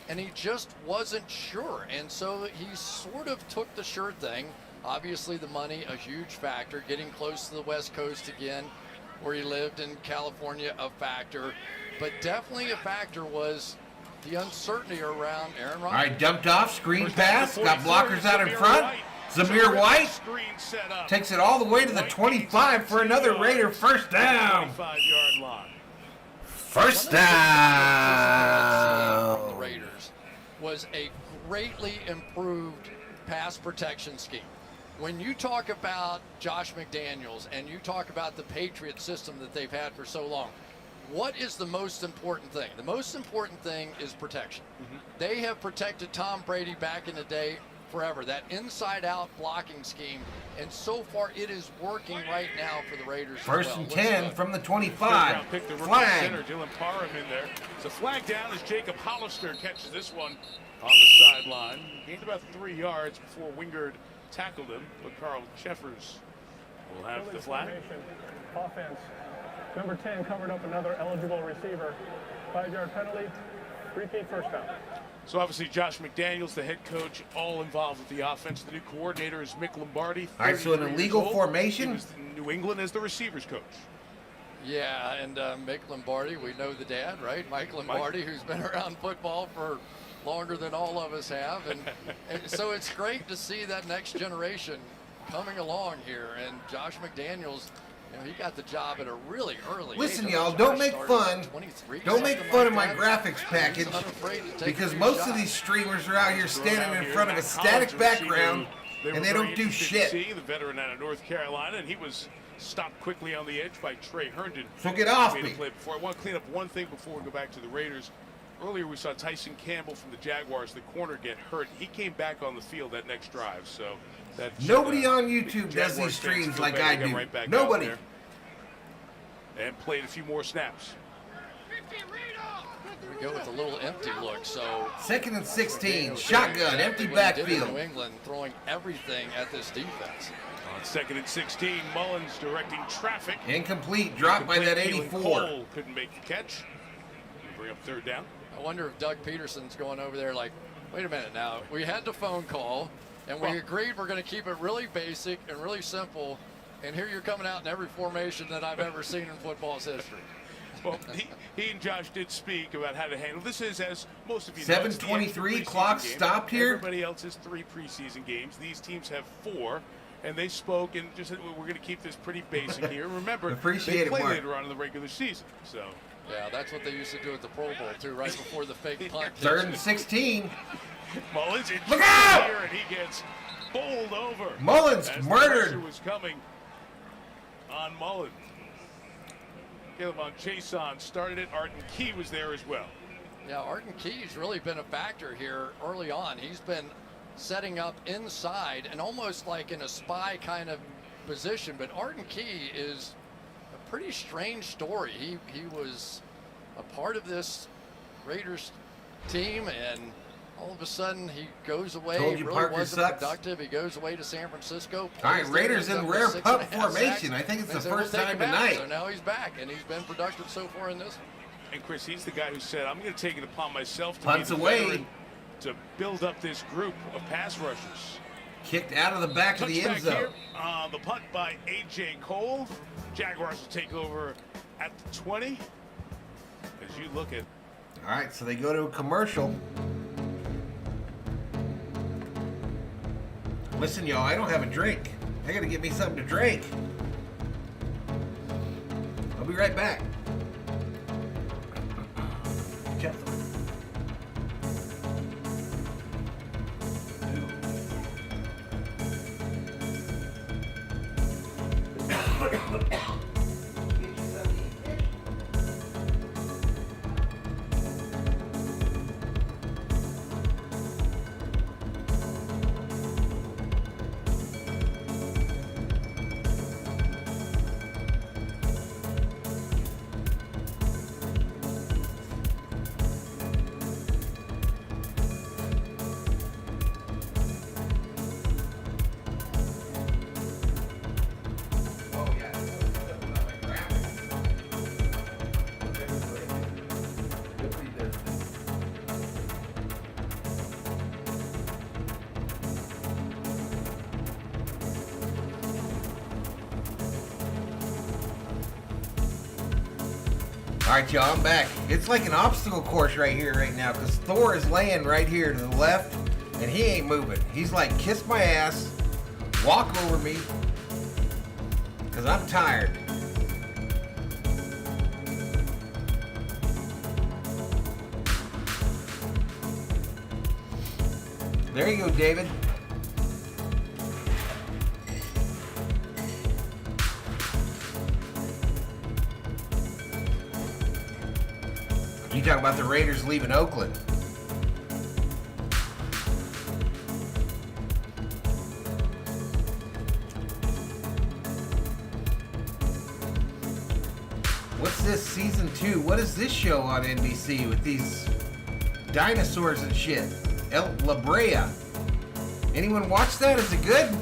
and he just wasn't sure. And so he sort of took the sure thing. Obviously, the money, a huge factor. Getting close to the West Coast again, where he lived in California, a factor. But definitely a factor was the uncertainty around Aaron Rodgers. All right, dumped off, screen pass, got blockers out in front. Zamir White takes it all the way to the 25 for another Raider first down. 25-yard line. First down. The Raiders was a greatly improved pass protection scheme. When you talk about Josh McDaniels and you talk about the Patriot system that they've had for so long, what is the most important thing? The most important thing is protection. They have protected Tom Brady back in the day forever, that inside-out blocking scheme, and so far it is working right now for the Raiders. First and 10 from the 25. Pick the rookie Flag. center, Dylan Parham in there. It's a flag down as Jacob Hollister catches this one on the sideline. Gained about 3 yards before Wingard tackled him, but Carl Cheffers will have the flag. Offense. Number 10 covered up another eligible receiver. 5-yard penalty. Repeat first down. So obviously Josh McDaniels, the head coach, all involved with the offense. The new coordinator is Mick Lombardi. All right, so an 33 illegal years old. formation? He was in New England as the receivers coach. Yeah, and Mick Lombardi, we know the dad, right? Mike Lombardi, who's been around football for longer than all of us have. And so it's great to see that next generation coming along here. And Josh McDaniels, you know, he got the job at a really early Listen, age. y'all, don't make fun. Don't make fun of my graphics package, because most of these streamers are out here standing in front of a static background, and they don't do shit. The veteran out of North Carolina, and he was stopped quickly on the edge by Trey Herndon. So get off Made a me. play before. I want to clean up one thing before we go back to the Raiders. Earlier we saw Tyson Campbell from the Jaguars, the corner, get hurt. He came back on the field that next drive, so that Nobody on YouTube does these streams like I do. Right Nobody. And played a few more snaps. We go with a little empty look. So 2nd and 16, shotgun, empty what he did in backfield. New England, throwing everything at this defense. On 2nd and 16, Mullins directing traffic. Incomplete, dropped by that Keelan 84. Cole couldn't make the catch. Bring up third down. I wonder if Doug Peterson's going over there like, wait a minute now. We had the phone call, and we agreed we're going to keep it really basic and really simple. And here you're coming out in every formation that I've ever seen in football's history. Well, he and Josh did speak about how to handle this. Is, as most of you know, it's the 7:23 extra clock preseason game. stopped here. Everybody else has 3 preseason games. These teams have 4. and they spoke and just said, we're going to keep this pretty basic here. Remember, Appreciate they it, play Mark. later on in the regular season. So, Yeah, that's what they used to do at the Pro Bowl, too, right before the fake punt. 3rd and 16. Mullins in Look out! here, and he gets bowled over. Mullins as murdered. The pressure was coming on Mullins. Gillivan Chason started it. Arden Key was there as well. Yeah, Arden Key's really been a factor here early on. He's been setting up inside and almost like in a spy kind of position. But Arden Key is a pretty strange story. He was a part of this Raiders team, and all of a sudden he goes away. Told He you really Parker wasn't sucks. productive. He goes away to San Francisco. All right, plays there, Raiders ends in up with rare 6.5 pup sacks. formation. I think it's They the said, "We'll first take time him out." tonight. So now he's back, and he's been productive so far in this. And Chris, he's the guy who said, I'm going to take it upon myself to Punts be the away. veteran to build up this group of pass rushers. Kicked out of the back of the end Touchback zone. here, the punt by A.J. Cole. Jaguars will take over at the 20. As you look at. All right, so they go to a commercial. Listen, y'all, I don't have a drink. I got to get me something to drink. I'll be right back. All right, y'all, I'm back. It's like an obstacle course right here, right now, because Thor is laying right here to the left, and he ain't moving. He's like, kiss my ass, walk over me, because I'm tired. There you go, David. You talk about the Raiders leaving Oakland. What's this, season 2? What is this show on NBC with these dinosaurs and shit? La Brea. Anyone watch that? Is it good?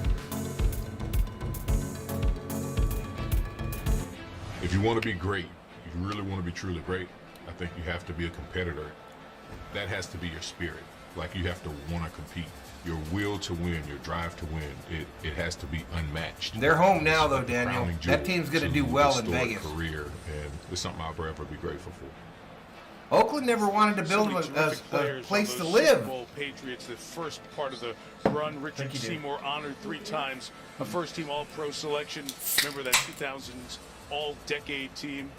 If you want to be great, if you really want to be truly great, I think you have to be a competitor. That has to be your spirit. Like, you have to want to compete. Your will to win, your drive to win, it has to be unmatched. They're home now, though, It's a Daniel. crowning That jewel team's going to to do well a in historic Vegas. Career, and it's something I'll forever be grateful for. Oakland never wanted to build So many terrific a players place on to those live. Super Bowl Patriots, the first part of the run. Richard you did. Seymour honored 3 times, a first-team All-Pro selection. Remember that 2000s All-Decade team.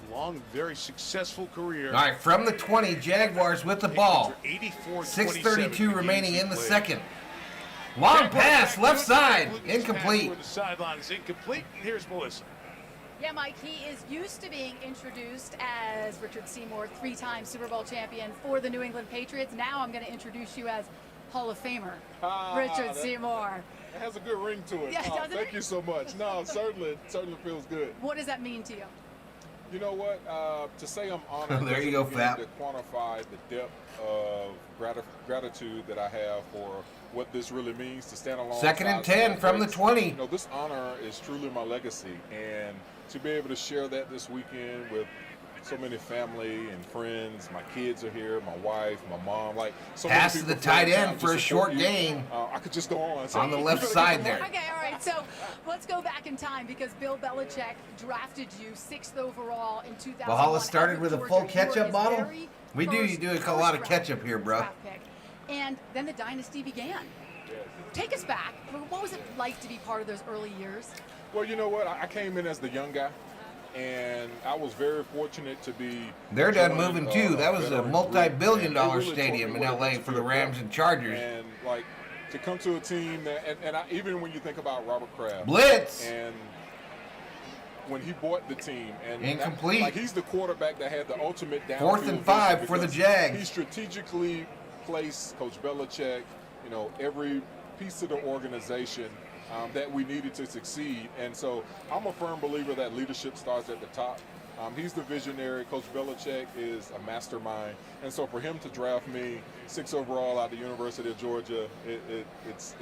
Long, very successful career. All right, from the 20, Jaguars with the ball. 6:32 remaining in the second. Long pass, left side, incomplete. The sideline is incomplete. And here's Melissa. Yeah, Mike, he is used to being introduced as Richard Seymour, 3-time Super Bowl champion for the New England Patriots. Now I'm going to introduce you as Hall of Famer, Richard Seymour. It has a good ring to it. Yeah, doesn't thank it? you so much. No, certainly feels good. What does that mean to you? You know what? To say I'm honored. There you go, doesn't Fap. begin to quantify the depth of gratitude that I have for what this really means to stand along. 2nd and 10 from the 20. You know, this honor is truly my legacy, and to be able to share that this weekend with so many family and friends. My kids are here, my wife, my mom, like so Pass many to the people tight from town end to for a support short you. gain. I could just go on. So On the you left better side get there. Okay, all right. So let's go back in time because Bill Belichick drafted you 6th overall in 2001. Valhalla started out of with a Georgia. full You were ketchup his bottle? very We do first a lot of first ketchup here, bro. draft pick. And then the dynasty began. take us back. What was it like to be part of those early years? Well, you know what? I came in as the young guy, and I was very fortunate to be. They're done joining, moving too. That was a veteran multi-billion-dollar group, and it really stadium taught in me what it LA meant for to the be a Rams veteran. and Chargers. And like to come to a team that, and even when you think about Robert Kraft, Blitz. and when he bought the team, and Incomplete. like he's the quarterback that had the ultimate downfield 4th and 5 vision for the because Jags. He strategically placed Coach Belichick, every piece of the organization that we needed to succeed. And so I'm a firm believer that leadership starts at the top. He's the visionary. Coach Belichick is a mastermind. And so for him to draft me 6 overall out of the University of Georgia, it's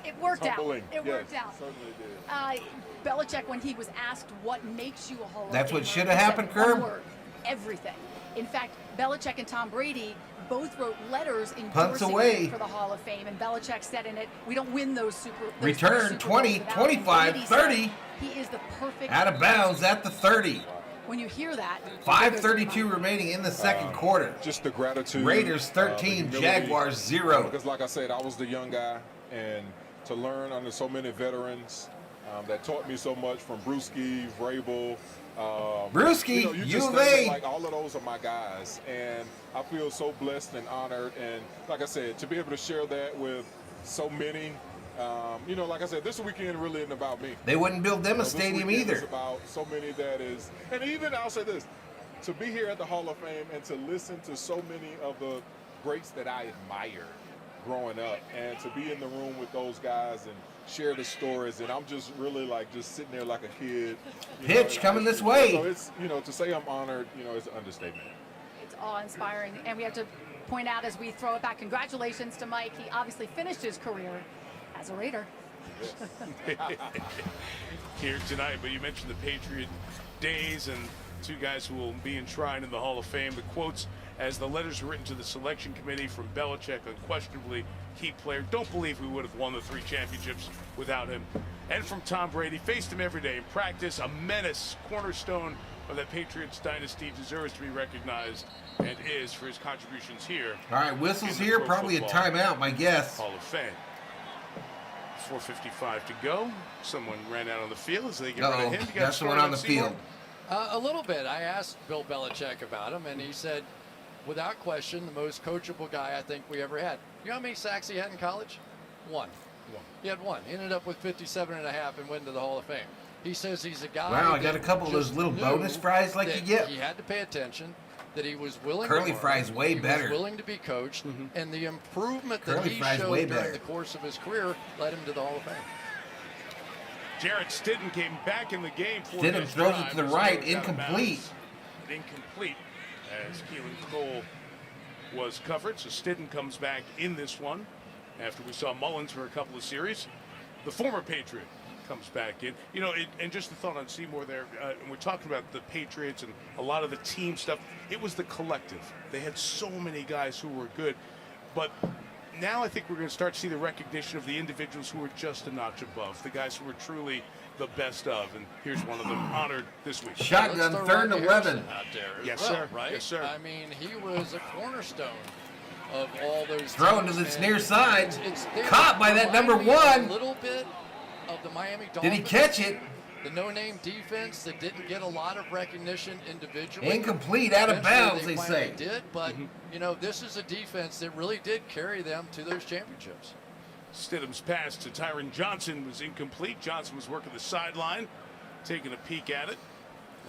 It worked out. humbling. It worked Yes, out. certainly did. Belichick, when he was asked what makes you a Hall of Famer, That's what should have he said happened, one Kerb. word, everything. In fact, Belichick and Tom Brady both wrote letters Punts endorsing away. him for the Hall of Fame, and Belichick said in it, "We don't win those Return Super 20, Bowls without him." 25, Brady said 30. He is the perfect Out of bounds at the 30. When you hear that, 5:32 remaining in the second quarter. Just the gratitude. Raiders the 13, humility, Jaguars 0. Because like I said, I was the young guy, and to learn under so many veterans that taught me so much, from Brewski, Vrabel. Brewski, you U just of think A. like all of those are my guys, and I feel so blessed and honored. And like I said, to be able to share that with so many, like I said, this weekend really isn't about me. They wouldn't build them a This stadium weekend either. is about so many that is, and even I'll say this, to be here at the Hall of Fame and to listen to so many of the greats that I admired growing up, and to be in the room with those guys and share the stories, and I'm just really just sitting there like a kid. Pitch coming this way. So it's, to say I'm honored, is an understatement. it's awe-inspiring. And we have to point out as we throw it back, congratulations to Mike. He obviously finished his career as a Raider. Here tonight, but you mentioned the Patriot days and 2 guys who will be enshrined in the Hall of Fame. The quotes as the letters were written to the selection committee from Belichick, unquestionably key player. Don't believe we would have won the 3 championships without him. And from Tom Brady, faced him every day in practice, a menace, cornerstone of that Patriots dynasty, deserves to be recognized and is for his contributions here. All right, whistles in the here, Pro probably a Football timeout, my guess. Hall of Fame. 4:55 to go. Someone ran out on the field as they get rid of him. You got That's the one on the Seymour? field. A little bit. I asked Bill Belichick about him, and he said, without question, the most coachable guy I think we ever had. You know how many sacks he had in college? 1. He had 1. He ended up with 57.5 and went to the Hall of Fame. He says he's a guy. Wow, I got a couple of those just little knew bonus fries like that you get. He had to pay attention, that he was willing Curly to learn, fries way he better. was willing to be coached, and the improvement that Curly he fries showed way during better. the course of his career led him to the Hall of Fame. Jarrett Stidham came back in the game. Stidham throws it to the right, incomplete. Incomplete as Keelan Cole was covered. So Stidham comes back in this one after we saw Mullins for a couple of series. The former Patriot comes back in. And just the thought on Seymour there, and we're talking about the Patriots and a lot of the team stuff. It was the collective. They had so many guys who were good. But now I think we're going to start to see the recognition of the individuals who are just a notch above, the guys who are truly the best of. And here's one of them honored this week. Shotgun, Let's throw 3rd and Rodney 11. Harrison out there as Yes, well, sir. right? Yes, sir. I mean, he was a cornerstone of all those Thrown to teams, the and near side. it's there. Caught by that number Reminded me 1. A little bit of the Miami Dolphins. Did he catch it? The no-name defense that didn't get a lot of recognition individually. Incomplete, out of Eventually bounds, they finally say. did, but this is a defense that really did carry them to those championships. Stidham's pass to Tyron Johnson was incomplete. Johnson was working the sideline, taking a peek at it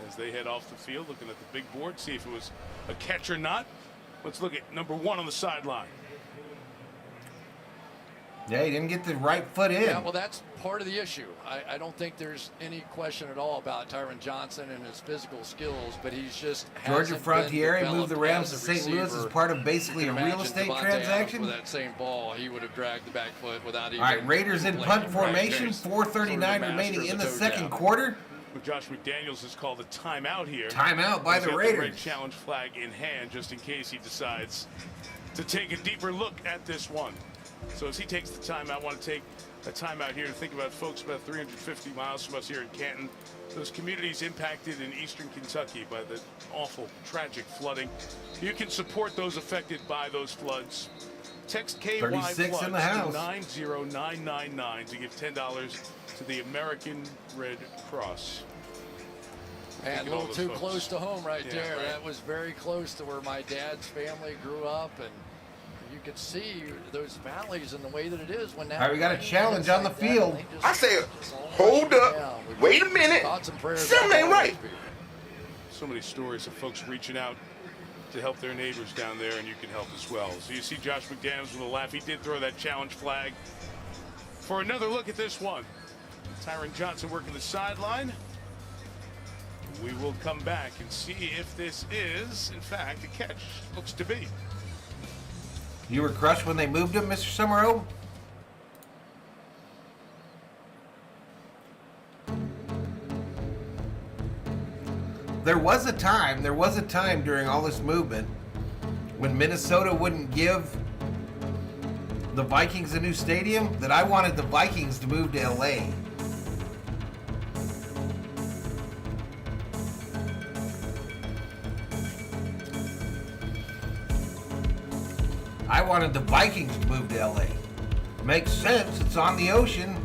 as they head off the field, looking at the big board, see if it was a catch or not. Let's look at number 1 on the sideline. Yeah, he didn't get the right foot in. Yeah, well, that's part of the issue. I don't think there's any question at all about Tyron Johnson and his physical skills, but he's just Georgia hasn't Frontiere been moved the developed Rams to as a St. Louis as receiver. part of basically You a can real imagine estate Devontae transaction. Adams with that same ball, he would have dragged the back foot without even. All right, Raiders in playing. punt formation, Right. 4:39 Sort of remaining masters in the the toe second jab. quarter. But Josh McDaniels has called a timeout here. Timeout by He's the got Raiders. red challenge flag in hand just in case he decides to take a deeper look at this one. So as he takes the timeout, I want to take a timeout here to think about folks about 350 miles from us here in Canton. Those communities impacted in eastern Kentucky by the awful, tragic flooding. You can support those affected by those floods Text KY 36 in the house. to 90999 to give $10 to the American Red Cross. And a little too close to home right there. Right. That was very close to where my dad's family grew up, and you could see those valleys and the way that it is when that. All right, we got a challenge on the field. I say, hold up, wait a minute, something ain't right. So many stories of folks reaching out to help their neighbors down there, and you can help as well. So you see Josh McDaniels with a laugh. He did throw that challenge flag. For another look at this one, Tyron Johnson working the sideline. We will come back and see if this is, in fact, a catch. Looks to be. You were crushed when they moved him, Mr. Summerall? There was a time during all this movement when Minnesota wouldn't give the Vikings a new stadium that I wanted the Vikings to move to LA. I wanted the Vikings to move to LA. Makes sense, it's on the ocean.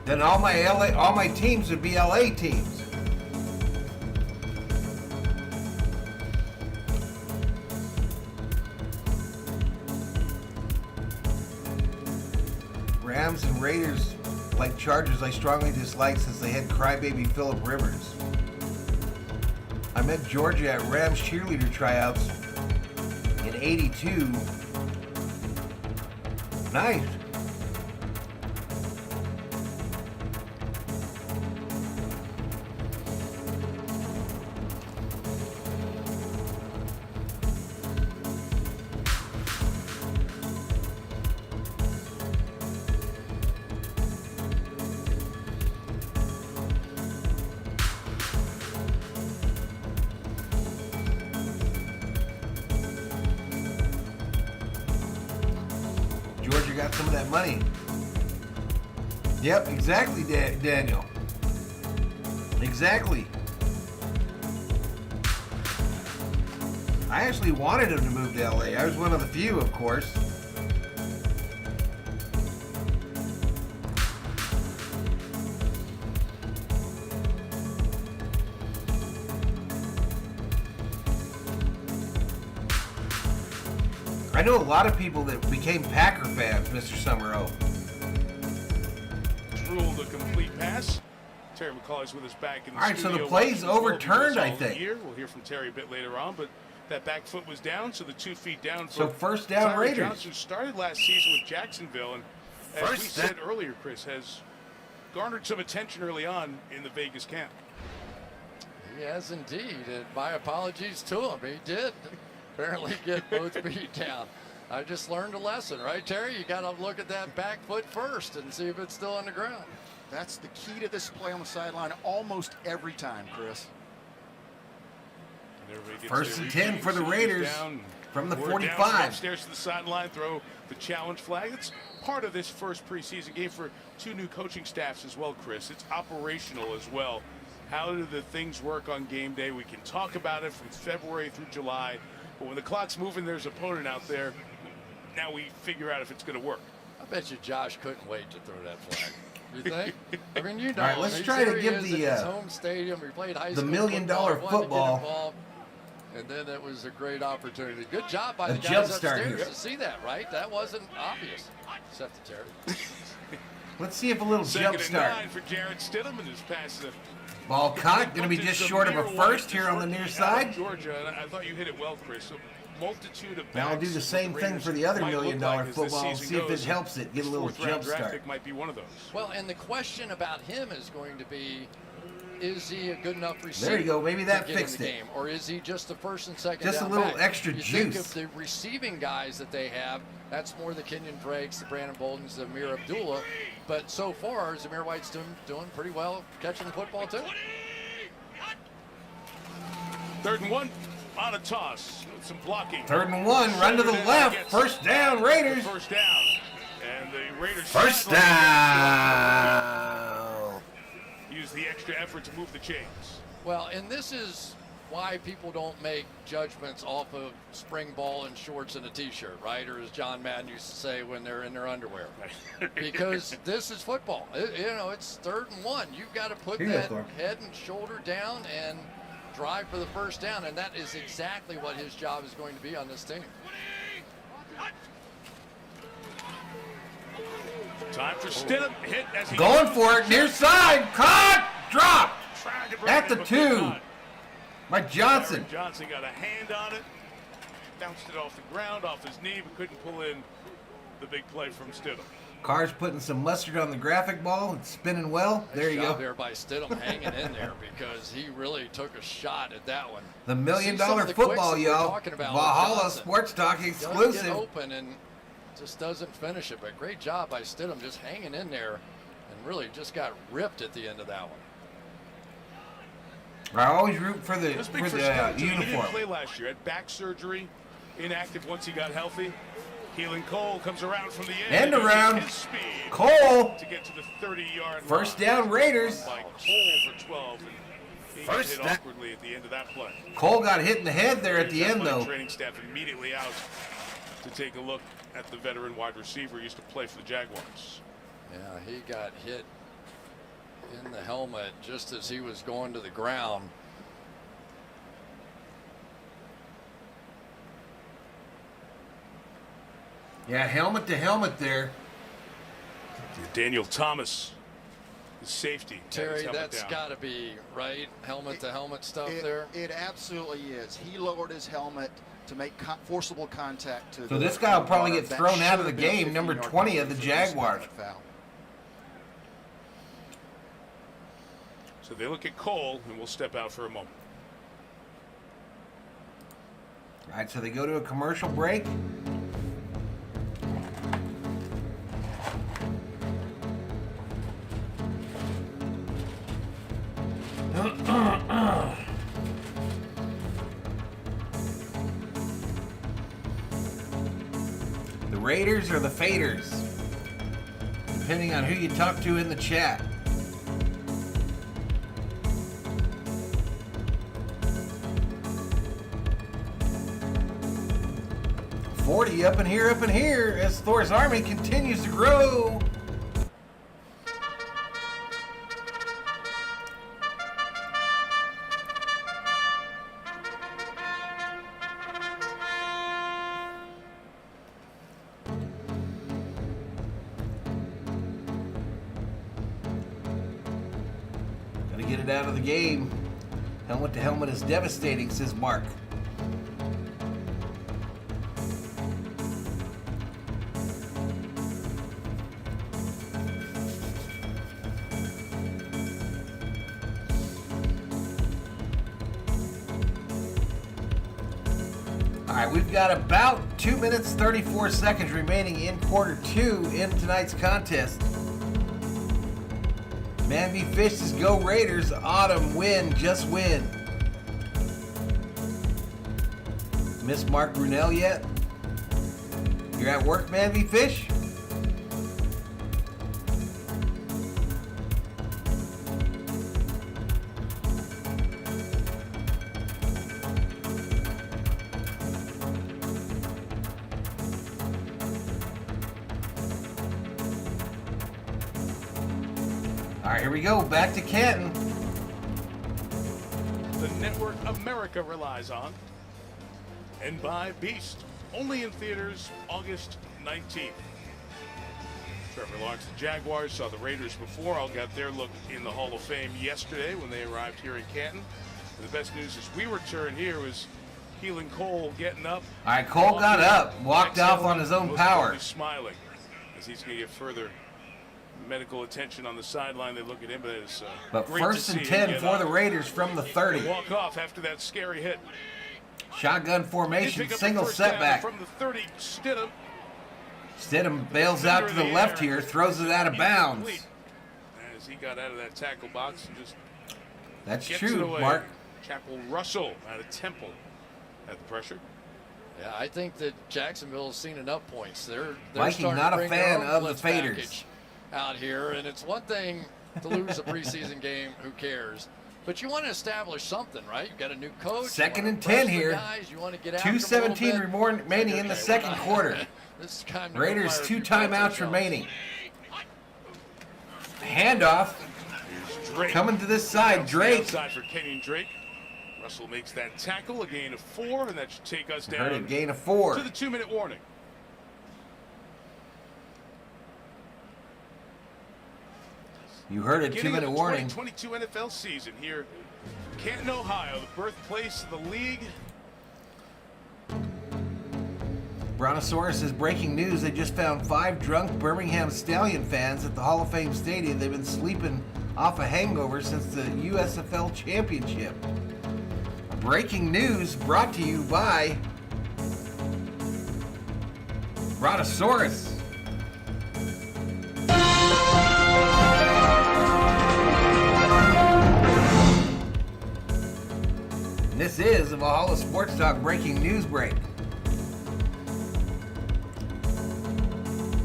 Then all my teams would be LA teams. Rams and Raiders, like Chargers, I strongly dislike since they had crybaby Phillip Rivers. I met Georgia at Rams cheerleader tryouts in '82. Nice. Georgia got some of that money. Yep, exactly, Daniel. Exactly. I actually wanted him to move to LA. I was one of the few, of course. I know a lot of people that became Packer fans, Mr. Summerall. Ruled a complete pass. Terry McCauley's with us back in the All right, so studio. the play's overturned, I All think. year. We'll hear from Terry a bit later on, but that back foot was down, so the 2 feet down. For So first down, Tyron Raiders. Johnson started last season with Jacksonville, and as we said earlier, Chris, has garnered some attention early on in the Vegas camp. He has indeed, and my apologies to him. He did apparently get both feet down. I just learned a lesson, right, Terry? You got to look at that back foot first and see if it's still on the ground. That's the key to this play on the sideline almost every time, Chris. First and 10 for the Raiders from the 45. Upstairs to the sideline, throw the challenge flag. It's part of this first preseason game for 2 new coaching staffs as well, Chris. It's operational as well. How do the things work on game day? We can talk about it from February through July, but when the clock's moving, there's an opponent out there. Now we figure out if it's going to work. I bet you Josh couldn't wait to throw that flag. You think? I mean, you know. All right, let's try to give the his home stadium. He played high the school $1 million football. And then it was a great opportunity. Good job by A the jump guys start upstairs here. to see that, right? That wasn't obvious, except to Terry. Let's see if a little Second jump and start. 9 for Jarrett Stidham, and his pass is Ball caught. Going to be just short of a first here on the near side. Georgia, and I thought you hit it well, Chris. A multitude of Now I'll do the same thing for the other $1 million football and see if it helps it get a little jump start. Might be one of those. Well, and the question about him is going to be, is he a good enough receiver? There you go. Maybe that to get fixed in the it. game, or is he just the first and second Just a down little back? extra you juice. Think of the receiving guys that they have. That's more the Kenyon Drakes, the Brandon Boldens, the Amir Abdullah. But so far, Zamir White's doing pretty well catching the football too. 3rd and 1 on a toss with some blocking. 3rd and 1, run to the left. First down, Raiders. First down. And the Raiders First down. use the extra effort to move the chains. Well, and this is why people don't make judgments off of spring ball and shorts and a t-shirt, right? Or as John Madden used to say, when they're in their underwear. Because this is football. It's 3rd and 1. You've got to put that head and shoulder down and drive for the first down, and that is exactly what his job is going to be on this team. Time for Stidham. Hit as he going for it, near side, caught, dropped at the 2 by Johnson. Johnson got a hand on it, bounced it off the ground, off his knee, but couldn't pull in the big play from Stidham. Carr's putting some mustard on the graphic ball. It's spinning well. There you go. There by Stidham hanging in there because he really took a shot at that one. The $1 million football, y'all. Valhalla Sports Talk exclusive. Get open and just doesn't finish it, but great job by Stidham just hanging in there and really just got ripped at the end of that one. I always root for the uniform. He didn't play last year. Had back surgery, inactive once he got healthy. Keelan Cole comes around from the end. Around. Cole. To get to the 30-yard first down, Raiders. By Cole for 12. And he first hit awkwardly at the end of that play. Cole got hit in the head there at the end, though. Training staff immediately out to take a look at the veteran wide receiver who used to play for the Jaguars. Yeah, he got hit in the helmet just as he was going to the ground. Yeah, helmet to helmet there. Daniel Thomas, the safety. Terry, that's got to be, right? Helmet to helmet stuff there? It absolutely is. He lowered his helmet to make forcible contact. So this guy will probably get thrown out of the game, number 20 of the Jaguars. So they look at Cole, and we'll step out for a moment. All right, so they go to a commercial break. The Raiders or the Faders, depending on who you talk to in the chat. $40 up in here as Thor's army continues to grow. Gotta get it out of the game. Helmet to helmet is devastating, says Mark. We've got about 2 minutes, 34 seconds remaining in quarter 2 in tonight's contest. Man v. Fish says, go Raiders. Autumn, win, just win. Miss Mark Brunell yet? You're at work, Man v. Fish? Here we go, back to Canton. The network America relies on. And by Beast. Only in theaters August 19th. Trevor Lawrence, the Jaguars, saw the Raiders before. I'll get their look in the Hall of Fame yesterday when they arrived here in Canton. And the best news as we return here was Keelan Cole getting up. All right, Cole got up, walked off on his own power. Smiling as he's going to get further medical attention on the sideline. They look at him, but first and 10 for the Raiders from the 30. Walk off after that scary hit. Shotgun formation, single setback. From the 30, Stidham. Stidham bails out to the left here, throws it out of bounds. As he got out of that tackle box and just That's gets true, it away. Mark. Chapel Russell out of Temple at the pressure. Yeah, I think that Jacksonville's seen enough points. They're Viking starting not to a bring fan their own of the blitz Faders package out here, and it's one thing to lose a preseason game, who cares? But you want to establish something, right? You got a new coach. Second and 10 here. Guys. You want to get after them a little 2:17 remaining in the second quarter. This is time to Raiders fire 2 a few timeouts bullets remaining. Handoff. Coming to this side, Drake. Outside for Kenyon Drake. Russell makes that tackle, a gain of 4, and that should take us down Heard a gain of 4. to the 2-minute warning. You heard a Beginning of 2-minute the warning. 2022 NFL season here, Canton, Ohio, the birthplace of the league. Brontosaurus is breaking news. They just found 5 drunk Birmingham Stallion fans at the Hall of Fame Stadium. They've been sleeping off a hangover since the USFL Championship. Breaking news brought to you by Brontosaurus. This is the Valhalla Sports Talk breaking news break.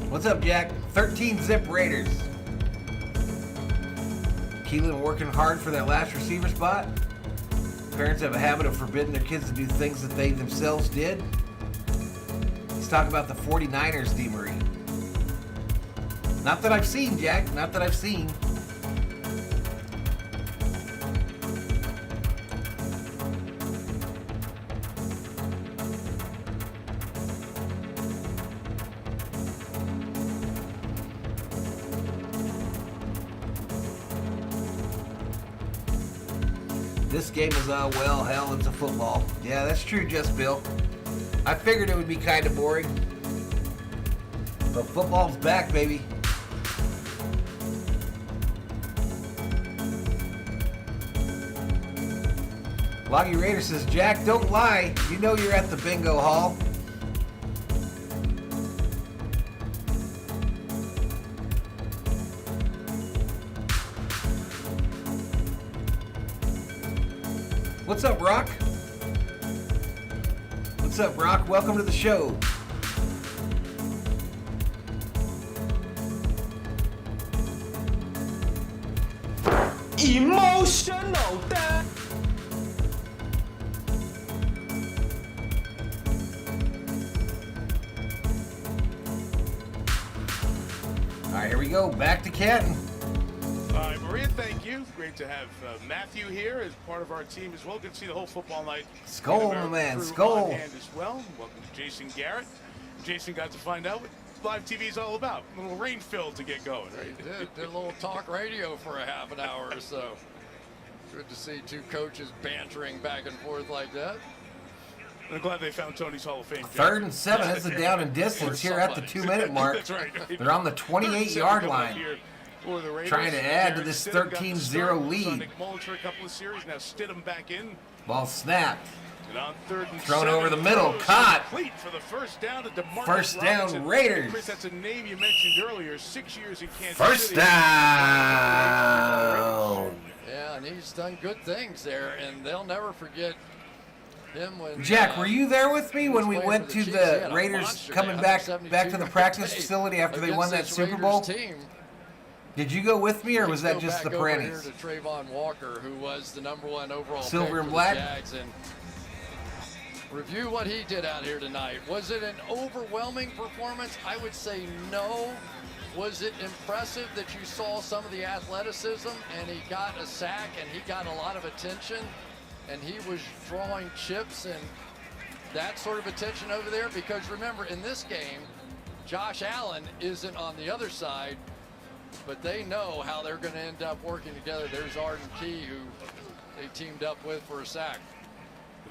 What's up, Jack? 13-zip Raiders. Keelan working hard for that last receiver spot. Parents have a habit of forbidding their kids to do things that they themselves did. Let's talk about the 49ers, Demery. Not that I've seen, Jack. Not that I've seen. This game is, well, hell, it's a football. Yeah, that's true, Just Bill. I figured it would be kind of boring. But football's back, baby. Loggy Raider says, Jack, don't lie. You know you're at the bingo hall. What's up, Brock? What's up, Brock? Welcome to the show. Emotional death. All right, here we go. Back to Canton. Maria, thank you. Great to have Matthew here as part of our team as well. Good to see the whole football night. SKOL, my man. SKOL. As well. Welcome to Jason Garrett. Jason got to find out what live TV is all about. A little rain filled to get going, right? Did a little talk radio for a half an hour or so. Good to see 2 coaches bantering back and forth like that. I'm glad they found Tony's Hall of Fame. 3rd and 7. That's a down and distance here at the 2-minute mark. That's right. They're on the 28-yard line. Trying to add to this 13-0 lead. For a couple of series. Now Stidham back in. Ball snapped. And on 3rd and Thrown 7, over the middle. Caught. Complete for the first down to DeMarcus First down, Robinson. Raiders. Chris, that's a name you mentioned earlier. 6 years in Kansas First City. down. Yeah, and he's done good things there, and they'll never forget him when. Jack, were you there with me when we went to the Raiders coming back to the practice facility after they won that Super Bowl? Team. Did you go with me, or was that just the Perennies? Here to Trayvon Walker, who was the #1 overall Silver pick and for black. the Jags, and review what he did out here tonight. Was it an overwhelming performance? I would say no. Was it impressive that you saw some of the athleticism, and he got a sack, and he got a lot of attention, and he was drawing chips and that sort of attention over there? Because remember, in this game, Josh Allen isn't on the other side, but they know how they're going to end up working together. There's Arden Key, who they teamed up with for a sack.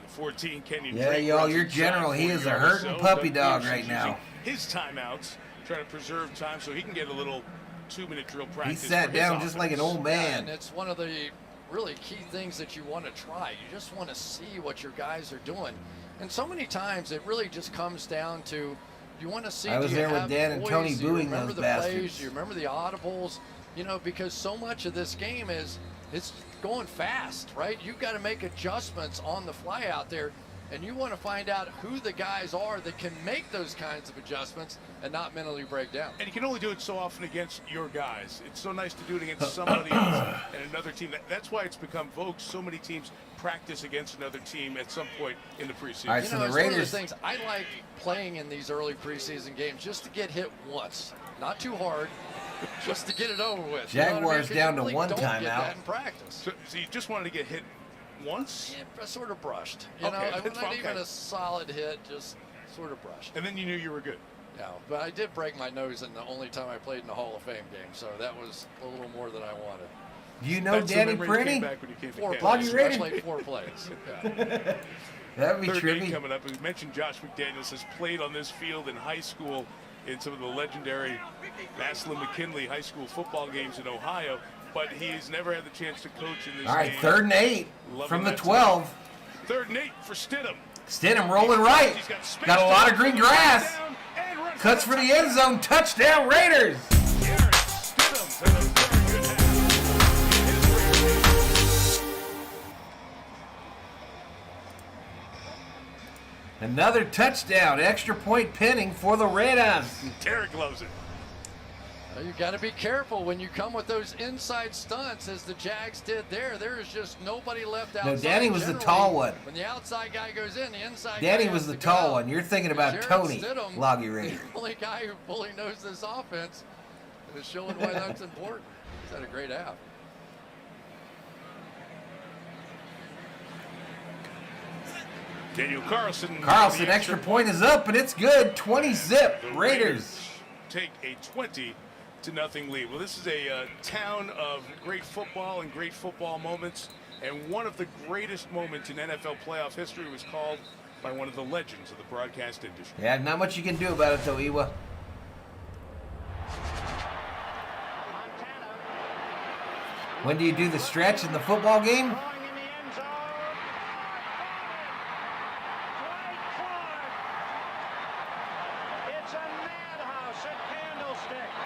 14, Kenyon Yeah, y'all, your general, he is a hurting puppy dog right now. His timeouts, trying to preserve time so he can get a little 2-minute drill practice. He sat down just like an old man. Yeah, and it's one of the really key things that you want to try. You just want to see what your guys are doing. And so many times it really just comes down to, you want to see. I was there with Dan and Tony booing those bastards. Plays? Do you remember the audibles? You know, because so much of this game is, it's going fast, right? You've got to make adjustments on the fly out there. And you want to find out who the guys are that can make those kinds of adjustments and not mentally break down. And you can only do it so often against your guys. It's so nice to do it against somebody else and another team. That's why it's become vogue. So many teams practice against another team at some point in the preseason. All right, so the Raiders. One of the things I like playing in these early preseason games just to get hit once, not too hard, just to get it over with. Jaguars down to one timeout. That in practice. So you just wanted to get hit once? Yeah, sort of brushed. Not even a solid hit, just sort of brushed. And then you knew you were good. Yeah, but I did break my nose in the only time I played in the Hall of Fame game, so that was a little more than I wanted. Do you know Danny Prenny? 4 plays. I played 4 plays. Yeah. That'd be Third trippy. game coming up. We mentioned Josh McDaniels has played on this field in high school in some of the legendary Massillon-McKinley high school football games in Ohio, but he's never had the chance to coach in this All right, game. 3rd and 8 from the 12. 3rd and 8 for Stidham. Stidham rolling right. Got a lot of green grass. Cuts for the end zone. Touchdown, Raiders. Another touchdown. Extra point pinning for the Raiders. Derek loves it. Well, you got to be careful when you come with those inside stunts, as the Jags did there. There is just nobody left outside. No, Danny was the tall one. When the outside guy goes in, the inside Danny guy was has the to tall go. one. You're thinking about Jarrett Tony Stidham, Loggy Raider. the only guy who fully knows this offense, and is showing why that's important. He's had a great half. Daniel Carlson. Carlson, extra point is up, and it's good. 20-zip, Raiders. Take a 20-0 lead. Well, this is a town of great football and great football moments, and one of the greatest moments in NFL playoff history was called by one of the legends of the broadcast industry. Yeah, not much you can do about it, though, Iwa. When do you do the stretch in the football game?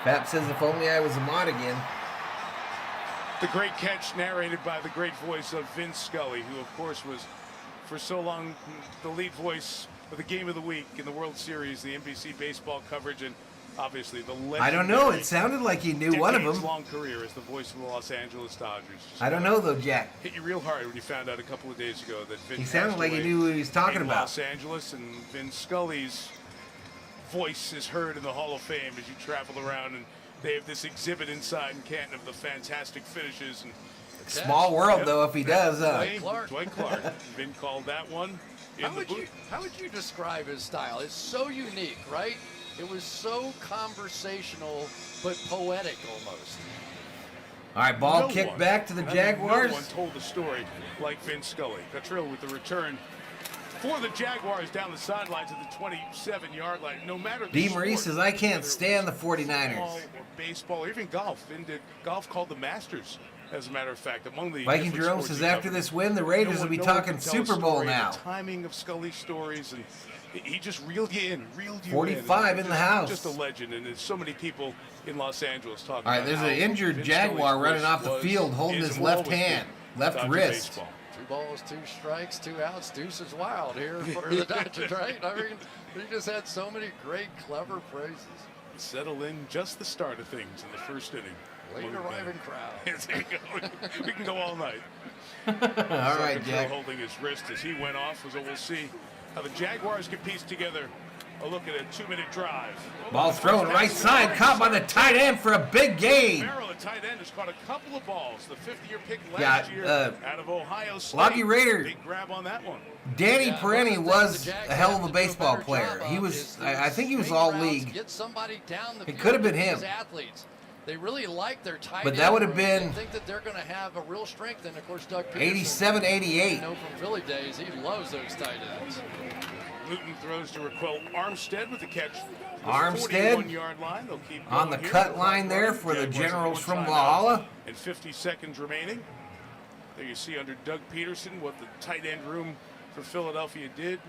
Fap says, if only I was a mod again. The great catch narrated by the great voice of Vince Scully, who, of course, was for so long the lead voice of the Game of the Week in the World Series, the NBC baseball coverage, and obviously the legendary, I don't know. It sounded like he knew one of them. Long career as the voice of the Los Angeles Dodgers. Just I don't know, though, Jack. Hit you real hard when you found out a couple of days ago that Vince He sounded like he knew what he was talking about. Los Angeles, and Vince Scully's voice is heard in the Hall of Fame as you travel around, and they have this exhibit inside in Canton of the fantastic finishes. And Small world, though, if he does. Dwight Clark. Vin called that one in How the would booth. how would you describe his style? It's so unique, right? It was so conversational, but poetic almost. All right, ball No kicked one- back to the I mean, Jaguars. No one told the story like Vince Scully. Cottrell with the return for the Jaguars down the sidelines at the 27-yard line. No matter the D. Marie sport, says, I can't whether it stand the was 49ers. football or baseball, or even golf. Vin did golf called the Masters, as a matter of fact, among the Viking different Jerome sports says, he after covered. this win, the Raiders will be talking can tell a Super Bowl story, now. The timing of Scully's stories, and he just reeled you in, 45 in the Just- house. Just a legend, and there's so many people in Los Angeles talking All right, about there's how an injured Vince Jaguar Scully's running voice off the was, field holding is, his and will left always be hand, left Dodger wrist. baseball. 2 balls, 2 strikes, 2 outs. Deuce is wild here for the Dodgers, right? I mean, he just had so many great, clever phrases. Settle in, just the start of things in the first inning. Late arriving crowd. There you go. We can go all night. All right, Jack. Holding his wrist as he went off, so we'll see how the Jaguars can piece together a look at a 2-minute drive. Ball's thrown right side, caught by the tight end for a big gain. Merrill, the tight end, has caught a couple of balls. The fifth-year pick Yeah, last year out of Ohio State. Loggy Raider. Big grab on that one. Danny Perenni was a hell of a baseball player. He was, I think he was all league. Get somebody down the It could have been field. him. These athletes, they really like their tight But end that would have room. been They think that they're going to have a real strength, and of course Doug Peterson, 87, 88. you know from Philly days, he loves those tight ends. Newton throws to Raquel Armstead with the catch. Armstead 41-yard line. They'll keep on the going here. cut line there for the Jaguars Generals have from one timeout Valhalla. And 50 seconds remaining. There you see under Doug Peterson what the tight end room for Philadelphia did.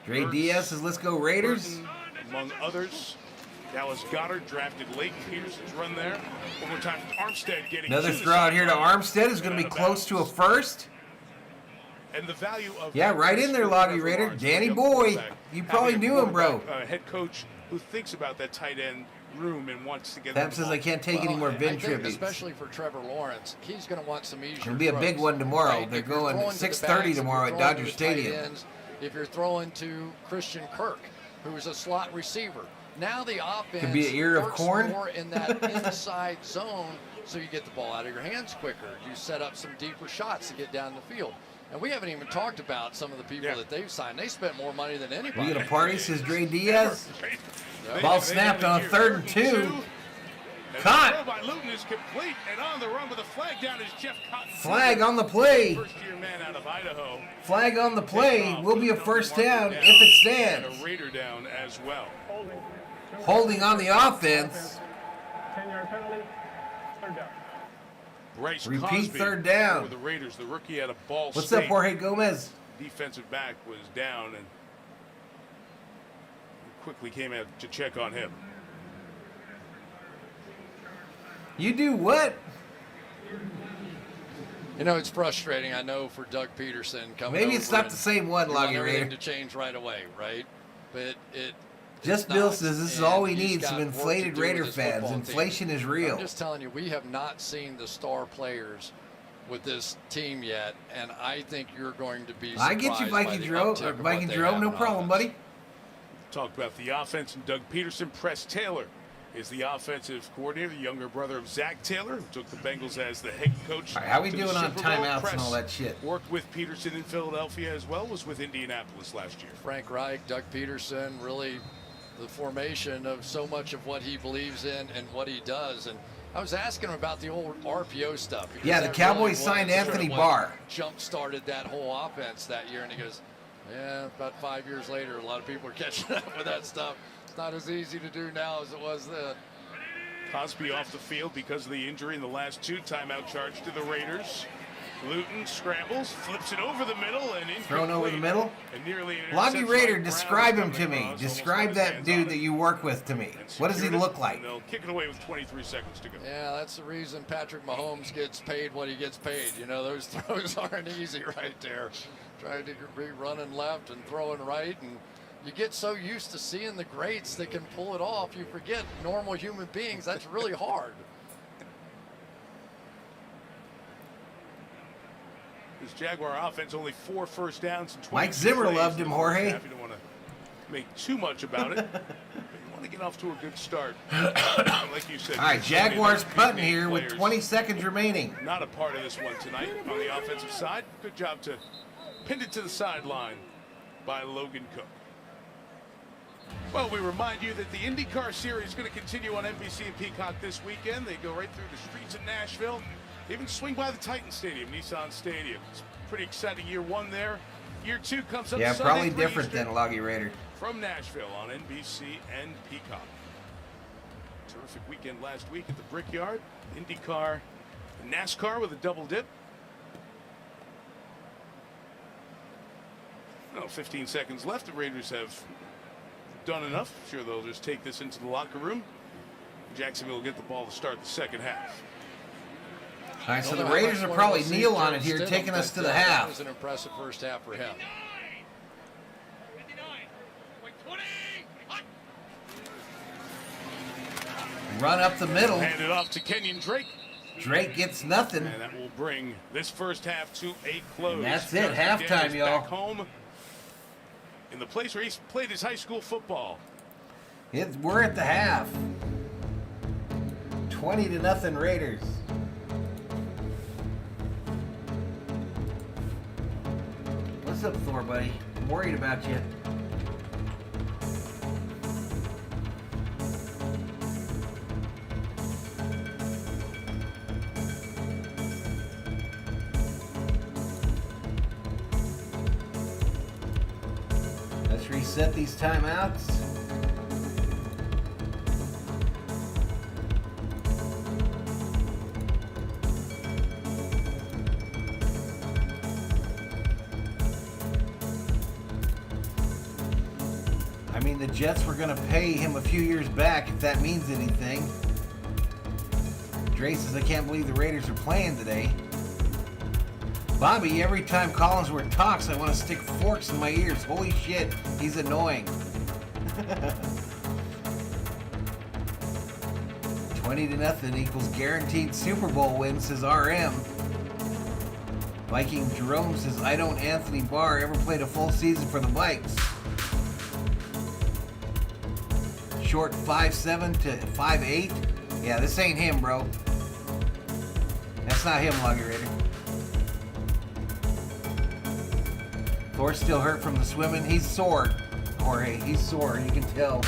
Dre Ertz, Diaz says, let's go Raiders. Burton, among others. Dallas Goedert drafted late. Peterson's run there. One more time, Armstead getting Another to the throw out here to sideline. Armstead is going to be close to a first. And the value of Yeah, right in there, Loggy Raider. Danny Boy. You probably knew him, bro. Head coach who thinks about that tight end room and wants to get That says I can't take any more Vin tributes. Especially for Trevor Lawrence, he's going to want some easier. It'll be a big one tomorrow. Right? They're going 6:30 tomorrow at Dodger Stadium. If you're throwing to Christian Kirk, who's a slot receiver, now the offense could be an ear of works corn. more in that inside zone, so you get the ball out of your hands quicker. You set up some deeper shots to get down the field. And we haven't even talked about some of the people that they've signed. They spent more money than anybody. We get a party, says Dre Diaz. Ball snapped on 3rd and 2. Caught. By Luton is complete, and on the run with a flag down is Jeff Cotton. Flag on the play. First-year man out of Idaho. Flag on the play. Will be a first down if it stands. And a Raider down as well. Holding on the offense. 10-yard penalty, 3rd down. Bryce Repeat Cosby 3rd down. For the Raiders, the rookie out of Ball What's State. up, Jorge Gomez? Defensive back was down and quickly came out to check on him. You do what? You know, it's frustrating, I know, for Doug Peterson coming Maybe it's over not the same one, you want Loggy everything Raider. to change right away, right? But it Just it's Bill not. says this is And all we he's need, got some work to inflated do Raider with his fans. football team. Inflation is real. I'm just telling you, we have not seen the star players with this team yet, and I think you're going to be surprised I get you, Viking Jerome. Jerome, no problem, buddy. Talked about the offense and Doug Peterson. Press Taylor is the offensive coordinator, the younger brother of Zach Taylor, who took the Bengals as the head coach. All right, how we to the doing on Super Bowl. timeouts Press and all that shit? Worked with Peterson in Philadelphia as well, was with Indianapolis last year. Frank Reich, Doug Peterson, really the formation of so much of what he believes in and what he does. And I was asking him about the old RPO stuff. because Yeah, the that Cowboys really signed was Anthony what Barr. Jump-started that whole offense that year, and he goes, yeah, about 5 years later, a lot of people are catching up with that stuff. It's not as easy to do now as it was then. Cosby off the field because of the injury in the last 2. Timeout charge to the Raiders. Luton scrambles, flips it over the middle, and incomplete. Thrown over the middle? And nearly an Loggy interception Raider, by describe Brown him to coming me. across, Describe almost got his that hands dude on that it. you work with to me. What does he Secured it, look like? and they'll kick it away with 23 seconds to go. Yeah, that's the reason Patrick Mahomes gets paid what he gets paid. You know, those throws aren't easy right there. Trying to be running left and throwing right, and you get so used to seeing the greats that can pull it off, you forget normal human beings. That's really hard. This Jaguar offense only 4 first downs and 20 Mike Zimmer plays loved in him, the Jorge. first half. You don't want to make too much about it. But you want to get off to a good start. Like you said. All right, so many Jaguars big punting name here with players 20 seconds remaining. Not a part of this one tonight on the offensive side. Good job to pin it to the sideline by Logan Cook. Well, we remind you that the IndyCar Series is going to continue on NBC and Peacock this weekend. They go right through the streets of Nashville. They even swing by the Titan Stadium, Nissan Stadium. It's a pretty exciting year 1 there. Year 2 comes up Yeah, Sunday, probably 3 different Eastern, than Loggy Raider. from Nashville on NBC and Peacock. Terrific weekend last week at the Brickyard. IndyCar and NASCAR with a double dip. 15 seconds left. The Raiders have done enough. Sure, they'll just take this into the locker room. Jacksonville will get the ball to start the second half. All right, so the Raiders will probably kneel on it here, taking us to the That half. was an impressive first half for him. Run up the middle. Hand it off to Kenyon Drake. Drake gets nothing. And that will bring this first half to a close. And that's it, Josh halftime, McDaniels y'all. Back home in the place where he played his high school football. We're at the half. 20-0 Raiders. What's up, Thor, buddy? I'm worried about you. Let's reset these timeouts. I mean, the Jets were going to pay him a few years back, if that means anything. Dre says, I can't believe the Raiders are playing today. Bobby, every time Collinsworth talks, I want to stick forks in my ears. Holy shit, he's annoying. 20-0 equals guaranteed Super Bowl win, says RM. Viking Jerome says, I don't Anthony Barr ever played a full season for the Vikes. Short 5'7" to 5'8". Yeah, this ain't him, bro. That's not him, Loggy Raider. Thor's still hurt from the swimming. He's sore, Jorge. He's sore, you can tell.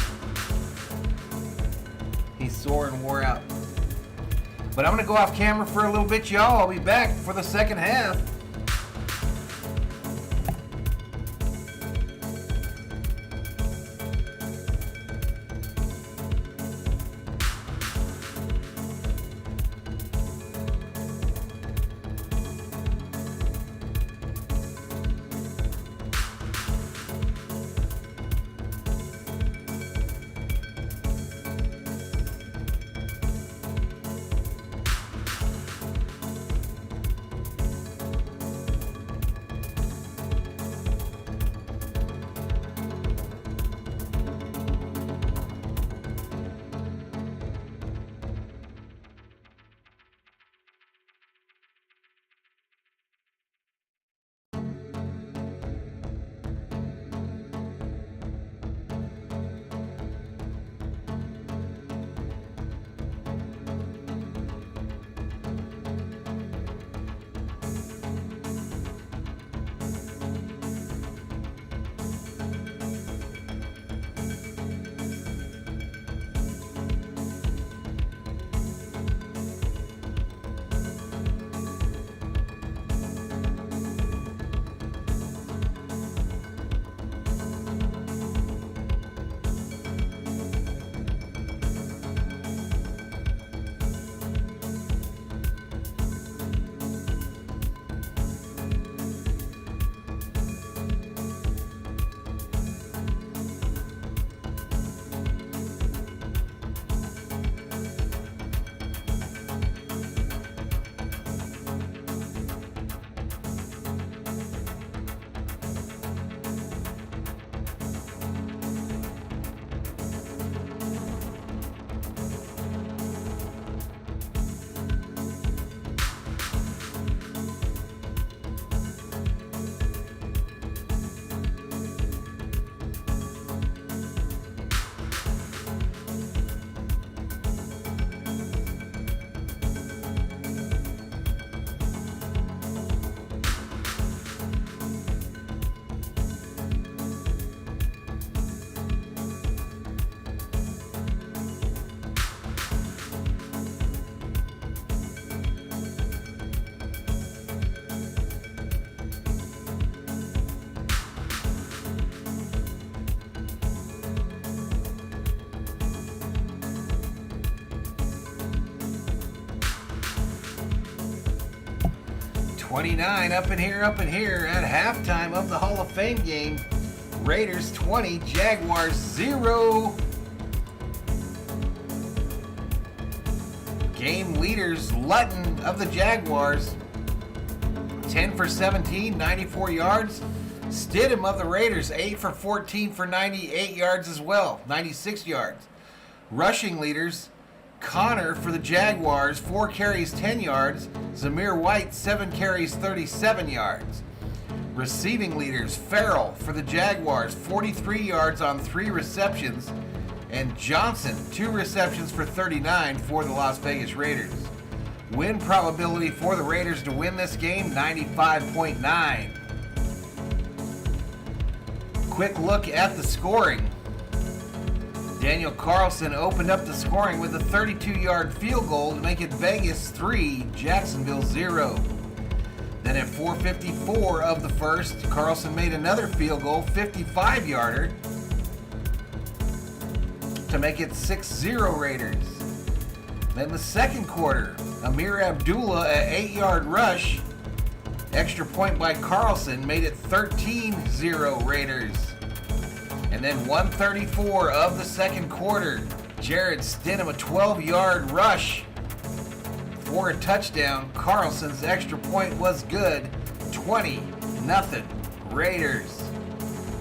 He's sore and wore out. But I'm going to go off camera for a little bit, y'all. I'll be back for the second half. $29 up in here at halftime of the Hall of Fame game. Raiders 20, Jaguars 0. Game leaders, Lutton of the Jaguars, 10 for 17, 94 yards. Stidham of the Raiders, 8 for 14 for 98 yards as well, 96 yards. Rushing leaders, Connor for the Jaguars, 4 carries, 10 yards. Zamir White, 7 carries, 37 yards. Receiving leaders, Farrell for the Jaguars, 43 yards on 3 receptions. And Johnson, 2 receptions for 39 for the Las Vegas Raiders. Win probability for the Raiders to win this game, 95.9. Quick look at the scoring. Daniel Carlson opened up the scoring with a 32-yard field goal to make it Vegas 3, Jacksonville 0. Then at 4:54 of the first, Carlson made another field goal, 55-yarder, to make it 6-0 Raiders. Then the second quarter, Amir Abdullah, an 8-yard rush, extra point by Carlson, made it 13-0 Raiders. And then 1:34 of the second quarter, Jared Stidham, a 12-yard rush for a touchdown. Carlson's extra point was good. 20-0 Raiders.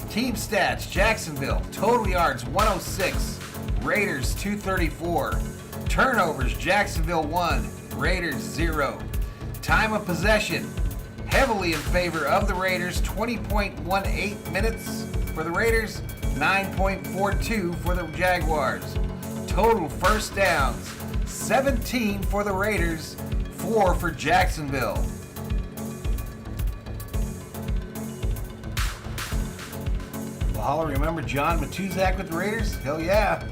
Team stats, Jacksonville, total yards 106, Raiders 234. Turnovers, Jacksonville 1, Raiders 0. Time of possession, heavily in favor of the Raiders, 20.18 minutes for the Raiders, 9.42 for the Jaguars. Total first downs, 17 for the Raiders, 4 for Jacksonville. Valhalla, remember John Matuzak with the Raiders? Hell yeah.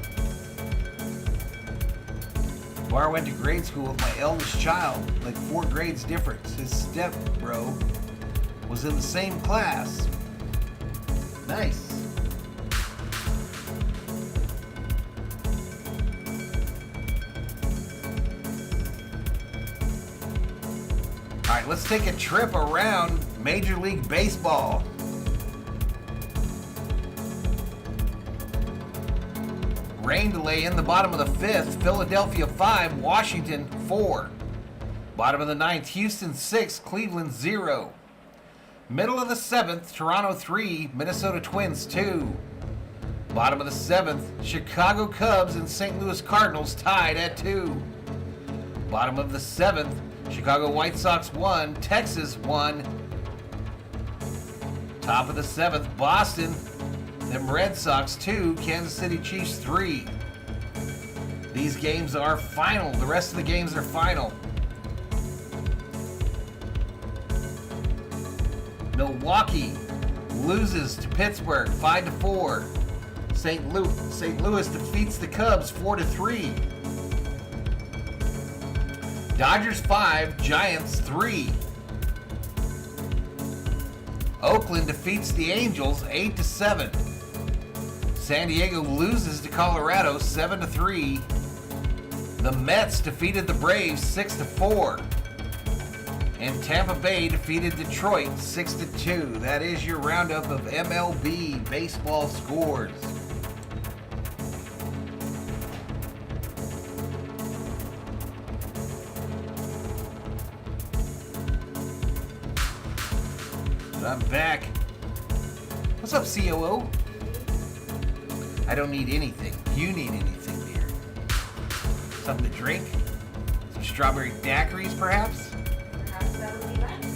Bar went to grade school with my eldest child, like 4 grades difference. His step bro was in the same class. Nice. All right, let's take a trip around Major League Baseball. Rain delay in the bottom of the 5th, Philadelphia 5, Washington 4. Bottom of the 9th, Houston 6, Cleveland 0. Middle of the 7th, Toronto 3, Minnesota Twins 2. Bottom of the 7th, Chicago Cubs and St. Louis Cardinals tied at 2. Bottom of the 7th, Chicago White Sox 1, Texas 1. Top of the 7th, Boston, them Red Sox 2, Kansas City Chiefs 3. These games are final. The rest of the games are final. Milwaukee loses to Pittsburgh 5-4. St. Louis defeats the Cubs 4-3. Dodgers 5, Giants 3. Oakland defeats the Angels 8-7. San Diego loses to Colorado 7-3. The Mets defeated the Braves 6-4. And Tampa Bay defeated Detroit 6-2. That is your roundup of MLB baseball scores. I'm back. What's up, COO? I don't need anything. You need anything, dear. Something to drink? Some strawberry daiquiris, perhaps? Perhaps that would be nice.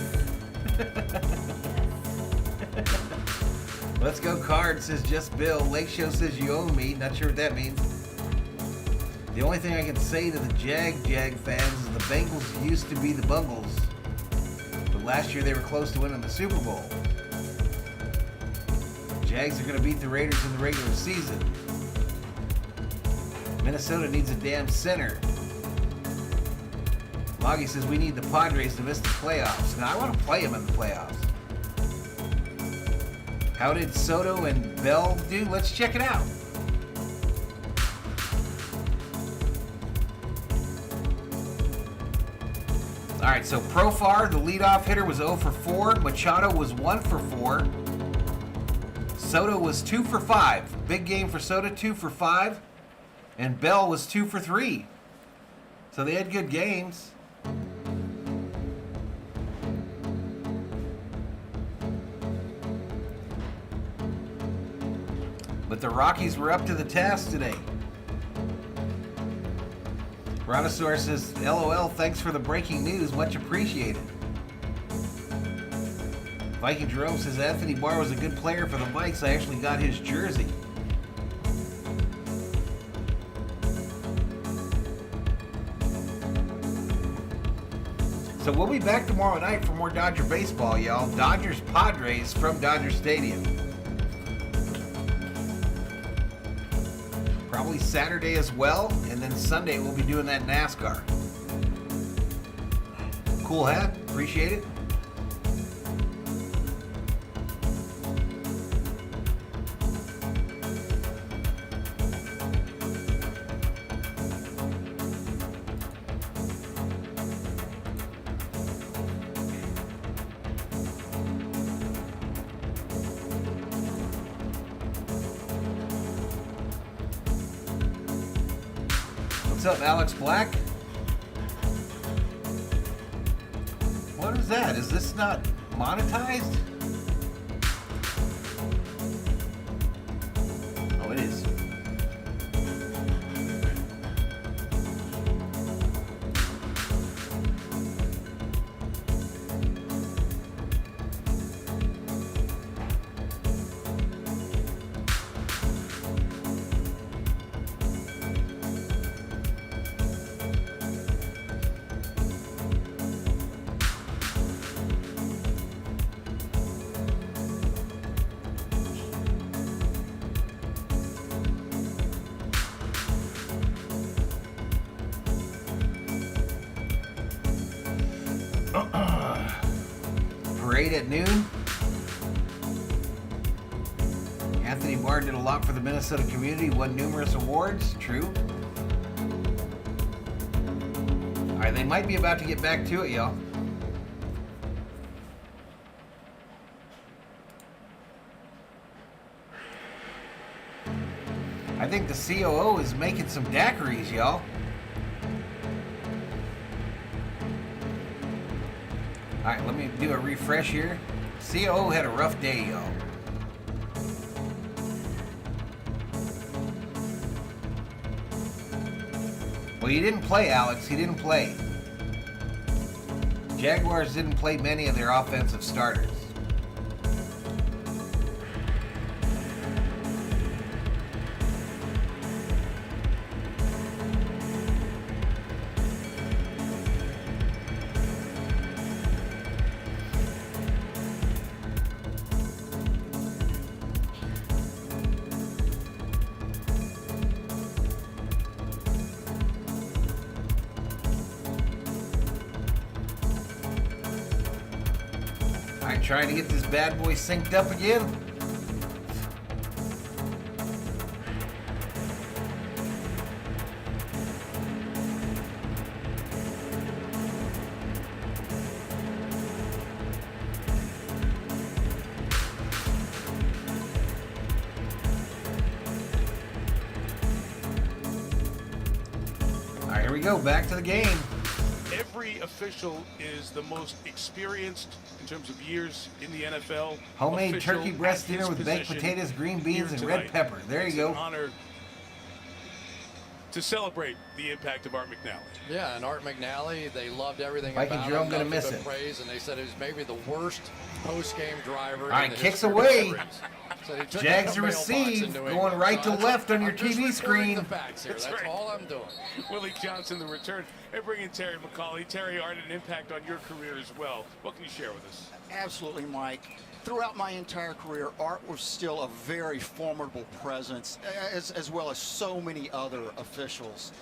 Let's go Card, says Just Bill. Lake Show says you owe me. Not sure what that means. The only thing I can say to the Jag fans is the Bengals used to be the Bungles. But last year they were close to winning the Super Bowl. Jags are going to beat the Raiders in the regular season. Minnesota needs a damn center. Moggy says we need the Padres to miss the playoffs. Now I want to play them in the playoffs. How did Soto and Bell do? Let's check it out. All right, so Profar, the leadoff hitter, was 0 for 4. Machado was 1 for 4. Soto was 2 for 5. Big game for Soto, 2 for 5. And Bell was 2 for 3. So they had good games. But the Rockies were up to the task today. Brontosaurus says, LOL, thanks for the breaking news. Much appreciated. Viking Jerome says, Anthony Barr was a good player for the Vikes. I actually got his jersey. So we'll be back tomorrow night for more Dodger baseball, y'all. Dodgers Padres from Dodger Stadium. Probably Saturday as well, and then Sunday we'll be doing that NASCAR. Cool hat, appreciate it. What's up, Alex Black? What is that? Is this not monetized? Oh, it is. Parade at noon. Anthony Barr did a lot for the Minnesota community, won numerous awards. True. All right, they might be about to get back to it, y'all. I think the COO is making some daiquiris, y'all. All right, let me do a refresh here. COO had a rough day, y'all. Well, he didn't play, Alex. He didn't play. Jaguars didn't play many of their offensive starters. Trying to get this bad boy synced up again. All right, here we go. Back to the game. Every official is the most experienced in terms of years in the NFL. Homemade turkey breast dinner with baked potatoes, green beans, and red pepper. There you go. It's an honor to celebrate the impact of Art McNally. Yeah, and Art McNally, they loved everything Viking about Joe, him. I'm gonna Nothing miss but it. praise, and they said he was maybe the worst post-game driver. All right, in the kicks history of away. race. So he took Jags the to mailbox receive, in New going England. right to So left on your I'm just TV reporting screen. The facts here. That's right. all I'm doing. Willie Johnson, the return. And bring in Terry McCauley. Terry, Art had an impact on your career as well. What can you share with us? Absolutely, Mike. Throughout my entire career, Art was still a very formidable presence, as well as so many other officials.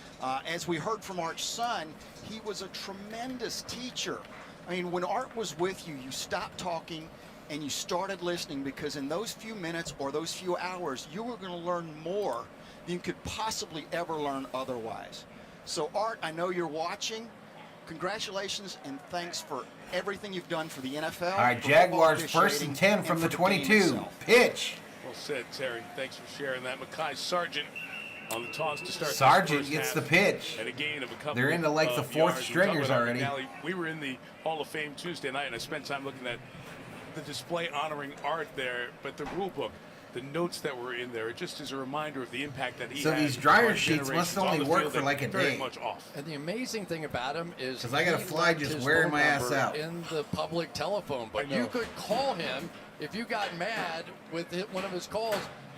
As we heard from Art's son, he was a tremendous teacher. I mean, when Art was with you, you stopped talking and you started listening, because in those few minutes or those few hours, you were going to learn more than you could possibly ever learn otherwise. So, Art, I know you're watching. Congratulations and thanks for everything you've done for the NFL. All right, Jaguars 1st and 10 from the 22. Pitch. Well said, Terry. Thanks for sharing that. Makai Sargent on the toss to start. Sargent gets the pitch. And a gain of a couple. They're into like the fourth yards. stringers already. We were in the Hall of Fame Tuesday night, and I spent time looking at the display honoring Art there. But the rule book, the notes that were in there, it just is a reminder of the impact that he had. So these dryer on sheets must generations on only the work field for and like a very day. much off. And the amazing thing about him is 'Cause I got a he fly left just his wearing phone my ass number out. in the public telephone book. You could call him if you got mad with one of his calls,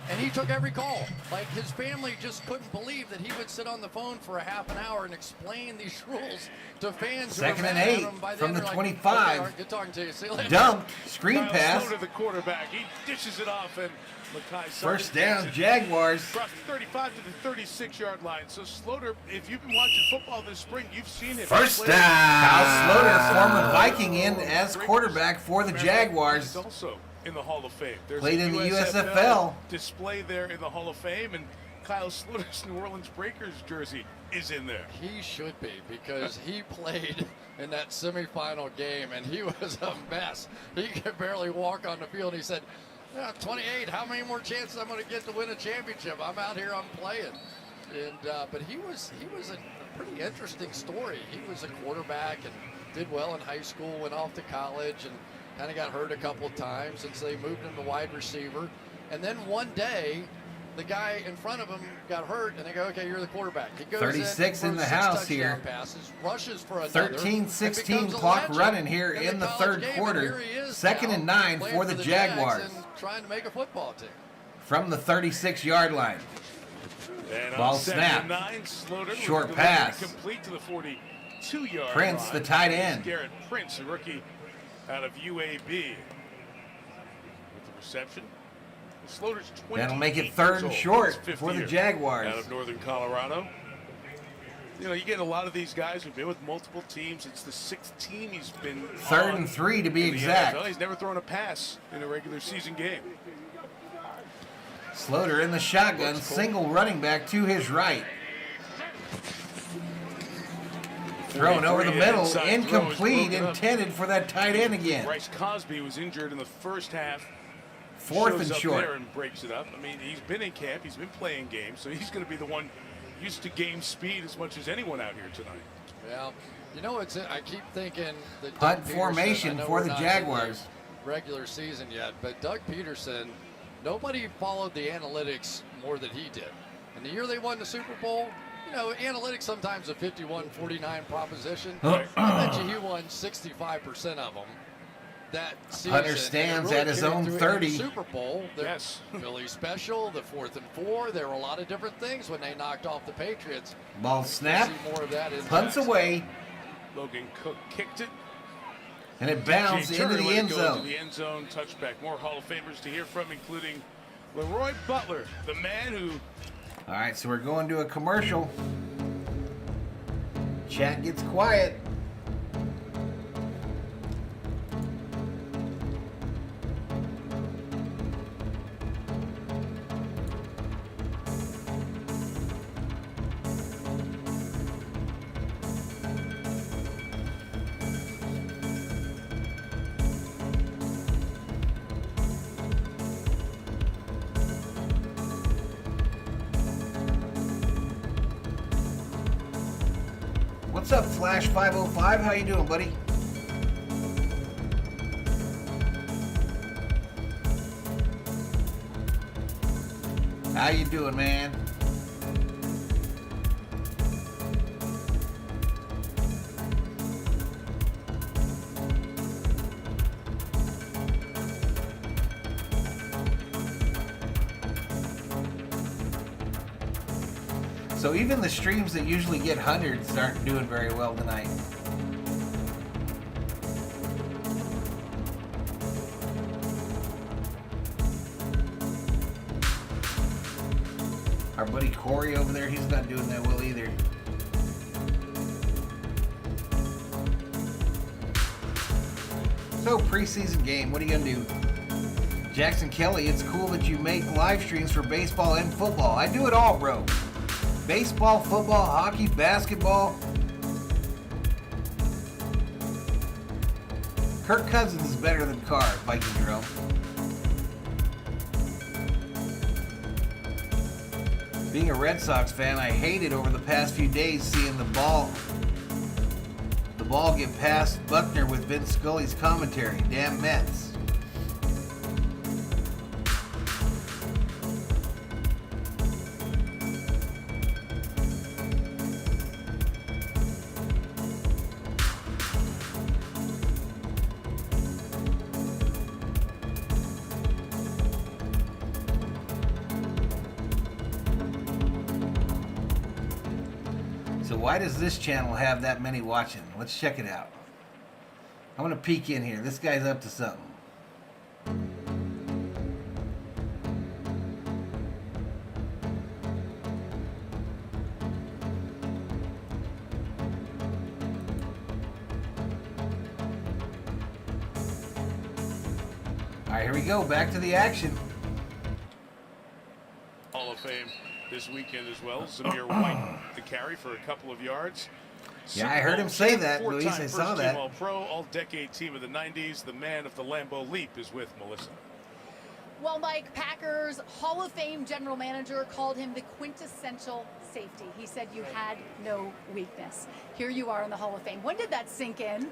and he took every call. Like, his family just couldn't believe that he would sit on the phone for a half an hour and explain these rules to fans. Second who were and mad at 8 him. By from then the they're 25. Like, okay, Art, good talking to you. See you later. Dumped. Screen Kyle pass. Sloter, the quarterback, he dishes it off, and Makai Sargent First down, Jaguars. across the 35 to the 36-yard line. So Sloter, if you've been watching football this spring, you've seen him. First down. Kyle Sloter, former Viking, in as quarterback for the Jaguars. He's also in the Hall of Fame. There's Played a in the USFL USFL. display there in the Hall of Fame, and Kyle Sloter's New Orleans Breakers jersey is in there. He should be, because he played in that semifinal game, and he was a mess. He could barely walk on the field. He said, 28, how many more chances I'm going to get to win a championship? I'm out here, I'm playing. And but he was a pretty interesting story. He was a quarterback and did well in high school, went off to college, and kind of got hurt a couple of times, and so they moved him to wide receiver. And then one day, the guy in front of him got hurt, and they go, okay, you're the quarterback. He goes 36 in the house here. Passes, rushes for another. 13-16 clock running here in the third quarter. Second and 9 for the Jaguars. Trying to make a football team. From the 36-yard line. And Ball on snap. 9, Slaughter Short pass. Complete to the 42-yard Prince, line. the tight end. Garrett Prince, a rookie out of UAB. With the reception. Slaughter's 20. That'll make it third and short for the Jaguars. Out of Northern Colorado. You know, you get a lot of these guys who've been with multiple teams. It's the 6th team he's been Third and 3 to be exact. NFL. He's never thrown a pass in a regular season game. Slaughter in the shotgun, single running back to his right. Thrown over the middle, incomplete, intended for that tight end again. Bryce Cosby was injured in the first half. Fourth and shows up short. there and breaks it up. I mean, he's been in camp, he's been playing games, so he's going to be the one used to game speed as much as anyone out here tonight. Well, you know, I keep thinking that Punt Doug formation Peterson, for the we're not Jaguars. in the regular season yet, but Doug Peterson, nobody followed the analytics more than he did. And the year they won the Super Bowl, you know, analytics sometimes a 51-49 proposition. I bet you he won 65% of them that season. Hunter stands at his own 30. Super Bowl, yes. Philly special, the 4th and 4. There were a lot of different things when they knocked off the Patriots. Ball snap. More of that in Punts away. Logan Cook kicked it. And it bounced into the end zone. Into the end zone touchback. More Hall of Famers to hear from, including Leroy Butler, the man who. All right, so we're going to a commercial. Chat gets quiet. What's up, Flash 505? How you doing, buddy? How you doing, man? So even the streams that usually get hundreds aren't doing very well tonight. Our buddy Corey over there, he's not doing that well either. So preseason game, what are you gonna do? Jackson Kelly, it's cool that you make live streams for baseball and football. I do it all, bro. Baseball, football, hockey, basketball. Kirk Cousins is better than Carr, Viking Drill. Being a Red Sox fan, I hated over the past few days seeing the ball get past Buckner with Vince Scully's commentary. Damn Mets. Why does this channel have that many watching? Let's check it out. I'm gonna peek in here. This guy's up to something. All right, here we go. Back to the action. Hall of Fame this weekend as well. Zamir White, the carry for a couple of yards. Yeah, I heard him say that, Luis. I saw that. All-Pro, all-decade team of the 90s. The man of the Lambeau Leap is with Melissa. Well, Mike, Packers Hall of Fame general manager called him the quintessential safety. He said you had no weakness. Here you are in the Hall of Fame. When did that sink in?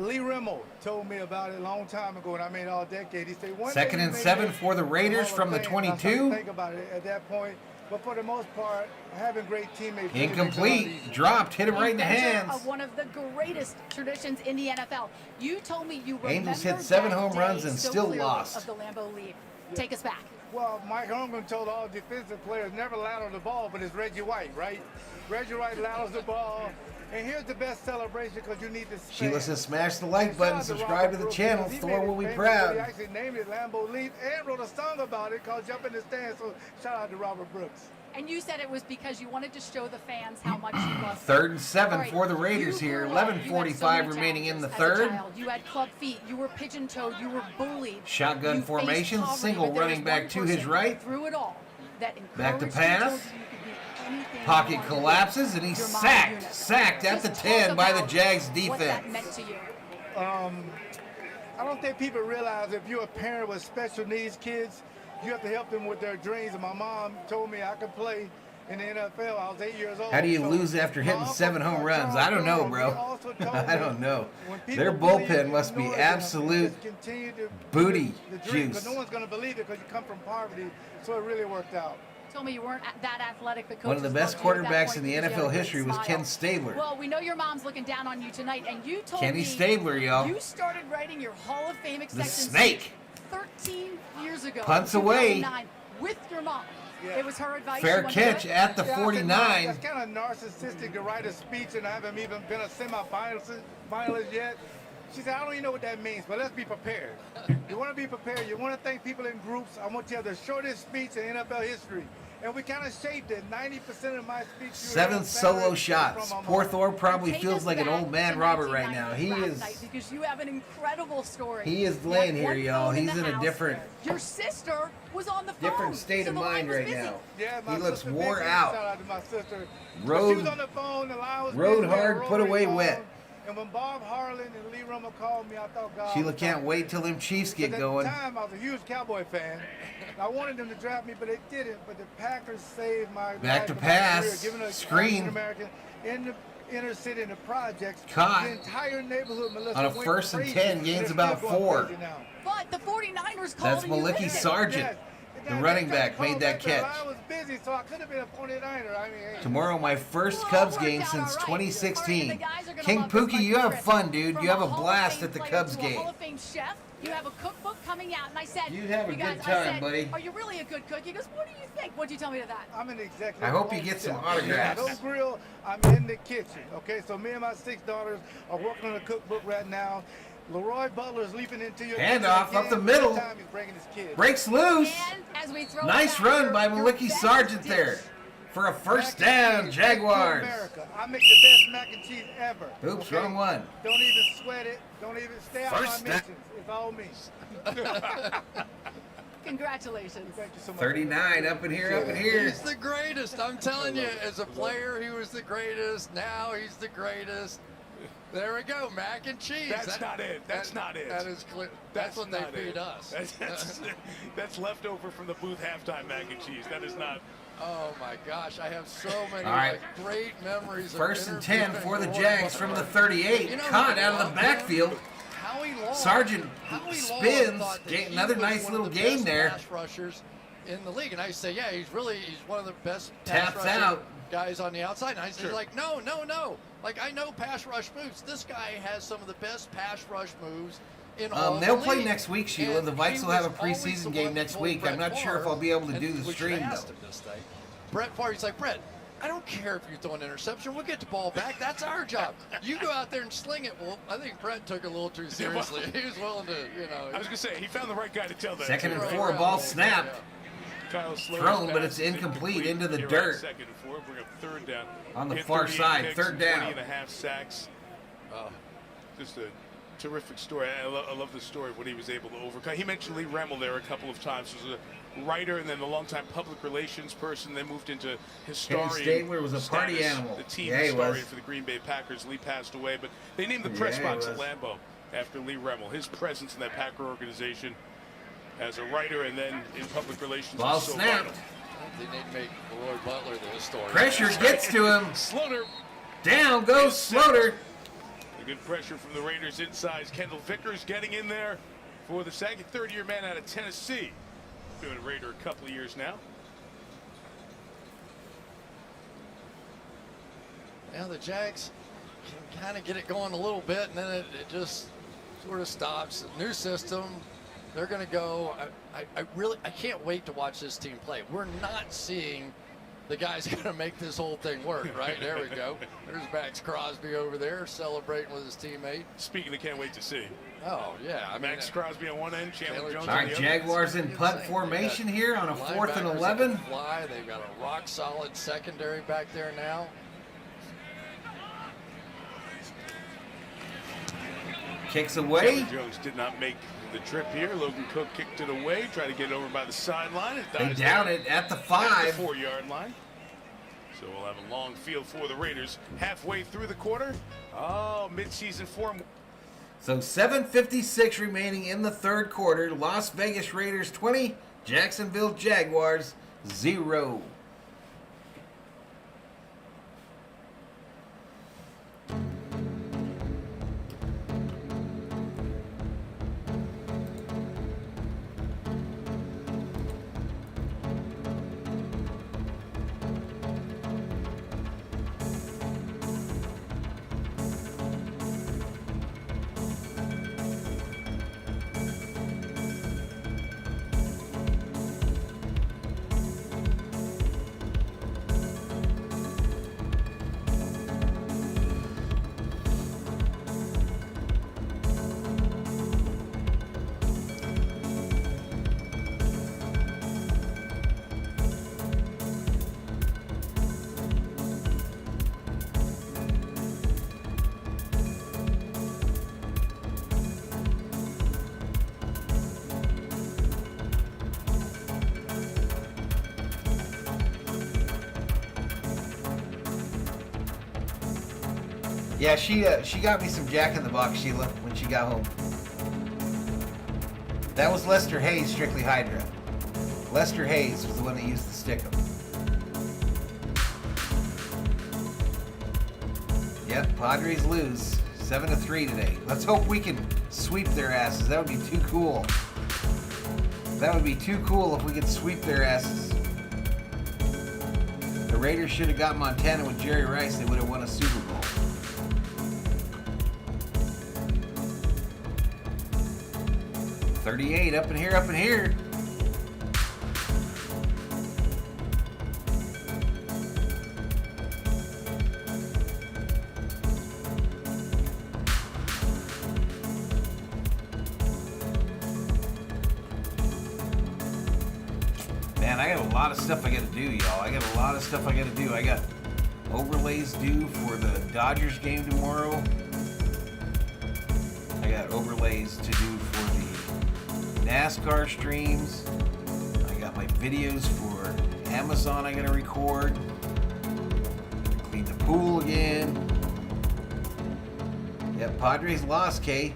Lee Rimmel told me about it a long time ago, and I made all decade. He said, Second and 7 for the Raiders from the 22. Think about it at that point. But for the most part, having great teammates. Incomplete. Dropped. Hit him right in the hands. Of one of the greatest traditions in the NFL. You told me you remember Angels hit 7 home runs and so still clearly lost. Of the Lambeau lead. Take us back. Well, Mike Holmgren told all defensive players never lateral the ball, but it's Reggie White, right? Reggie White laterals the ball. And here's the best celebration because you need to spend. Sheila says smash the like button, subscribe to the channel, Thor will be proud. He actually named it Lambeau Leap and wrote a song about it called Jump in the Stands, so shout out to Robert Brooks. And you said it was because you wanted to show the fans how much you loved Third and 7 right. for the Raiders here. 11:45 remaining in the third. You had club feet. You were pigeon-toed. You were bullied. Shotgun you formation. poverty, Single running back to his right. Through it all. That back to pass. Pocket collapses and he's sacked. Sacked at the 10 by the Jags defense. What that meant to you. I don't think people realize if you're a parent with special needs kids, you have to help them with their dreams. And my mom told me I could play in the NFL. I was 8 years old. How do you lose after hitting 7 home runs? I don't know, bro. I don't know. Their bullpen must be absolute booty juice. But no one's going to believe it because you come from poverty, so it really worked out. Told me you weren't that athletic, but one of the best quarterbacks in the NFL history was Ken Stabler. Well, we know your mom's looking down on you tonight, and you told Kenny me Stabler, y'all. You started writing your Hall of Fame acceptance the snake 13 years ago. Punts away with your mom. It was her advice. Fair catch at the 49. That's kind of narcissistic to write a speech, and I haven't even been a semifinalist yet. She said, I don't even know what that means, but let's be prepared. You want to be prepared. You want to thank people in groups. I want to have the shortest speech in NFL history. And we kind of shaped it. 90% of my speech. 7 solo shots. Poor Thor probably feels like an old man Robert right now. He is. Because you have an incredible story. He is laying here, y'all. He's in a different. Your sister was on the phone. Different state of mind right now. Yeah, he looks wore out. out. Shout out to my sister. Rode. She was on the phone. The line was rode busy, hard, put away wet. And when Bob Harlan and Lee Rimmel called me, I thought, God. Sheila can't wait till them Chiefs get going. At the time, I was a huge Cowboy fan. I wanted them to draft me, but they didn't. But the Packers saved my back to pass, screen, American in the inner city in the projects. Caught. The entire neighborhood, Melissa, on a first and 10, gains about 4. But the 49ers called. That's Maliki Sargent. The running back made that catch. I was busy, so I could have been a 49er. I mean, hey. Tomorrow, my first Cubs game since 2016. King Pookie, you have fun, dude. You have a blast at the Cubs game. Hall of Fame chef. You have a cookbook coming out, and I said, you have a good time, buddy. Are you really a good cook? He goes, what do you think? What'd you tell me to that? I'm an executive. I hope you get some autographs. Don't grill. I'm in the kitchen. Okay, so me and my 6 daughters are working on a cookbook right now. Leroy Butler's leaping into your handoff up the middle. Breaks loose. Nice run by Maliki Sargent there for a first down, Jaguars. I make the best mac and cheese ever. Oops, okay? wrong one. Don't even sweat it. Don't even stay out my mentions. It's all me. Congratulations. Thank you so much. 39 up in here, up in here. He's the greatest. I'm telling you, as a player, he was the greatest. Now he's the greatest. There we go, mac and cheese. That's not it. That's not it. That is clear. That's what they feed us. That's leftover from the booth halftime mac and cheese. That is not. Oh my gosh, I have so many great memories. First and 10 for the Jags from the 38. Caught out of the backfield. Sargent spins. Another nice little game there. Pass rushers in the league, and I say, yeah, he's one of the best taps out guys on the outside. And I say, like, no. Like, I know pass rush moves. This guy has some of the best pass rush moves in all they'll the play league. next week, Sheila. The Vikes will have a preseason game next week. I'm not sure if I'll be able to do the stream, though. Brett Favre's like, Brett, I don't care if you throw an interception. We'll get the ball back. That's our job. You go out there and sling it. Well, I think Brett took it a little too seriously. He was willing to, I was going to say, he found the right guy to tell that. Second and 4, ball snapped. Thrown, but it's incomplete into the dirt. Second and 4, bring up third down. On the far side, third down. 20 and a half sacks. Just a terrific story. I love the story of what he was able to overcome. He mentioned Lee Rimmel there a couple of times. He was a writer and then a longtime public relations person, then moved into historian. Kenny Stabler was a party animal. The team historian for the Green Bay Packers. Lee passed away, but they named the press box at Lambeau after Lee Rimmel. His presence in that Packer organization as a writer and then in public relations. Ball so snapped. vital. They need to make Leroy Butler the historian. Pressure gets to him. Slaughter. Down goes Slaughter. Good pressure from the Raiders inside. Kendall Vickers getting in there for the second, third-year man out of Tennessee. Been a Raider a couple of years now. Now the Jags can kind of get it going a little bit, and then it just sort of stops. New system. They're going to go. I can't wait to watch this team play. We're not seeing the guys going to make this whole thing work, right? There we go. There's Max Crosby over there celebrating with his teammate. Speaking of can't wait to see. Oh, yeah. Max Crosby on one end, Chandler Jones All on right, the other. Jaguars in punt formation here on a 4th and 11. Fly. They've got a rock-solid secondary back there now. Kicks away. Chandler Jones did not make the trip here. Logan Cook kicked it away, tried to get it over by the sideline. They down it at the 5. At the 4-yard line. So we'll have a long field for the Raiders halfway through the quarter. Oh, midseason form. So 7:56 remaining in the third quarter. Las Vegas Raiders 20, Jacksonville Jaguars 0. Yeah, she got me some Jack in the Box, Sheila, when she got home. That was Lester Hayes, Strictly Hydra. Lester Hayes was the one that used the stick-em. Yep, Padres lose 7-3 today. Let's hope we can sweep their asses. That would be too cool. That would be too cool if we could sweep their asses. The Raiders should have got Montana with Jerry Rice. They would have won a Super Bowl. .38 up in here, up in here. Man, I got a lot of stuff I got to do, y'all. I got a lot of stuff I got to do. I got overlays due for the Dodgers game tomorrow. I got overlays to do for the NASCAR streams. I got my videos for Amazon I gotta record. Clean the pool again. Yep, Padres lost, Kay.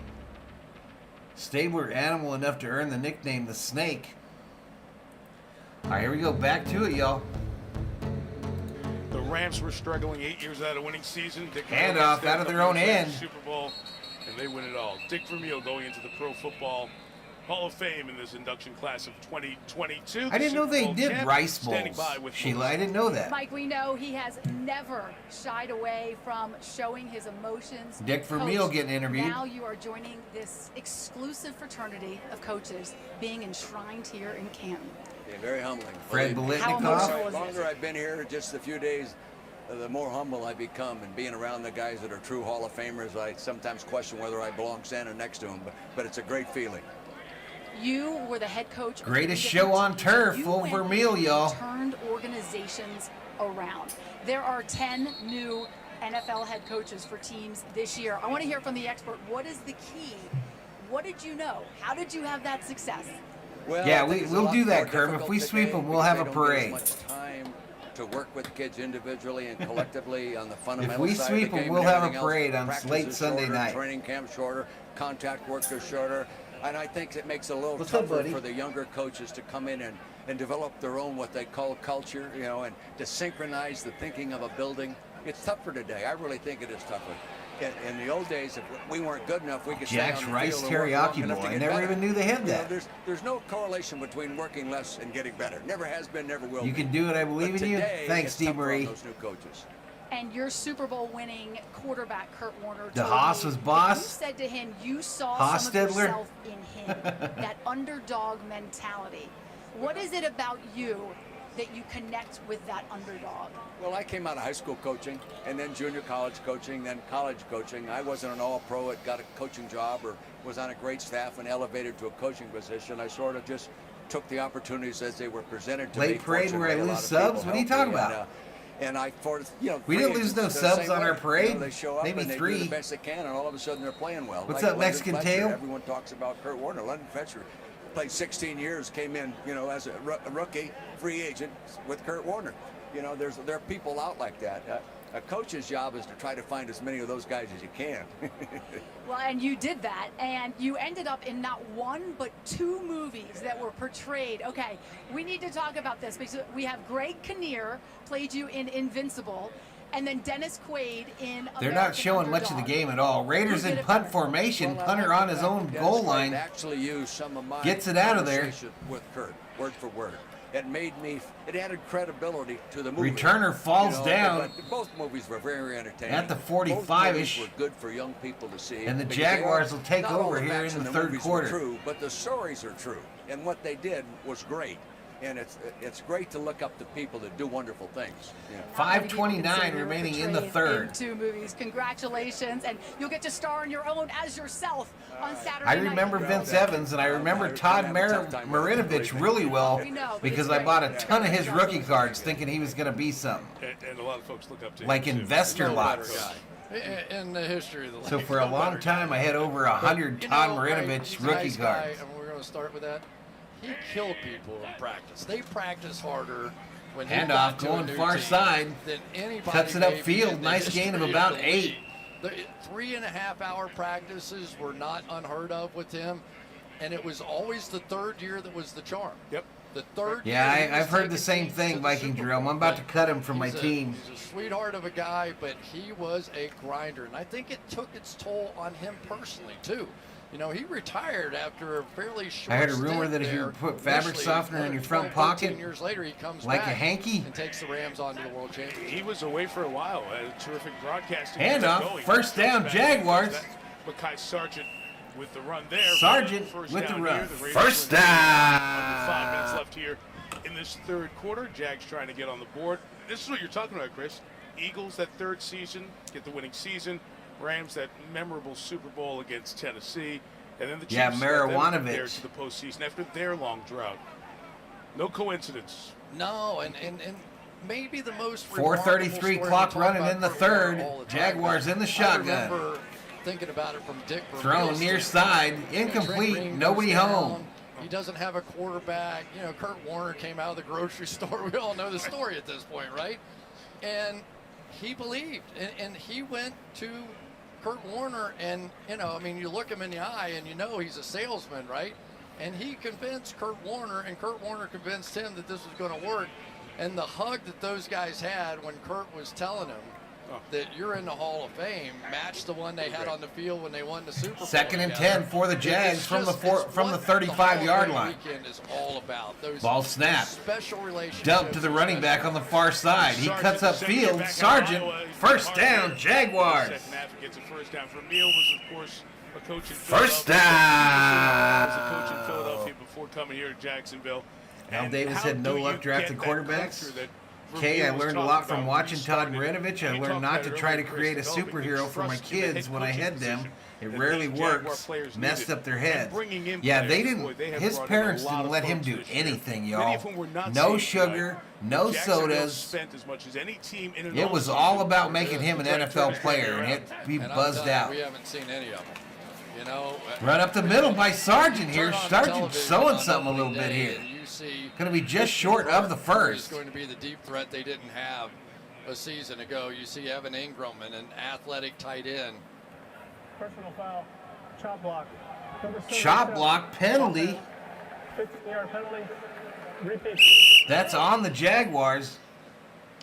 Stabler animal enough to earn the nickname the Snake. Alright, here we go. Back to it, y'all. The Rams were struggling 8 years out of winning season. Handoff out of their own end. Super Bowl, and they win it all. Dick Vermeil going into the Pro Football Hall of Fame in this induction class of 2022. I didn't know they did Rice Bowls, Sheila. I didn't know that. Mike, we know he has never shied away from showing his emotions. Dick Vermeil getting interviewed. Now you are joining this exclusive fraternity of coaches being enshrined here in Canton. Yeah, very humbling. Fred Biletnikoff. The longer I've been here, just a few days, the more humble I become. And being around the guys that are true Hall of Famers, I sometimes question whether I belong standing next to them, but it's a great feeling. You were the head coach. Greatest show on turf, full Vermeil, y'all. Turned organizations around. There are 10 new NFL head coaches for teams this year. I want to hear from the expert. What is the key? What did you know? How did you have that success? Well, yeah, we'll do that, Kerm. If we sweep them, we'll have a parade. Much time to work with kids individually and collectively on the fundamental If we side sweep of the them, game we'll and have a everything parade else. on Practice late is Sunday shorter, night. Training camp shorter, contact work is shorter. And I think it makes it a little What's up, tougher buddy? for the younger coaches to come in and develop their own what they call culture, you know, and to synchronize the thinking of a building. It's tougher today. I really think it is tougher. in the old days, if we weren't good enough, we could Jack's stay on the Rice field and work long Teriyaki enough Bowl. to I get never better. even knew they had You know, that. there's no correlation between working less and getting better. Never has been, never will You be. can do it. I believe But in you. today, Thanks, it's Steve tougher on Marie. those new coaches. And your Super Bowl winning quarterback, Kurt Warner, The told Haas me was that boss. You said to him you saw Haas some of Stidler. yourself in him, that underdog mentality. What is it about you that you connect with that underdog? Well, I came out of high school coaching and then junior college coaching, then college coaching. I wasn't an all-pro that got a coaching job or was on a great staff and elevated to a coaching position. I sort of just took the opportunities as they were presented to me. Late parade where I Fortunately, a lose lot of subs? people What are you helped talking me, about? And I, We didn't lose no the subs same on our way. parade. You know, they show up Maybe and they 3. do the best they can, and all of a sudden they're playing well. What's Like up, London Mexican Fletcher. tail? Everyone talks about Kurt Warner. London Fletcher played 16 years, came in, as a rookie, free agent with Kurt Warner. There are people out like that. A coach's job is to try to find as many of those guys as you can. Well, and you did that, and you ended up in not one but 2 movies that were portrayed. Okay, we need to talk about this because we have Greg Kinnear played you in Invincible, and then Dennis Quaid in They're American not showing much of the Underdog. game at all. Raiders Who did in it punt better? formation. Well, I Punter like on the his fact own that goal Dennis Quaid line. actually used some of my Gets it out of there. conversation with Kurt, word for word. It added credibility to the movie. Returner falls down. But both movies were very entertaining. At the Both 45-ish. movies were good for young people to see. And the because Jaguars they are- will take not all over the here facts in the in third movies quarter. were true, but the stories are true, and what they did was great. And it's great to look up to people that do wonderful things. Yeah. 5:29 remaining in the third. In 2 movies. Congratulations, and you'll get to star on your own as yourself on Saturday I night. remember Vince Evans, and I remember Todd Marinovich really well We know, but because it's I great. bought a ton of his rookie cards thinking he was going to be something. And a lot of folks look up to Like him, too. investor No lots. better guy. In the history of the league. So for a long time, I had over 100 Todd Marinovich he's a rookie nice guy, cards. and we're going to start with that. He killed people in practice. They practice harder when he Handoff got to a going new far team side. than anybody Cuts it maybe upfield. in the Nice gain of history about the 8. league. The 3.5-hour practices were not unheard of with him, and it was always the third year that was the charm. Yep. The third Yeah, year he was I've heard the taking same teams thing, to the Viking Super Jerome. Bowl, I'm about to but cut him from my he's team. He's a sweetheart of a guy, but he was a grinder, and I think it took its toll on him personally, too. He retired after a fairly short I heard a rumor stint that if you there. put fabric Initially, softener in your front 12, 13 pocket, years later, he comes like a back hanky? and takes the Rams on to the World Championship. He was away for a while. A terrific broadcasting. Handoff, going. first down, Jaguars. Makai Sargent with the run there. Sargent First with the down run. here. The Raiders First win down. Under 5 minutes left here in this third quarter. Jags trying to get on the board. This is what you're talking about, Chris. Eagles that third season get the winning season. Rams that memorable Super Bowl against Tennessee. And then the Chiefs got them prepared to the postseason after their long drought. No coincidence. No, and maybe the most 4:33 clock running in the third. Jaguars in the I shotgun. remember thinking about it from Dick Thrown Vermeil's near standpoint. side, incomplete, Trent Green nobody goes down. home. He doesn't have a quarterback. Kurt Warner came out of the grocery store. We all know the story at this point, right? And he believed, and he went to Kurt Warner, and you look him in the eye, and he's a salesman, right? And he convinced Kurt Warner, and Kurt Warner convinced him that this was going to work. And the hug that those guys had when Kurt was telling him that you're in the Hall of Fame matched the one they had on the field when they won the Super Bowl. Second and together. 10 for the Jags It's from the just- it's what 35-yard Hall of line. Fame weekend is all about. Those Ball snap. special relationships. Dump to the running back on the far side. He cuts upfield. Sargent, first down, Jaguars. Second half, he gets a first down. Vermeil was, of course, a coach in First Philadelphia. down. Was a coach in Philadelphia before coming here to Jacksonville. Al And Davis how had no do luck you drafting get that quarterbacks. culture that Kay, I Vermeil was learned a talking lot from about watching Todd restarting it? Marinovich. I You learned talked not about to it try to earlier, Chris, create a developing the superhero for my trust in the head kids when I coaching had them. position It that rarely these Jaguar works. players Messed needed. up their And heads. bringing in Yeah, players, they boy, didn't. they have His brought in a parents lot didn't of let him folks do this year. anything, Many y'all. of whom we're not No seeing sugar, tonight. no Jacksonville sodas. spent as much as any team in an It was offseason all about to making him an try to NFL turn this player, around. and he And I'm buzzed telling you, out. we haven't seen any of them. Run up the middle by Sargent here. Turn on Sargent television sewing on something a little opening bit day here. and you see Going to be just short of the Is first. going to be the deep threat they didn't have a season ago. You see Evan Ingram and an athletic tight end. Personal foul, chop block. Number 77, Chop block penalty. 15-yard penalty. Repeat. That's on the Jaguars.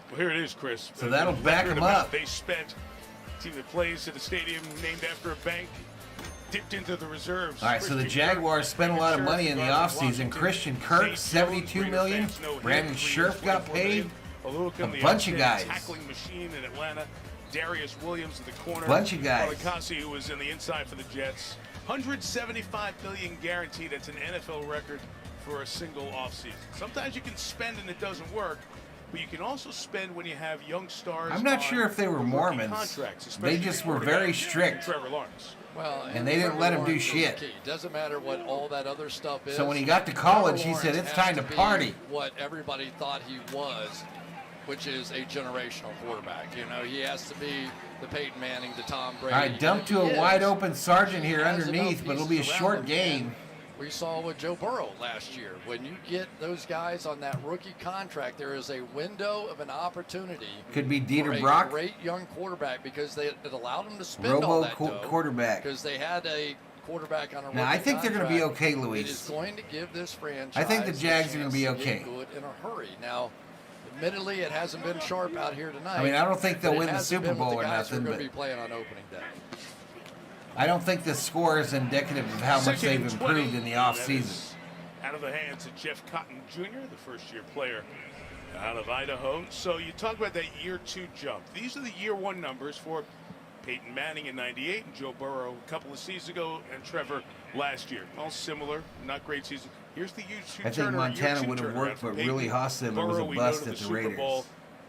Well, here it is, Chris. So that'll back Record them amount. up. They spent Team that plays at a stadium named after a bank, dipped into the reserves. All right, so the Jaguars spent a lot of money in the offseason. Christian Kirk, $72 million. Brandon Scherf got paid. A bunch of guys. Tackling machine in Atlanta. Darius Williams in the corner. Bunch of guys. Alikasi, who was in the inside for the Jets. $175 million guaranteed. That's an NFL record for a single offseason. Sometimes you can spend and it doesn't work, but you can also spend when you have young stars. I'm not sure if they were Mormons. They just were very strict. Trevor Lawrence. Well, and they didn't let him do shit. It doesn't matter what all that other stuff is. So when he got to college, he said, it's time to party. What everybody thought he was, which is a generational quarterback. You know, he has to be the Peyton Manning, the Tom Brady. All right, dump to a wide open Sargent here underneath, but it'll be a short game. We saw with Joe Burrow last year. When you get those guys on that rookie contract, there is a window of an opportunity. Could be Dieter for a Brock. Great young quarterback, because it allowed them to spend all that dough. Quarterback. Because they had a quarterback on a rookie Now, I think they're going to be okay, It Luis. is going to give this franchise I think the Jags are going to be okay. good in a hurry. Now, admittedly, it hasn't been sharp out here tonight. I mean, I don't think they'll but it win the hasn't Super been with Bowl the or guys nothing, who are but going to be playing on opening day. I don't think the score is indicative of how much they've improved in the offseason. Out of the hands of Jeff Cotton Jr., the first-year player out of Idaho. So you talk about that year 2 jump. These are the year 1 numbers for Peyton Manning in '98 and Joe Burrow a couple of seasons ago and Trevor last year. All similar, not great season. Here's the year 2 I think Montana would have worked, but really Hostetler was a bust at the Raiders.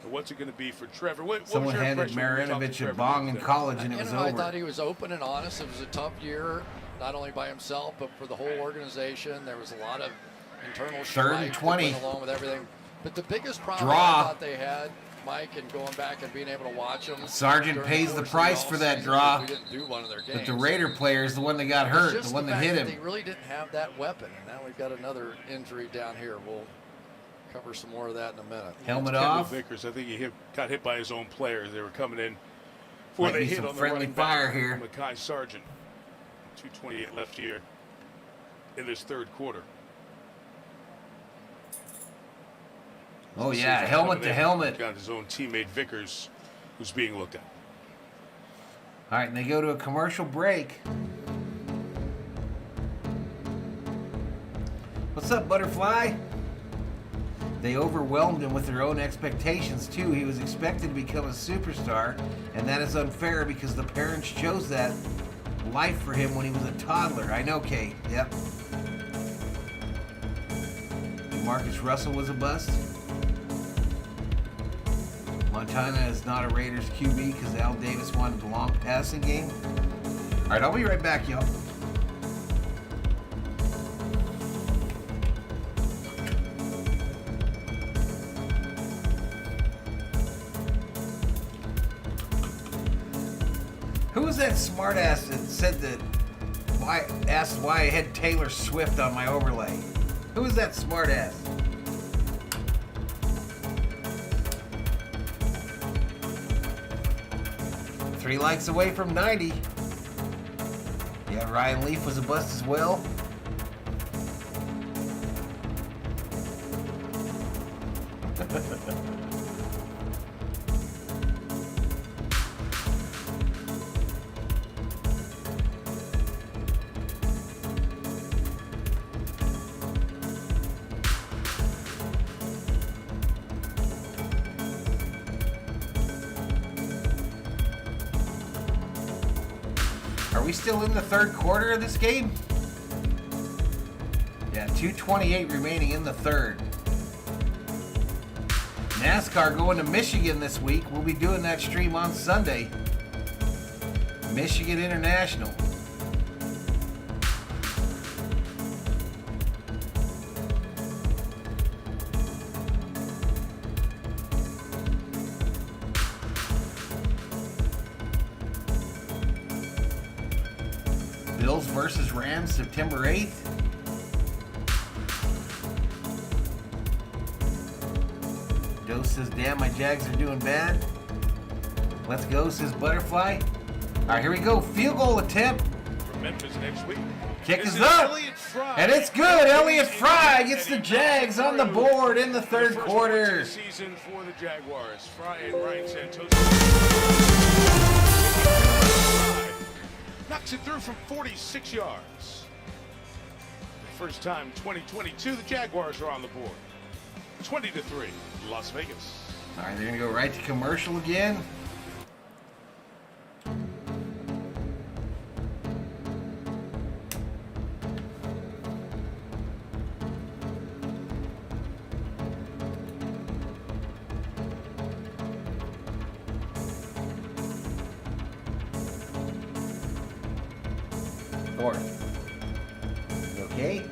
What's it going to be for Trevor? What Someone was your handed impression when you Marinovich a talked to bong Trevor? in college, and it was over. I thought he was open and honest. It was a tough year, not only by himself, but for the whole organization. There was a lot of internal Third and strife 20. that went along with everything. But the biggest problem Draw. I thought they had, Mike, and going back and being able to watch them. Sargent pays the price for that draw. We didn't do one of their games. But the Raider player is the one that got hurt, the one that hit him. They really didn't have that weapon, and now we've got another injury down here. We'll cover some more of that in a minute. Helmet Kendall off. Vickers, I think he got hit by his own players. They were coming in for Might the be hit some on the friendly running fire back, here. Mekhi Sargent. 2:28 left here in this third quarter. Oh, yeah, helmet to helmet. Got his own teammate Vickers, who's being looked at. All right, and they go to a commercial break. What's up, Butterfly? They overwhelmed him with their own expectations, too. He was expected to become a superstar, and that is unfair because the parents chose that life for him when he was a toddler. I know, Kay. Yep. Marcus Russell was a bust. Montana is not a Raiders QB because Al Davis wanted the long passing game. All right, I'll be right back, y'all. Who was that smartass that said that? Asked why I had Taylor Swift on my overlay? Who was that smartass? Three likes away from 90. Yeah, Ryan Leaf was a bust as well. Are we still in the third quarter of this game? Yeah, 2:28 remaining in the third. NASCAR going to Michigan this week. We'll be doing that stream on Sunday. Michigan International. Bills versus Rams, September 8th. Joe says, damn, my Jags are doing bad. Let's go, says Butterfly. All right, here we go. Field goal attempt. From Memphis next week. Kick is up. And it's good. Elliott Fry gets the Jags on the board in the third quarter. Season for the Jaguars. Fry and Ryan Santos. Knocks it through from 46 yards. First time 2022, the Jaguars are on the board. 20-3, Las Vegas. All right, they're going to go right to commercial again. Okay.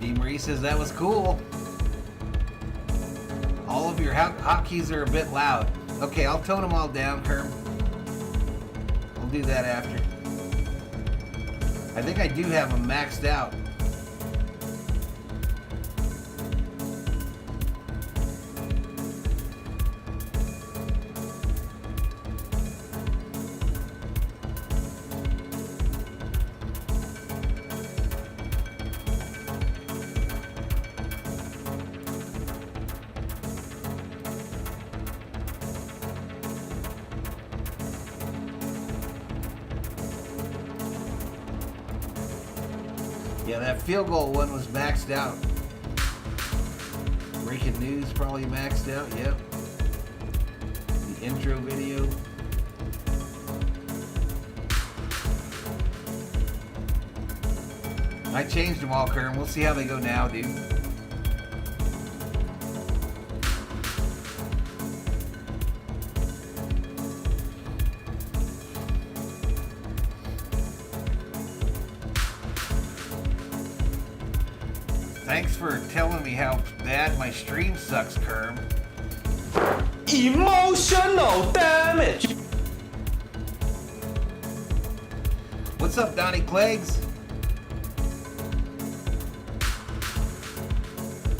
DeMarie says that was cool. All of your hotkeys are a bit loud. Okay, I'll tone them all down, Kerm. I'll do that after. I think I do have them maxed out. Yeah, that field goal one was maxed out. Breaking news probably maxed out, yep. The intro video. I changed them all, Kern. We'll see how they go now, dude. Thanks for telling me how bad my stream sucks, Kerm. Emotional damage. What's up, Donnie Cleggs?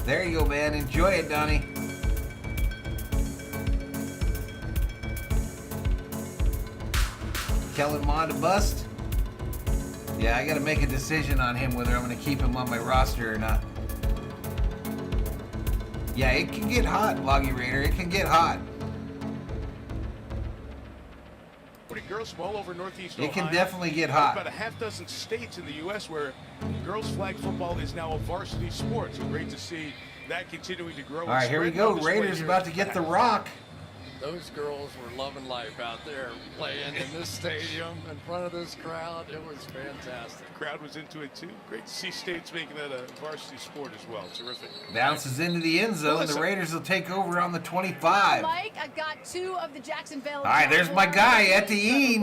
There you go, man. Enjoy it, Donnie. Kellen Mond a bust? Yeah, I got to make a decision on him whether I'm going to keep him on my roster or not. Yeah, it can get hot, Loggy Raider. It can get hot. Girls from all over Northeast It Ohio. can definitely get hot. About a half dozen states in the U.S. where girls flag football is now a varsity sport. So great to see that continuing to grow. All right, here we go. Raiders about to get the rock. Those girls were loving life out there playing in this stadium in front of this crowd. It was fantastic. The crowd was into it too. Great to see states making that a varsity sport as well. Terrific. Bounces into the end zone. The Raiders will take over on the 25. Mike, I've got two of the Jacksonville. All right, there's my guy, Etienne,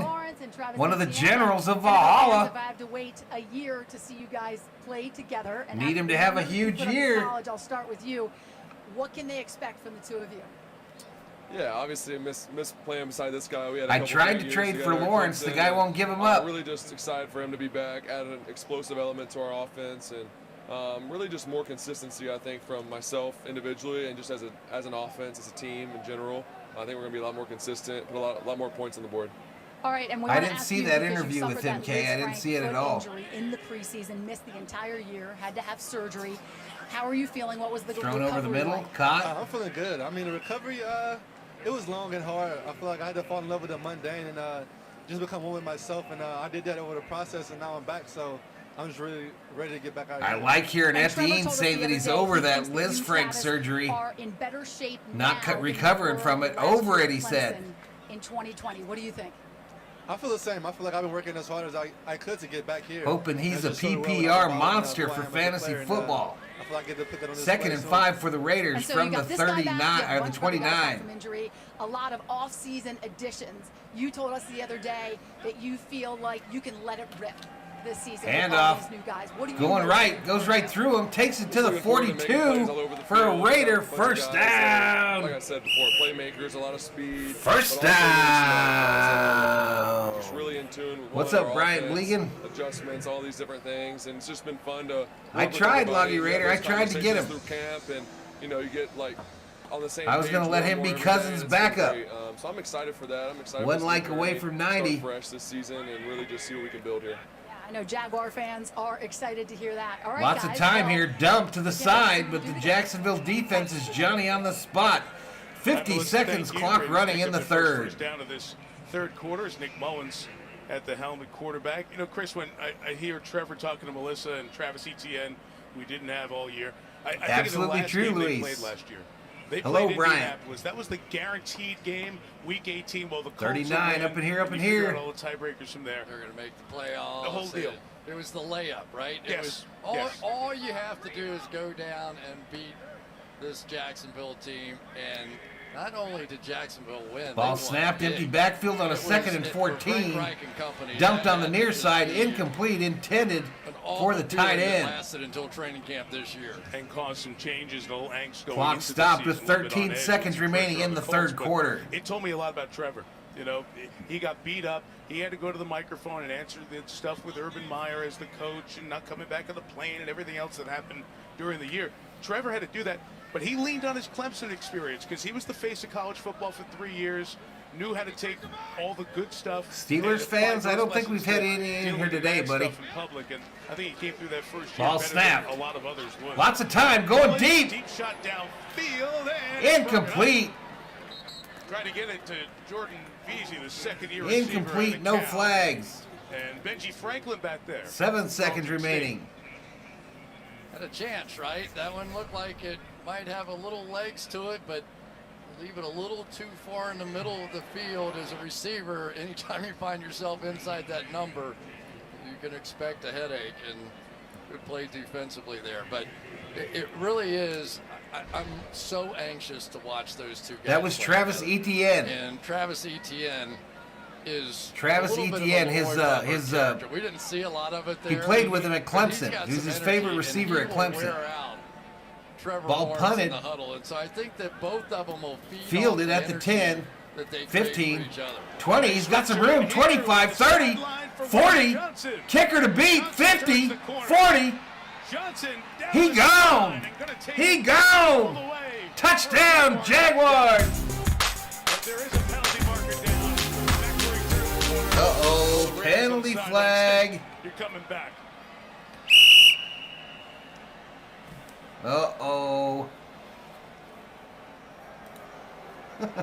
one of the generals of Valhalla. If I have to wait a year to see you guys play together, and Need him to have a huge year. College, I'll start with you. What can they expect from the two of you? Yeah, obviously miss playing beside this guy. We had I tried to trade for Lawrence. The guy won't give him up. Really just excited for him to be back, add an explosive element to our offense, and really just more consistency, I think, from myself individually and just as an offense, as a team in general. I think we're going to be a lot more consistent, put a lot more points on the board. All right, and I didn't see that interview with him, Kay. I didn't see it at all. In the preseason, missed the entire year, had to have surgery. How are you feeling? What was the thrown recovery over the middle? like? Caught? I'm feeling good. I mean, the recovery, it was long and hard. I feel like I had to fall in love with the mundane and just become one with myself. And I did that over the process, and now I'm back. So I'm just really ready to get back out I here. like hearing Etienne say that he's over that Liz Frank surgery. Are in better shape Not recovering from it. Over it, he said. In 2020, what do you think? I feel the same. I feel like I've been working as hard as I could to get back here. Hoping he's a And just sort of PPR well monster who I for am as a fantasy player, and, football. I feel like I get to put that on Second display and soon. 5 for the Raiders And so from you the got this guy 39 back, or the one brother back 29. from injury, a lot of off-season additions. You told us the other day that you feel like you can let it rip this season. Hand with all off. these new guys. What do you Going know? right, goes right through him, takes it to the 42 for a Raider first down. Like I said before, playmakers, a lot of speed. First but also down. Just really in tune with What's our up, Brian offense, Blegan? Adjustments, all these different things, and it's just been fun to. I work with tried, everybody. Loggy Raider. I Those tried to get him. conversations through camp, and you get like on the same. I was page gonna let more him and be more every Cousins' day, and it's been backup. great. So I'm excited for that. I'm excited. One for like this away journey, from start 90. fresh this season, and really just see what we can build here. I know Jaguar fans are excited to hear that. All right, Lots of guys, time well, here, dumped to the side, but the Jacksonville defense is Johnny on the spot. 50 seconds clock running in the third. First down of this third quarter is Nick Mullins at the helm at quarterback. You know, Chris, when I hear Trevor talking to Melissa and Travis Etienne, we didn't have all year. I Absolutely think true, game Luis. they played last year. They Hello, played Brian. Indianapolis. That was the guaranteed game, Week 18. Well, the Colts 39 are up in here, up in you figure here. out all the tiebreakers from there. They're going to make the playoffs. The whole deal. It was the layup, right? Yes. It was all you have to do is go down and beat this Jacksonville team. And not only did Jacksonville win, Ball they won snapped, big. empty backfield on a It was- second and for 14. Frank Reich and company, Dumped on the that near was side, just incomplete, intended an for the awful tight feeling that end. lasted until training camp this year. And caused some changes, a little angst going Clock into the stopped with season, a little bit 13 on edge, seconds some remaining pressure in on the Colts, third but quarter. It told me a lot about Trevor. You know, he got beat up. He had to go to the microphone and answer the stuff with Urban Meyer as the coach and not coming back on the plane and everything else that happened during the year. Trevor had to do that, but he leaned on his Clemson experience because he was the face of college football for 3 years, knew how to take all the good stuff. Steelers and apply fans, I those don't think lessons we've had to any in dealing here with today, bad buddy. stuff in public, and I think he came through that first year Ball better snapped. than a lot of others would. Lots of time, going Mullins, deep. Deep shot downfield and Incomplete. trying to get it to Jordan Veazey, the second-year receiver. Incomplete, out of no Cal. flags. And Benji Franklin back there. 7 seconds College remaining. Had a chance, right? That one looked like it might have a little legs to it, but leave it a little too far in the middle of the field as a receiver. Anytime you find yourself inside that number, you can expect a headache, and good play defensively there. But it really is. I'm so anxious to watch those two guys. That was play Travis together. Etienne. And Travis Etienne is Travis a little bit of a Etienne, Lloyd character. We didn't see a lot of it there. He played with him at but he's Clemson. got He was some his energy, favorite and receiver he at will Clemson. wear out Trevor Ball Lawrence punted. in the huddle, and so I think that both of them will feed Fielded off at the energy 10, that they create 15, for each other. 20. He's got some room. 25, 30, 40. Kicker to beat. 50, 40. Johnson down He the gone. sideline and gonna take He it all the gone. way. Touchdown, Jaguars. But there is a penalty marker down. Back where he turned the corner. Uh-oh, penalty flag. You're coming back. Uh-oh. During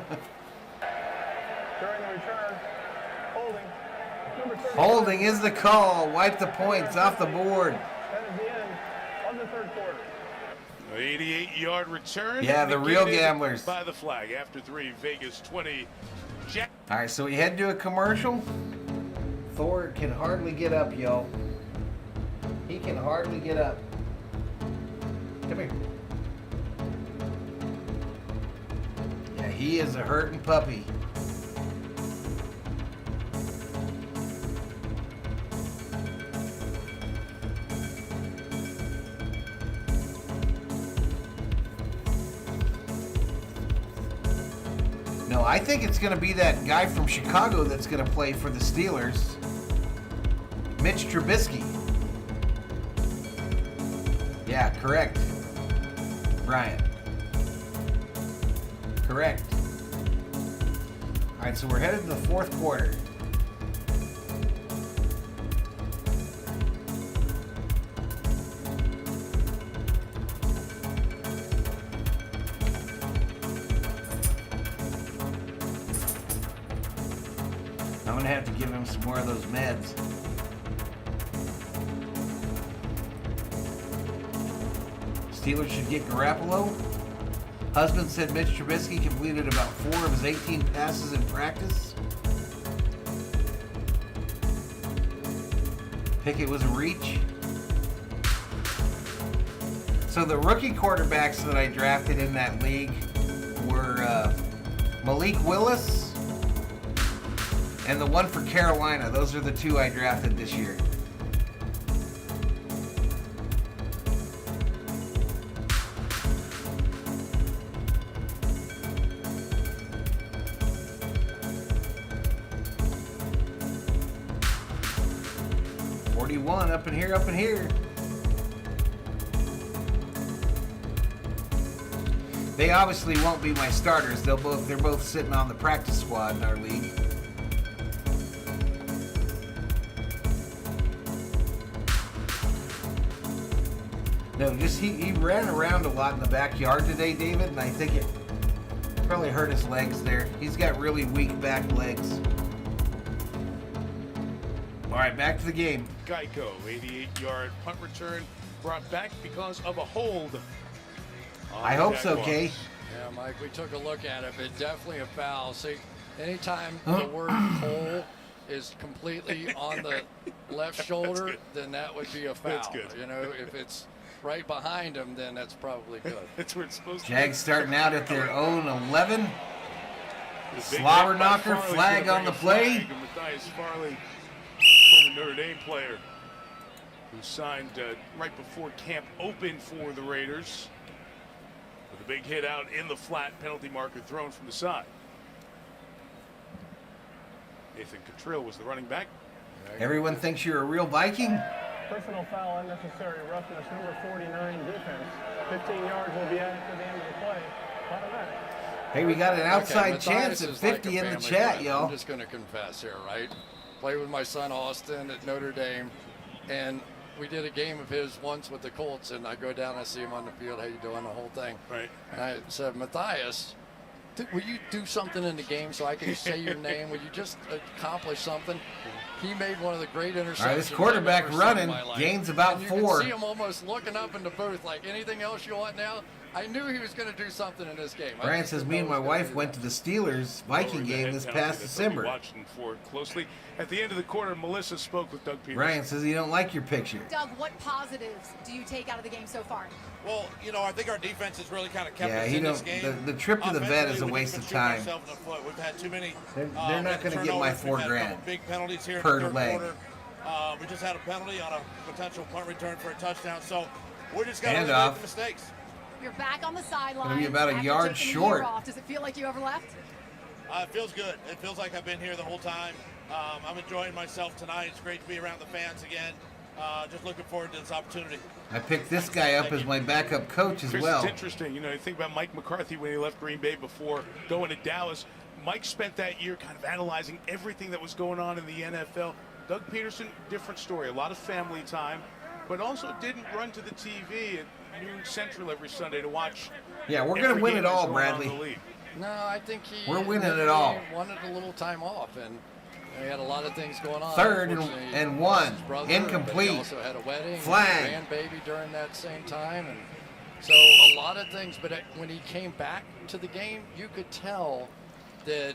the return, holding. Number 30. Holding is the call. Wipe the points off the board. That is the end of the third quarter. 88-yard return. Yeah, the real negated gamblers. By the flag. After 3, Vegas 20. All right, so we head to a commercial. Thor can hardly get up, yo. He can hardly get up. Come here. Yeah, he is a hurting puppy. No, I think it's going to be that guy from Chicago that's going to play for the Steelers, Mitch Trubisky. Yeah, correct. Brian. Correct. All right, so we're headed to the fourth quarter. I'm going to have to give him some more of those meds. Steelers should get Garoppolo. Husband said Mitch Trubisky completed about 4 of his 18 passes in practice. Pickett was a reach. So the rookie quarterbacks that I drafted in that league were Malik Willis and the one for Carolina. Those are the 2 I drafted this year. Up in here, up in here. They obviously won't be my starters. They're both sitting on the practice squad in our league. No, just he ran around a lot in the backyard today, David, and I think Probably hurt his legs there. He's got really weak back legs. All right, back to the game. Geico, 88-yard punt return brought back because of a hold. I hope so, Kay. Yeah, Mike, we took a look at it, but definitely a foul. See, anytime the word hole is completely on the left shoulder, then that would be a foul. That's good. You know, if it's right behind him, then that's probably good. That's where it's supposed to be. Jags starting out at their own 11. Slobber knocker, flag on the play. Matthias Farley, former Notre Dame player, who signed right before camp opened for the Raiders. With a big hit out in the flat, penalty marker thrown from the side. Nathan Cottrell was the running back. Everyone thinks you're a real Viking. Personal foul, unnecessary roughness, number 49 defense. 15 yards will be added to the end of the play. Automatic. Hey, we got an outside Okay, chance Matthias at is 50 like a in the family chat, friend. y'all. I'm just going to confess here, right? Played with my son Austin at Notre Dame, and we did a game of his once with the Colts, and I go down, I see him on the field, how you doing, the whole thing. Right. And I said, Matthias, will you do something in the game so I can say your name? Will you just accomplish something? He made one of the great interceptions. All right, this quarterback I've ever seen in running, my life. gains about and you 4. can see him almost looking up in the booth like, anything else you want now? I knew he was going to do something in this game. Brian says, me and my wife went to the Steelers Viking game this past December. Watching for closely. At the end of the quarter, Melissa spoke with Doug Peterson. Brian says he don't like your picture. Doug, what positives do you take out of the game so far? Well, you know, I think our defense has really kind of kept Yeah, us he in this don't. game. The trip to the vet is a Offensively, waste we've of been shooting time. ourselves in the foot. We've had too many. They're not going to get my turnovers. $4 We've had a grand couple big penalties here per in the third leg. quarter. We just had a penalty on a potential punt return for a touchdown. So we're just got to Handoff. eliminate the mistakes. You're back on the sideline. Gonna be about a after yard taking a short. year off. Does it feel like you ever left? It feels good. It feels like I've been here the whole time. I'm enjoying myself tonight. It's great to be around the fans again. Just looking forward to this opportunity. I picked this guy up as my backup coach as Chris, well. It's interesting. You know, you think about Mike McCarthy when he left Green Bay before going to Dallas. Mike spent that year kind of analyzing everything that was going on in the NFL. Doug Peterson, different story. A lot of family time, but also didn't run to the TV at noon Central every Sunday to watch. Yeah, we're going to win it all, Bradley. No, I think he We're winning it all. wanted a little time off, and he had a lot of things going on. Third Unfortunately, and he lost 1. his brother, Incomplete. but he also had a wedding, Flag. and grandbaby during that same time, and so a lot of things. But when he came back to the game, you could tell that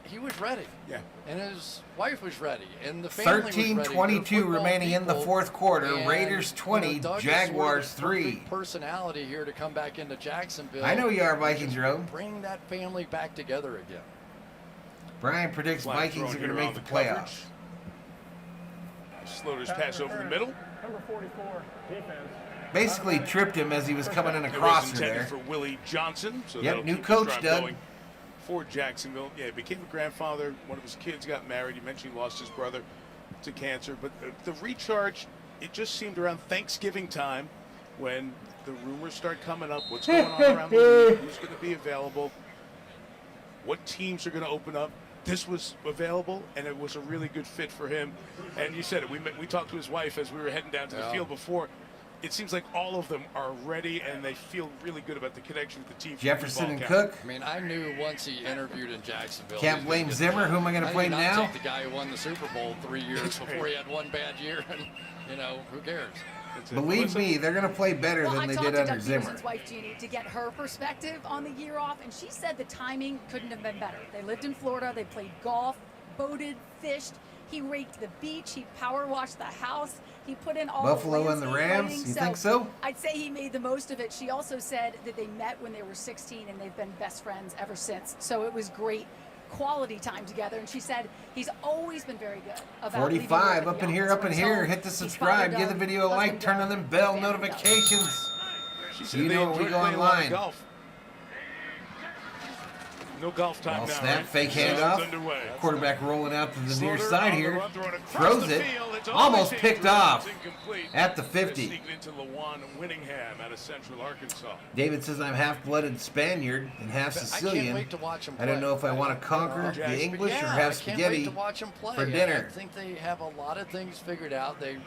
he was ready. Yeah. And his wife was ready, and the family was ready. They're 13-22 football remaining in the people, fourth quarter. and, Raiders 20, you know, Doug is Jaguars sort of the 3. perfect personality here to come back into Jacksonville. I know you are, Vikings Road. Bring that family back together again. Brian predicts Flag Vikings are thrown going to here make on the coverage. playoffs. Slaughter's pass over the middle. Number 44 defense. Basically tripped him as he was coming in It was across intended there. for Willie Johnson. So Yep, that'll new keep coach, the drive Doug. going for Jacksonville. Yeah, he became a grandfather. One of his kids got married. He mentioned he lost his brother to cancer. But the recharge, it just seemed around Thanksgiving time when the rumors start coming up. What's going on around the league? Who's going to be available? What teams are going to open up? This was available, and it was a really good fit for him. And you said it. We talked to his wife as we were heading down to the field before. It seems like all of them are ready, and they feel really good about the connection with the team. Jefferson and Football Cook. I mean, I knew once he interviewed in Jacksonville. Can't he was blame gonna get Zimmer. the Who am I going to job. play did not now? take the guy who won the Super Bowl 3 years before he had one bad year, and you know who cares? Believe me, they're going to play better Well, than I they talked did to under Doug Zimmer. Peterson's wife, Jeannie, to get her perspective on the year off, and she said the timing couldn't have been better. They lived in Florida. They played golf, boated, fished. He raked the beach. He power washed the house. He put in all Buffalo the and the landscape Rams? lighting. You think so? I'd say he made the most of it. She also said that they met when they were 16, and they've been best friends ever since. So it was great quality time together, and she said he's always been very good about 45, up in here, up in here. home. Hit the He's subscribe, fired give the up, video a like, husband turn Doug, on them bell family Doug. notifications. She So said you they know when we enjoyed go playing a lot of online. golf. No golf time Ball now. snap, right? fake Season's handoff. underway. Quarterback rolling out to the near Slaughter side on the here. run, throwing across Throws the it. field. It's Almost always picked incomplete. off It's incomplete. at the It's 50. sneaking into Lawan Winningham out of Central Arkansas. David says I'm half-blooded Spaniard and half I can't Sicilian. wait to watch him I don't play. know if I want to conquer Jags, the English or Yeah, have I can't spaghetti wait to watch him play. for dinner. I think they have a lot of things figured out. They,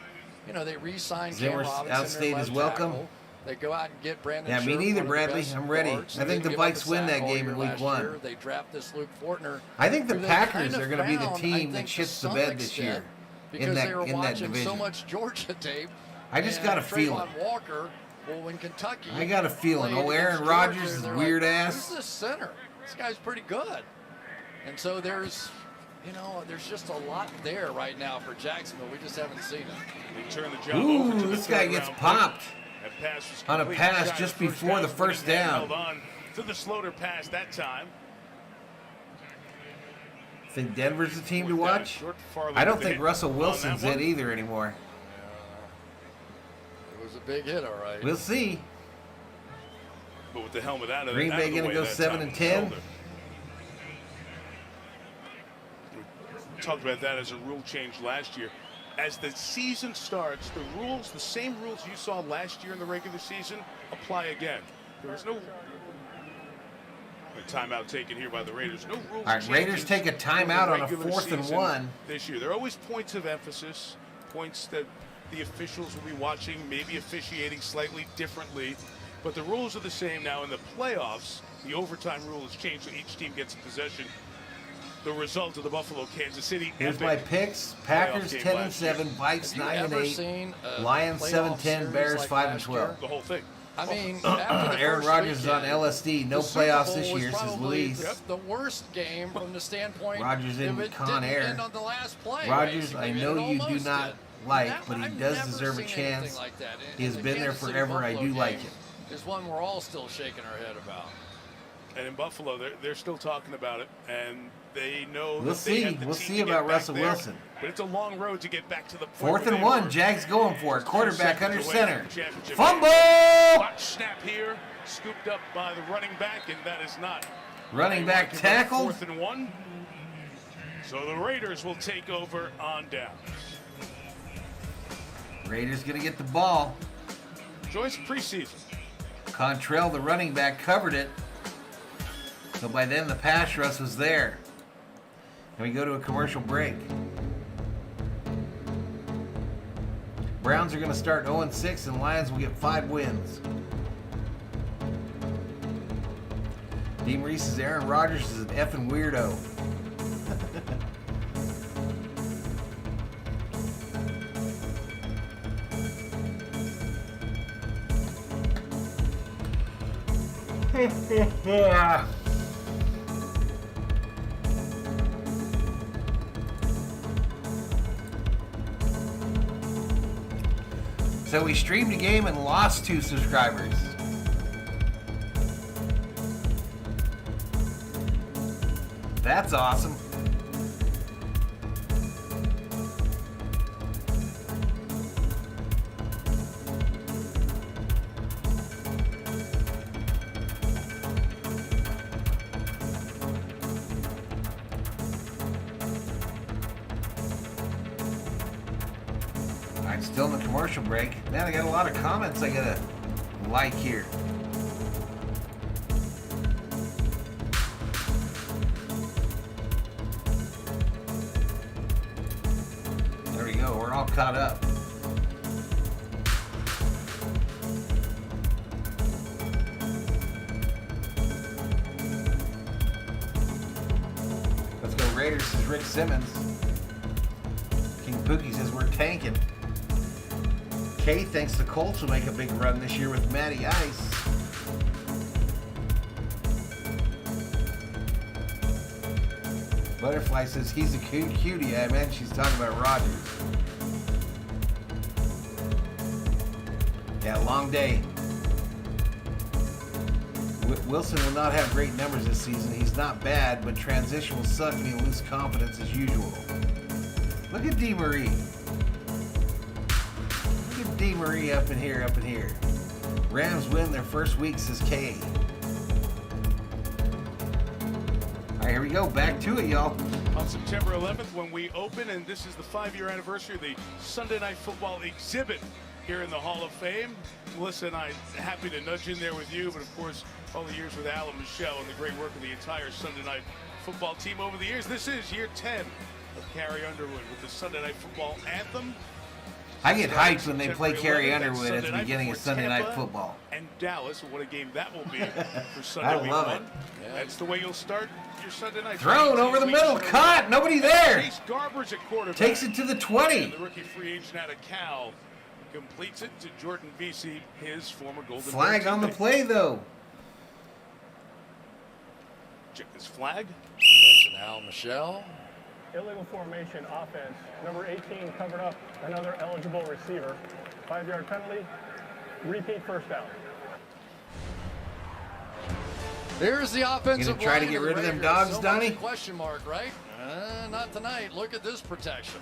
you know, they re-signed Cam Zimmer Robinson, outstayed their his left welcome. tackle. They go out and get Brandon. Yeah, me Scherf, neither, one of the Bradley. best I'm ready. guards. I They think the didn't give up Vikes a win sack that all game year in week last 1. year. They draft this Luke Fortner. I think the who they Packers kind of are going to be the found, I team that think, to shits the some bed this year extent, in because they were that watching division. so much Georgia tape. I just and got a feeling. Trayvon Walker, well, when Kentucky I got a feeling. played Oh, Aaron against Rodgers Georgia, is they're weird like, ass. Who's this center? This guy's pretty good. And so there's, there's just a lot there right now for Jacksonville. We just haven't seen it. They turn the job over to Ooh, the this guy gets third-round popped pick. That pass was on a complete. pass Shy just of before the down. first Whittingham down. held on to the Sloter pass that time. Think Denver's the team to watch? I don't think Russell Wilson's it either anymore. It was a big hit, all right. We'll see. But with the helmet out of Green Bay going to go 7-10. We talked about that as a rule change last year. As the season starts, the same rules you saw last year in the regular season, apply again. There was no timeout taken here by the Raiders. No rules. All right, Raiders take a timeout on a regular 4th and season 1. this year. There are always points of emphasis, points that the officials will be watching, maybe officiating slightly differently. But the rules are the same now. In the playoffs, the overtime rule has changed, so each team gets a possession. The result of the Buffalo-Kansas City. Here's my picks. Packers 10-7, Vikes 9-8, Lions 7-10, Bears 5-12. The whole thing. I mean, after the Aaron first Rodgers is on weekend, LSD. No the Super playoffs Bowl this was year, says probably Luis. the worst game from the standpoint. Rodgers in if it Con didn't Air. end on the last play, Rodgers, I basically, know and it you do almost not did. like, That- but he I've does never deserve a seen anything chance. like that. He has And been the there Kansas City forever. I Buffalo do like game him. Is one we're all still shaking our head about. And in Buffalo, they're still talking about it, and they know. We'll that they have see. the We'll team see to get about back Russell there, Wilson. But it's a long road to get back to the point 4th where and they 1. were. Jags going for it. Quarterback under Seconds away center. from the championship Fumble! game. Hot snap here, scooped up by the running back, and that is not. Running back They want to tackled. 4th and 1. So the Raiders will take over on down. Raiders going to get the ball. Joyce preseason. Contrell, the running back, covered it. So by then the pass rush was there. And we go to a commercial break. Browns are going to start 0-6 and Lions will get 5 wins. Dean Reese says Aaron Rodgers is an effing weirdo. So we streamed a game and lost 2 subscribers. That's awesome. I'm still in the commercial break. Man, I got a lot of comments I gotta like here. There we go, we're all caught up. Let's go Raiders, says Rick Simmons. King Pookie says we're tanking. Kay thinks the Colts will make a big run this year with Matty Ice. Butterfly says he's a cutie. I imagine she's talking about Rodgers. Yeah, long day. Wilson will not have great numbers this season. He's not bad, but transition will suck and he'll lose confidence as usual. Look at DeMarie. Look at DeMarie up in here. Rams win their first week, says Kay. All right, here we go. Back to it, y'all. On September 11th, when we open, and this is the 5-year anniversary of the Sunday Night Football exhibit here in the Hall of Fame. Melissa and I happy to nudge in there with you, but of course, all the years with Al and Michelle and the great work of the entire Sunday Night Football team over the years. This is year 10 of Carrie Underwood with the Sunday Night Football anthem. I get hyped when they play Carrie Underwood at the beginning of Sunday Night Football. And Dallas, what a game that will be for Sunday I week love one. it. That's the way you'll start your Sunday night. Thrown over the middle, caught, nobody there. Chase Garber's at quarterback. Takes it to the 20. And the rookie free agent out of Cal completes it to Jordan Vesey, his former Golden Flag Bear on the teammate. play, though. Check this flag. Benson, Al Michelle. Illegal formation offense. Number 18 covered up another eligible receiver. 5-yard penalty. Repeat first down. Here's the offensive Gonna try to line get of the rid of them Raiders. dogs, So much Donnie? question mark, right? Not tonight. Look at this protection.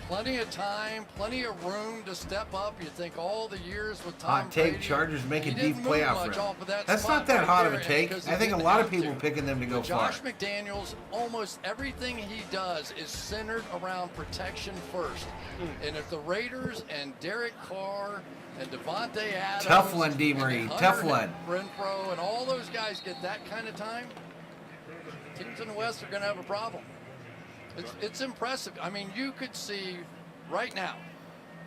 Plenty of time, plenty of room to step up. You think all the years with Tom Hot take, Brady, Chargers make a he deep didn't move playoff much run. off of that That's spot not that right hot there, of a and take. because I he think a didn't lot of have people to. picking them to go far. Josh McDaniels, almost everything he does is centered around protection first. And if the Raiders and Derek Carr and Devontae Adams, Tough one, D. and Marie. Hunter Tough one. Renfro and all those guys get that kind of time, teams in the West are going to have a problem. It's impressive. I mean, you could see right now,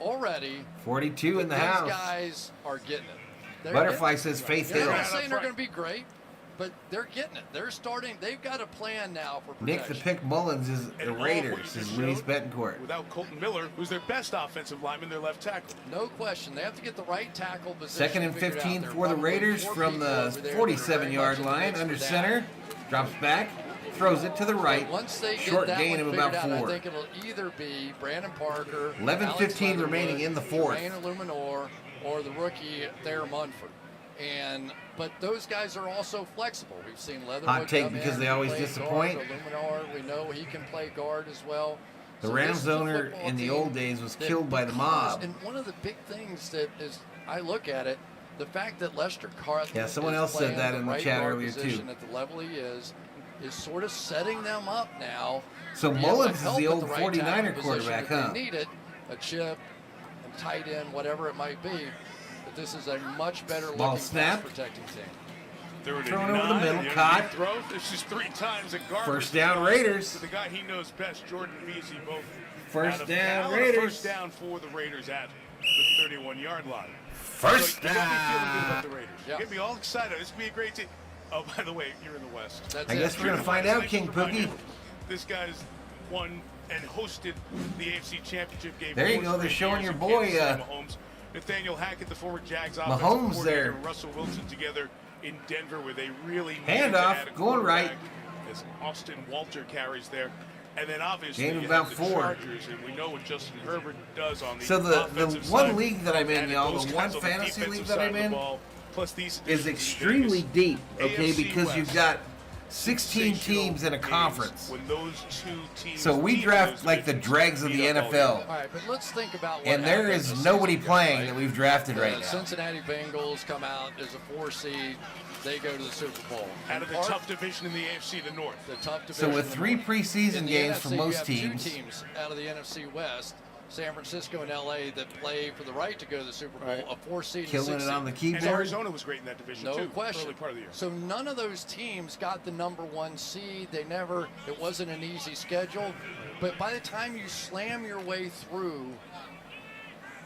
already, 42 in the those house. guys are getting it. They're Butterfly getting it. says Faith They're Hill. not saying they're going to be great, but they're getting it. They're starting. They've got a plan now for Nick protection. the Pick Mullins is the And all Raiders, what you is just Luis showed, Betancourt. Without Colton Miller, who's their best offensive lineman, their left tackle. No question. They have to get the right tackle position. Second and figured out. 15 There are for the probably Raiders 4 from people the over there that are very 47-yard much in the line, mix under for that. center, drops back, throws it to the right. Once they Short get that gain one of figured about out, 4. I think it'll either be Brandon Parker, 11:15 Alex Leatherwood, remaining in the fourth. Rainer Luminor, or the rookie Thayer Munford. But those guys are also flexible. We've seen Leatherwood Hot take come because in they and always play disappoint. Guard, Luminor, we know he can play guard as well. The So Rams this is a owner football in the team old days was that killed by the mob. And one of the big things that is, I look at it, the fact that Lester Carlton Yeah, someone is else said playing that in the right chat guard earlier, too. position at the level he is sort of setting them up now. So to be able to Mullins is help the at old right 49er tackle quarterback, position if huh? They need it, a chip, a tight end, whatever it might be. But this is a much better Ball looking snap. pass protecting team. Third Thrown and over the 9, middle, and caught. Throw. This is 3 times at Garber. First down, Raiders. To the guy he knows best, Jordan Vesey, both First out of down, Cal, and a Raiders. First down for the Raiders at the 31-yard line. First so you got me feeling good down. about the Raiders. Yeah. You get me all excited. This could be a great team. Oh, by the way, you're in the West. I guess we're going to find out, King Pookie. This guy's won and hosted the AFC Championship game. There you for go. They're straight showing years your in boy, Kansas City, Mahomes. Nathaniel Hackett, the former Jags offensive Mahomes coordinator, there. and Russell Wilson together in Denver, where they really Handoff, needed to add a going right. quarterback as Austin Walter carries there. And then obviously Gain of you about have the 4. Chargers, and we know what Justin Herbert does on the So the offensive one side. league that I'm in, And y'all, those the guys one on the fantasy defensive league that side I'm of the in ball, plus these is additions in extremely Vegas. deep, okay, AFC because West. you've got 16 teams in a conference. When those two teams So we meet, draft those like the divisions dregs of the beat up all NFL. year. All right, but let's think about what And there happened is this nobody season, playing right? that we've drafted right The now. Cincinnati Bengals come out as a 4 seed. They go to the Super Bowl. Out of the tough division in the AFC, the North. The tough division. So with in the 3 North. preseason In the games NFC, for most you have teams. 2 teams out of the NFC West, San Francisco and LA, that play for the right to go to the Super Bowl, a 4 seed and Killing 6 it on seed. the keyboard. And Arizona was great in that division No too. question. Early part of the year. So none of those teams got the number 1 seed. It wasn't an easy schedule. But by the time you slam your way through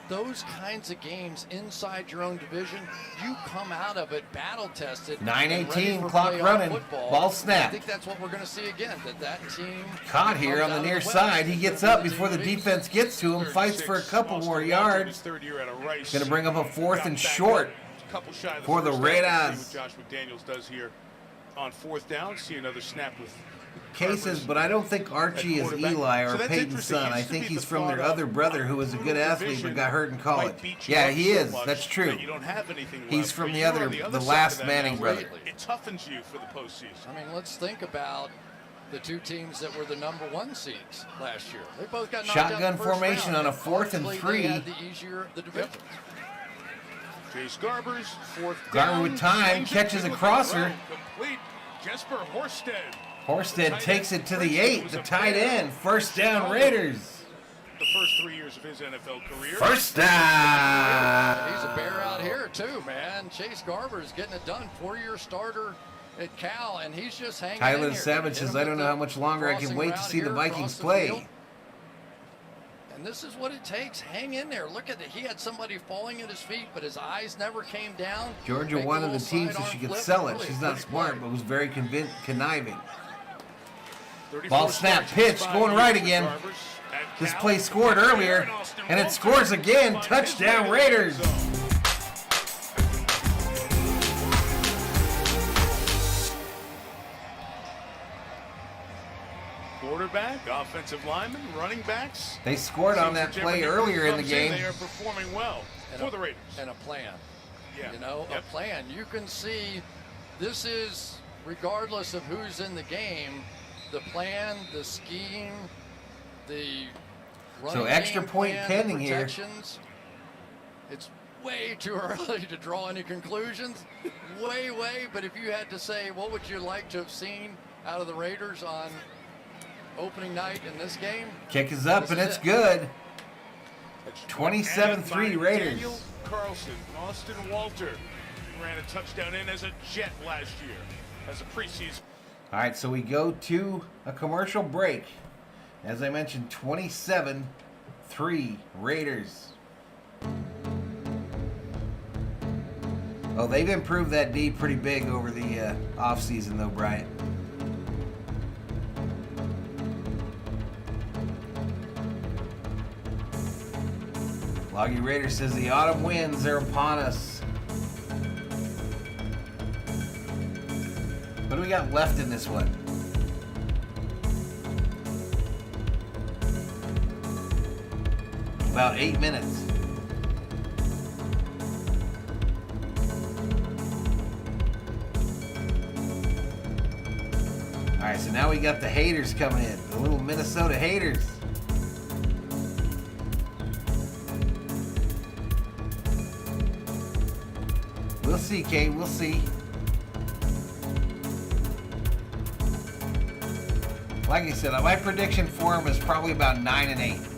those kinds of games inside your own division, you come out of it battle tested. 9:18, clock running, ball snap. I think that's what we're going to see again. That team Caught here on the near side. He gets up before the defense gets to him, fights for a couple more yards. Going to bring up a 4th and short for the Red Eyes. Josh McDaniels does here on 4th down. See another snap with Cases, but I don't think Archie is Eli or Peyton's son. I think he's from their other brother who was a good athlete but got hurt in college. Yeah, he is. That's true. He's from the last Manning brother. It toughens you for the postseason. I mean, let's think about the 2 teams that were the number 1 seeds last year. They both got knocked out in Shotgun the first formation round. on a 4th and Arguably, 3. They had the easier the division. Chase Garber's 4th Garber down. with time, catches a crosser. Complete. Jesper Horsted. Horsted takes it to the 8, the tight end. First down, Raiders. The first 3 years of his NFL career. First down. He's a bear out here too, man. Chase Garber is getting it done. 4-year starter at Cal, and he's just hanging in Tyler here. Savage Hit says, him I with don't know the how much longer I can crossing wait to route see the here Vikings across the play. field. And this is what it takes. Hang in there. Look at it. He had somebody falling at his feet, but his eyes never came down. Georgia wanted the team so she could sell it. She's not smart, but was very conniving. Ball snap, pitch, going right again. This play scored earlier, and it scores again. Touchdown, Raiders. Quarterback, offensive lineman, running backs. They scored on that play earlier in the game. They are performing well for the Raiders. And a plan. Yeah. You know, a plan. You can see this is, regardless of who's in the game, the plan, the scheme, the running so extra game point plan, pending the here. protections. It's way too early to draw any conclusions. way. But if you had to say, what would you like to have seen out of the Raiders on opening night in this game? Kick is up, and it's good. 27-3 Raiders. Daniel Carlson, Austin Walter ran a touchdown in as a Jet last year, as a preseason. All right, so we go to a commercial break. As I mentioned, 27-3 Raiders. Oh, they've improved that D pretty big over the offseason, though, Bryant. Loggy Raider says the autumn winds are upon us. What do we got left in this one? About 8 minutes. All right, so now we got the haters coming in, the little Minnesota haters. We'll see, Kate. We'll see. Like I said, my prediction for him is probably about 9-8.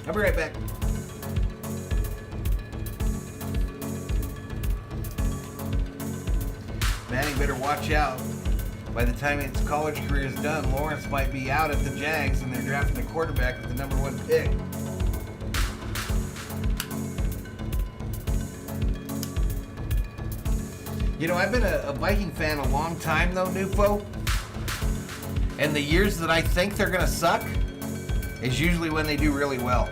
I'll be right back. Manning better watch out. By the time his college career is done, Lawrence might be out at the Jags and they're drafting a quarterback with the #1 pick. You know, I've been a Viking fan a long time though, Nufo. And the years that I think they're going to suck is usually when they do really well.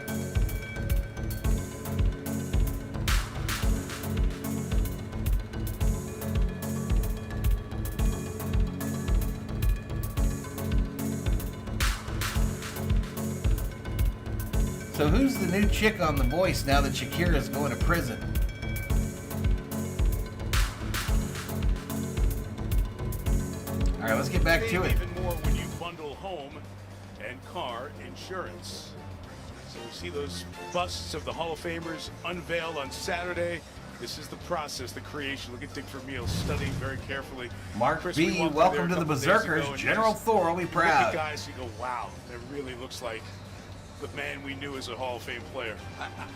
So who's the new chick on The Voice now that Shakira's going to prison? All right, let's get back to it. Even more when you bundle home and car insurance. So we see those busts of the Hall of Famers unveiled on Saturday. This is the process, the creation. Look at Dick Vermeil studying very carefully. Mark Chris, B, welcome to the Berserkers. General Thor will be proud. Look at guys, you go, wow, that really looks like the man we knew as a Hall of Fame player.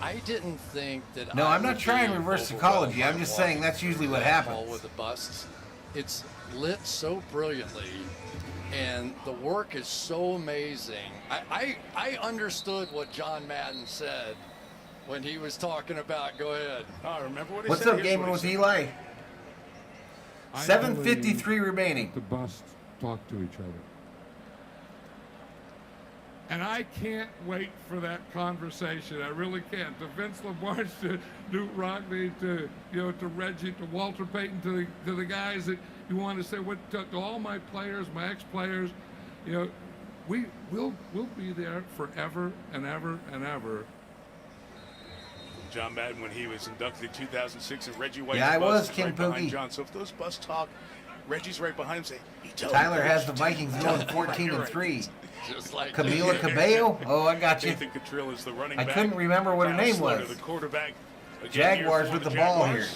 I didn't think that. No, I'm not trying reverse psychology. I'm just saying that's usually what happens. With the busts, it's lit so brilliantly, and the work is so amazing. I understood what John Madden said when he was talking about. Go ahead. Oh, remember what he What's said? up, Gaming with Eli? 7:53 remaining. The busts talk to each other. And I can't wait for that conversation. I really can't. To Vince LaMarche, to Newt Rockney, to to Reggie, to Walter Payton, to the guys that you want to say, to all my players, my ex-players, we'll be there forever and ever and ever. John Madden when he was inducted in 2006, and Reggie White's Yeah, I was, King right behind Pookie. John. So if those busts talk, Reggie's right behind him saying, Tyler has the Vikings going 14-3. Just like Camila Cabello? Oh, I got you. Nathan Cottrell is the running I back. couldn't remember what her Kyle name Slater, was. The quarterback. Jaguars with the ball here.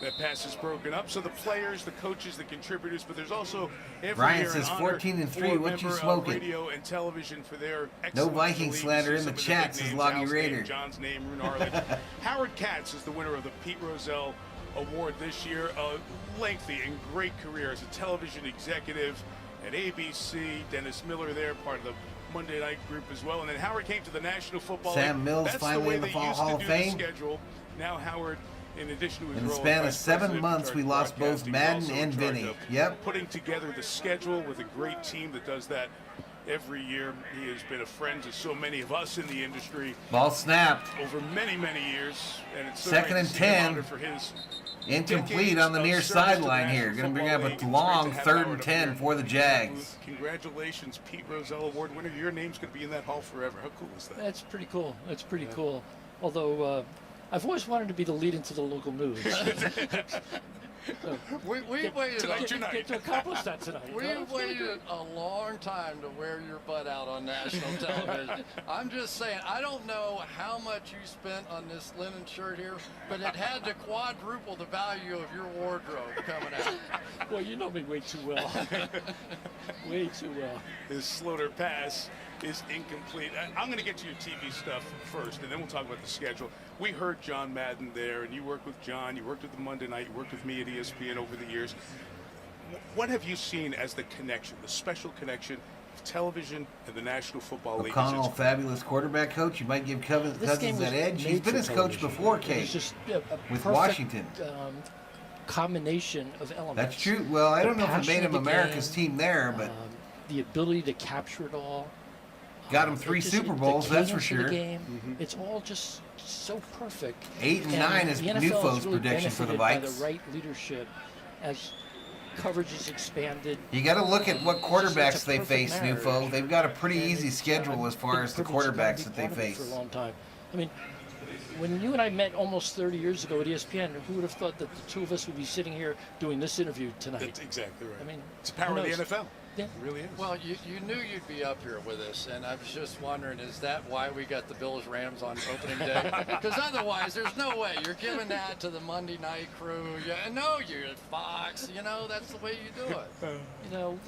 That pass is broken up. So the players, the coaches, the contributors, but there's also every Brian year says an honor 14-3. for a What you member of smoking? Radio and television for their No excellence Viking in the league. slander in Some the of chat, big says names, Loggy Al's Raider. name, John's name, Rune Arlen. Howard Katz is the winner of the Pete Rozelle Award this year. A lengthy and great career as a television executive at ABC. Dennis Miller there, part of the Monday night group as well. And then Howard came to the National Football League. Sam Mills That's finally the way in the they Fall used Hall to of do Fame. The schedule. Now Howard, in addition to his In the role span as of Vice 7 President, months, in we charge of lost both broadcasting, Madden also in and charge Vinny. of Yep. Putting together the schedule with a great team that does that every year. He has been a friend to so many of us in the industry. Ball snapped. Over many, many years. And it's so Second great and to see him 10. honored for his Incomplete on the near sideline here. Going to bring up a long 3rd and 10 for the Jags. Congratulations, Pete Rozelle Award winner. Your name's going to be in that hall forever. How cool is that? That's pretty cool. That's pretty cool. Although I've always wanted to be the lead into the local news. So, We waited. Get to accomplish that tonight. We waited a long time to wear your butt out on national television. I'm just saying, I don't know how much you spent on this linen shirt here, but it had to quadruple the value of your wardrobe coming out. Well, you know me way too well. Way too well. His slower pass is incomplete. I'm going to get to your TV stuff first, and then we'll talk about the schedule. We heard John Madden there, and you worked with John. You worked with the Monday Night. You worked with me at ESPN over the years. What have you seen as the connection, the special connection of television and the National Football League? O'Connell, fabulous quarterback coach. You might give Cousins that edge. He's been his coach before, Kate, just with Washington. Combination of elements. That's true. Well, I don't know if it passion made of him the America's game, team there, but the ability to capture it all. got him 3 Super Bowls, that's for sure. It's all just so perfect. 8 and 9 is the NFL Nufo's really prediction for the benefited Vikes. by the right leadership as coverage is expanded. You got to look at what quarterbacks It's a they perfect face, marriage. Nufo. They've got a pretty And easy it's, schedule as far been as the privileged to quarterbacks be that they part of it face. for a long time. I mean, when you and I met almost 30 years ago at ESPN, who would have thought that the two of us would be sitting here doing this interview tonight? That's exactly right. I mean, it's the power of the NFL. Yeah. It really is. Well, you knew you'd be up here with us, and I was just wondering, is that why we got the Bills-Rams on opening day? Because otherwise, there's no way. You're giving that to the Monday night crew. No, you're at Fox. You know, that's the way you do it. You know,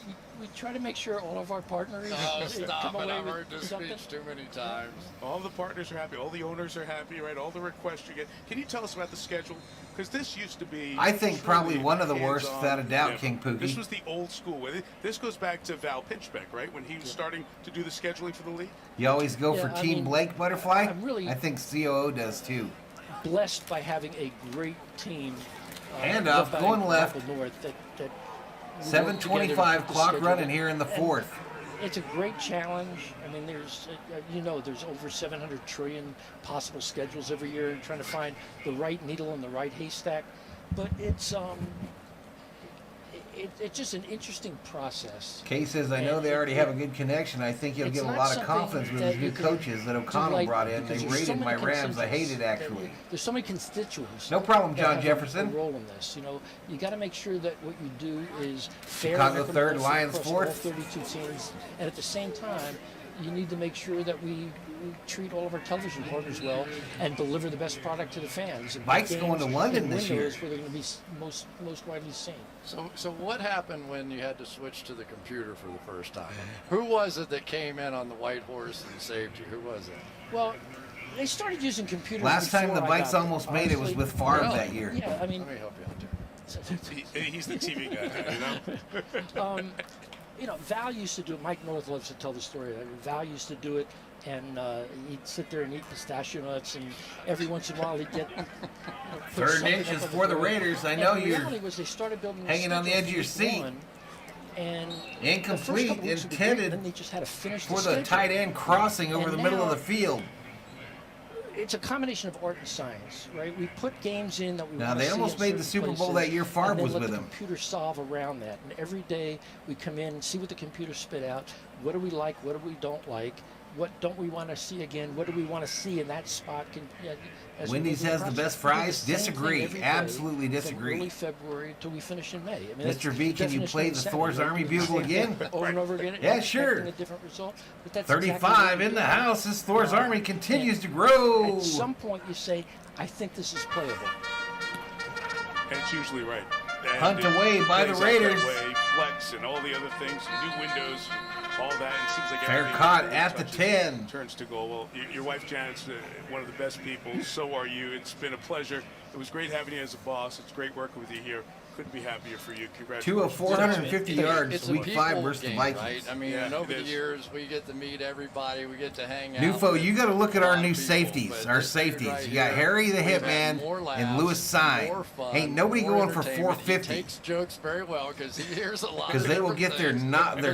we try to make sure all of our partners Oh, stop come it. away I've with heard this something. speech too many times. All the partners are happy. All the owners are happy, right? All the requests you get. Can you tell us about the schedule? Because this used to be... I think probably one of the worst, hands-on, without a doubt, yeah. King Pookie. This was the old school way. This goes back to Val Pinchbeck, right? When he was starting to do the scheduling for the league? You always go for Yeah, I Team mean, Blake Butterfly? I'm really I think COO does too. blessed by having a great team. Handoff, led by going left. Michael North that 7:25 clock running here in the fourth. It's a great challenge. I mean, there's over 700 trillion possible schedules every year, and trying to find the right needle in the right haystack. But it's just an interesting process. Kay says, I know they already have a good connection. I think you'll It's get a not lot of something confidence with that his new you can coaches that do O'Connell lightly, brought in. because They there's so rated many my Rams. I hate it, constituents actually. there's so many constituents. No problem, that John have Jefferson. A role in this. You know, you got to make sure that what you do is fair. Chicago and third, equitable Lions across fourth. all 32 teams, and at the same time, you need to make sure that we treat all of our television partners well and deliver the best product to the fans. And Mike's games going to London and this year. windows where they're going to be most widely seen. So what happened when you had to switch to the computer for the first time? Who was it that came in on the white horse and saved you? Who was it? Well, they started using computers. Last time the before I Vikes got almost there, made it was honestly. with Favre Really? that year. Yeah, I mean, Let me help you out there. He's the TV guy, you know? You know, Val used to do it. Mike North loves to tell the story. Val used to do it, and he'd sit there and eat pistachio nuts, and every once in a while he'd get put 3rd something inches up on for the board. Raiders. I And know the you're reality was they started building hanging on the edge of your seat. And Incomplete, the first couple weeks would be intended great, then they just had to finish for the schedule. tight end crossing over And the middle of now- the field. It's a combination of art and science, right? We put games in that we Now, want they to see almost in made the certain Super Bowl places, that year Favre and then was let with the them. computer solve around that. And every day we come in, see what the computer spit out. What do we like? What do we don't like? What don't we want to see again? What do we want to see in that spot? As we Wendy's go through has the process. best We do fries? same thing Disagree. every day Absolutely from disagree. early February until we finish in May. I mean, Mr. V, that's can you definition play of the insanity, Thor's right? Army Doing the Bugle same again? thing Over and over again. Yeah, expecting sure. a different result. But that's 35 exactly what in the we do. house. This Thor's Now, Army continues and to grow. At some point, you say, "I think this is playable." And it's usually right. And Punt it away by the plays out Raiders. that way, flex and all the other things, new windows, all that. And it seems like Fair everything caught that at the touches 10. turns to goal. Well, your wife Janet's one of the best people. So are you. It's been a pleasure. It was great having you as a boss. It's great working with you here. Couldn't be happier for you. Congratulations. 2 of 450 yards, It's a week 5 people versus the game, Vikings. right? I mean, Yeah, and over it the is. years, we get to meet everybody. We get to hang out. Newfo, with you got to look at a our lot new of people, safeties, but our this dude safeties. right You got here, Harry the we've had Hitman more and laughs, Lewis Sign. more fun, Ain't nobody more going for entertainment. 450. He takes jokes very well because he hears a lot. Because they will get their But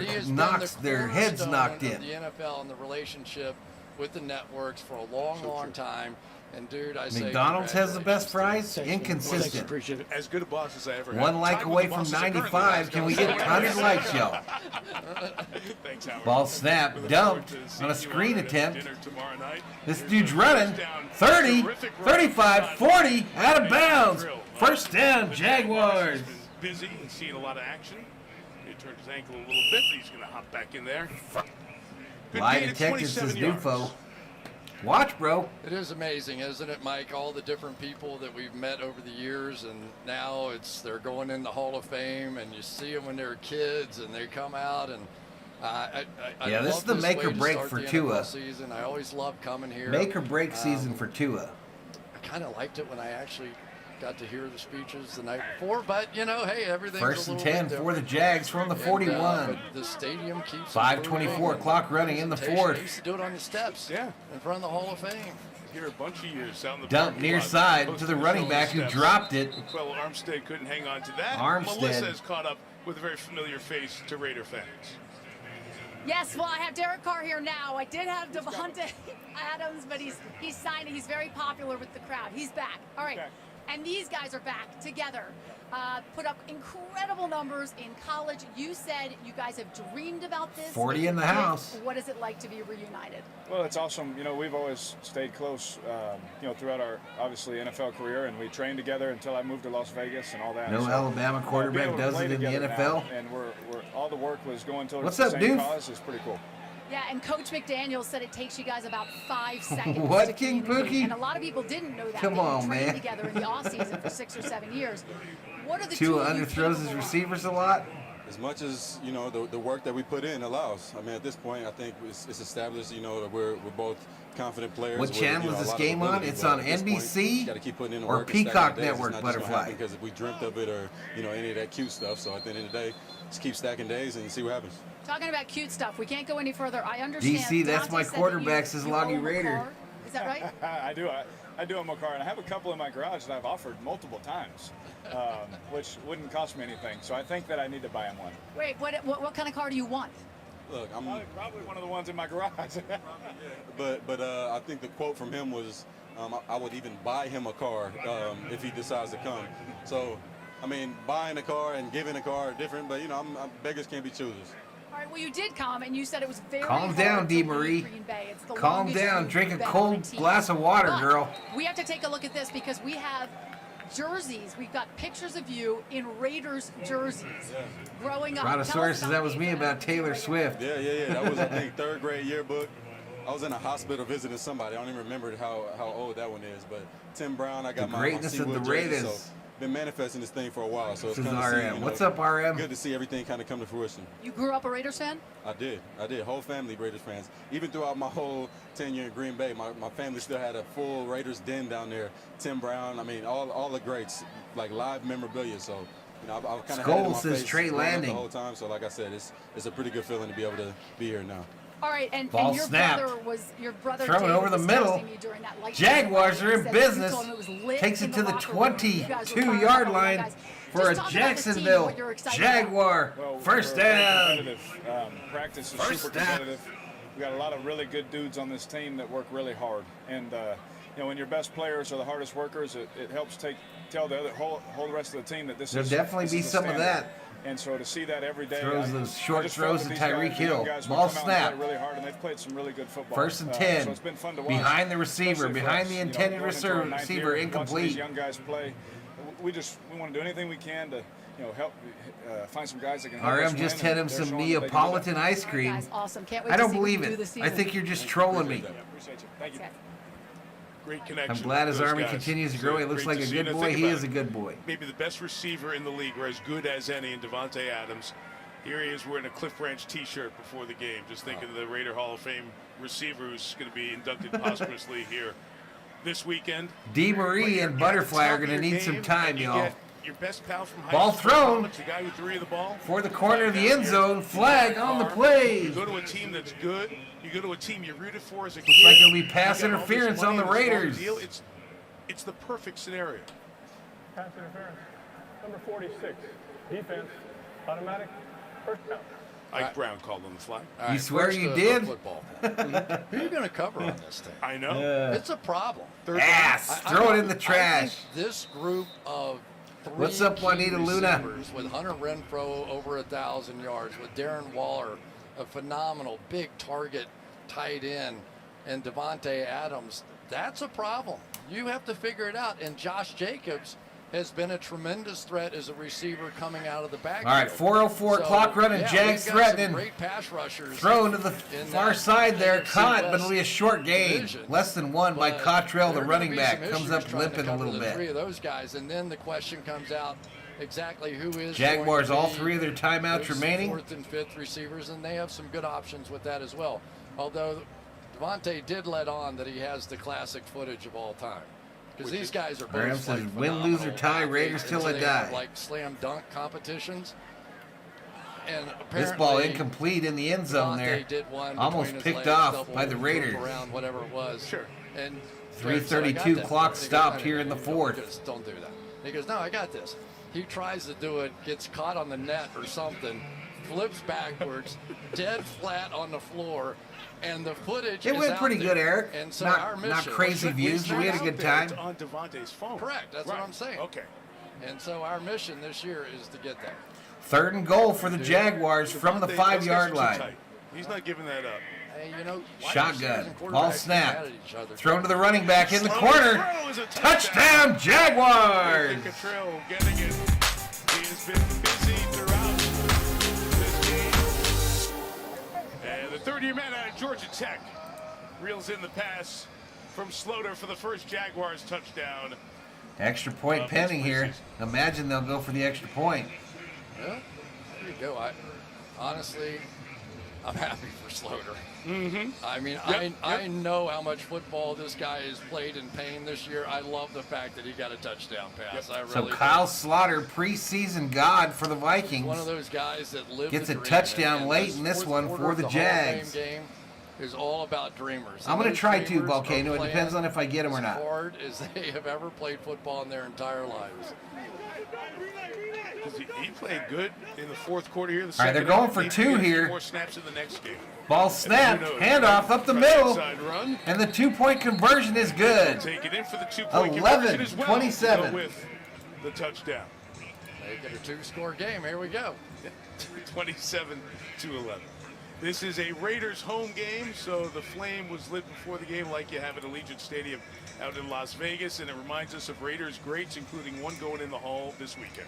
he has been their the heads cornerstone knocked of in. the NFL and the relationship with the networks for a long, long time. And dude, I say McDonald's has the best fries? Thanks, man. Inconsistent. Appreciate it. As good a boss as I ever had. One like Time away with the from bosses I currently 95. have. Can we get 100 likes, y'all? Thanks, Howard. Ball snap, We look dumped forward to seeing on a you screen at attempt. dinner tomorrow night. This Here's dude's the running. first down. 30, Terrific run. 35, 40, out of bounds. Drill. First down, The Jaguars. He's been busy and seeing a lot of action. He turned his ankle a little bit, but he's going to hop back in there. Good Lie gain at detected says 27 yards. Newfo. Watch, bro. It is amazing, isn't it, Mike? All the different people that we've met over the years, and now they're going in the Hall of Fame, and you see them when they're kids, and they come out, and I Yeah, this love is the make way or to break start for the Tua. NFL season. I always love coming here. Make or break season for Tua. I kind of liked it when I actually got to hear the speeches the night before, but hey, everything's First a and little 10 bit for the different. Jags from the 41. But the stadium keeps 5:24 clock running in the They fourth. used to do it on the steps. Yeah. In front of the Hall of Fame. Here a bunch of years out in the Dump parking near lot, side close to the the running shoulder back who steps. dropped it. Well, Armstead couldn't hang on to that. Armstead. Melissa has caught up with a very familiar face to Raider fans. Yes, well, I have Derek Carr here now. I did have Devontae Adams, but he's signed. He's very popular with the crowd. He's back. All right. Okay. And these guys are back together. Put up incredible numbers in college. You said you guys have dreamed about this. 40 in the house. What is it like to be reunited? Well, it's awesome. We've always stayed close, throughout our, obviously, NFL career, and we trained together until I moved to Las Vegas and all that. No Alabama being quarterback able to does play it in the together NFL. now, and we're all the work was going towards What's the up, same dude? cause is pretty cool. Yeah, and Coach McDaniel said it takes you guys about 5 seconds. What, to King communicate. Pookie? And a lot of people didn't know that. Come They on, trained man. together in the offseason for 6 or 7 years. What are the Tua two of you underthrows his capable of? receivers a lot. As much as the work that we put in allows. I mean, at this point, I think it's established. That we're both confident players. What channel is this game on? It's on NBC Got to keep putting in the or work and stacking Peacock the days. Network, It's not just gonna Butterfly. happen because if we dreamt of it or any of that cute stuff. So at the end of the day, just keep stacking days and see what happens. Talking about cute stuff, we can't go any further. I understand. DC, that's Deontay my said that quarterback, you says own Loggy a Raider. car. Is that right? I do. I do own my car, and I have a couple in my garage that I've offered multiple times, which wouldn't cost me anything. So I think that I need to buy him one. Wait, what kind of car do you want? Look, I'm probably one of the ones in my garage. But I think the quote from him was, I would even buy him a car if he decides to come. So, I mean, buying a car and giving a car are different, but beggars can't be choosers. All right, well, you did come, and you said it was very Calm hard down, to D. leave Marie. Green Bay. It's the Calm longest down. you've Drink a been on cold team. glass of water, But girl. We have to take a look at this because we have jerseys. We've got pictures of you in Raiders jerseys growing up. Brontosaurus says that was me about Taylor Swift. Yeah. That was, I think, third grade yearbook. I was in a hospital visiting somebody. I don't even remember how old that one is. But Tim Brown, I got The my greatness of the Seawood jersey, Raiders. so been manifesting this thing for a while. So it's This is kind of RM. What's up, RM? Good to see everything kind of come to fruition. You grew up a Raiders fan? I did. Whole family Raiders fans. Even throughout my whole tenure in Green Bay, my family still had a full Raiders den down there. Tim Brown, I mean, all the greats, like live memorabilia. So, I've kind of had it in SKOL my says face Trey growing up Landing. the whole time. So, like I said, it's a pretty good feeling to be able to be here now. All right, and Ball your snap. brother Throw it David over the was middle. texting me during that light Jaguars show. are He in said you business. told him it was lit Takes in it to the locker room. You guys were fired 22-yard up, line guys. for Just a talk about the team, Jacksonville what you're excited about. Jaguar. Well, First we're very down. competitive. Practice is First super down. competitive. We got a lot of really good dudes on this team that work really hard. And when your best players are the hardest workers, it helps tell the whole rest of the team that this There'll is. definitely this be is the some of standard. that. And so to see that every day, Throws I those short just felt throws that to these Tyreek guys, the young Hill. guys would Ball come out and snap. play really hard, and they've played some really good football. First and 10. So it's been fun to watch. Behind the receiver, especially for behind us, the intended going into our ninth receiver, year, watching incomplete. These young guys play. We want to do anything we can to help find some guys that can help us RM just win, had and him they're some showing that they can do that. Neapolitan ice cream. Guys, awesome. Can't wait I to don't see what believe you do it. this I season. think you're just trolling me. Appreciate you. Thank you. great connection. I'm glad with his those army guys. continues to So grow. He looks great like to a see. good And boy. think He about is a it. good boy. Maybe the best receiver in the league, or as good as any, in Davante Adams. Here he is wearing a Cliff Branch T-shirt before the game. Just thinking of the Raider Hall of Fame receiver who's going to be inducted posthumously here this weekend. D. Marie and Butterfly are going to need some time, y'all. Your best pal from high Ball school, thrown the guy who threw you the ball for the corner of the end zone. Flag on the play. You go to a team that's good. You go to a team you rooted for as a kid. Looks like it'll be pass You got all this interference on money the and this long Raiders. deal. It's the perfect scenario. Pass interference. Number 46. Defense. Automatic. First down. Ike Brown called on the flag. You swear you did? Football. Who are you going to cover on this thing? I know. It's a problem. Throw it in the trash. I think this group of three What's up, key Juanita Luna? receivers with Hunter Renfrow over 1,000 yards, with Darren Waller, a phenomenal big target tight end, and Davante Adams, that's a problem. You have to figure it out. And Josh Jacobs has been a tremendous threat as a receiver coming out of the backfield. All right, 4:04 clock running. Jags threatening. Great pass rushers. Throw into the far side there. Caught, but it'll be a short gain. Less than one by Cottrell, the running back. Comes up limping a little bit. Three of those guys, and then the question comes out exactly who is Jaguars, going to all be three of their timeouts those remaining. Fourth and fifth receivers, and they have some good options with that as well. Although Davante did let on that he has the classic footage of all time. Because these guys are both Graham says, win, lose, or tie, Raiders till I die. Like slam dunk competitions. And This ball incomplete in the end zone there. Almost picked off by the Raiders. Around whatever it was. Sure. And 3:32 clock stopped here in the fourth. Don't do that. He goes, no, I got this. He tries to do it, gets caught on the net or something, flips backwards, dead flat on the floor, and the footage It is went out pretty there. good, Eric. And so Not- our not mission, crazy views, but we had a good time. It's on Davante's phone. Correct. That's what I'm saying. Okay. And so our mission this year is to get that. 3rd and goal for the Jaguars from the Davante, 5-yard those guys are too line. tight. He's not giving that up. Hey, you know, Shotgun. Ball snapped. Thrown to the running back in the corner. Throw is a Touchdown, Jaguars! Cottrell getting it. He has been busy throughout this game. And the third-year man out of Georgia Tech reels in the pass from Sloter for the first Jaguars touchdown. Extra point pending here. Imagine they'll go for the extra point. Yeah, there you go. Honestly, I'm happy for Sloter. I mean, I know how much football this guy has played in pain this year. I love the fact that he got a touchdown pass. I really So Kyle Slaughter, preseason god for the Vikings, one of those guys that lived gets the a dream, touchdown and late this in this fourth one quarter for of the Hall of Fame Jags. game is all about dreamers. I'm And going to those try to, dreamers Volcano. are It depends on if I get them or as not. hard as they have ever played football in their entire lives. He played good in the fourth quarter here. All right, they're going for two here. More snaps in the next game. Ball snapped, handoff up the middle, and the 2-point conversion is good. Take it in for the 2-point conversion as well. 11-27. With the touchdown. They get a two-score game. Here we go. 27-11. This is a Raiders home game, so the flame was lit before the game like you have at Allegiant Stadium out in Las Vegas, and it reminds us of Raiders greats, including one going in the Hall this weekend.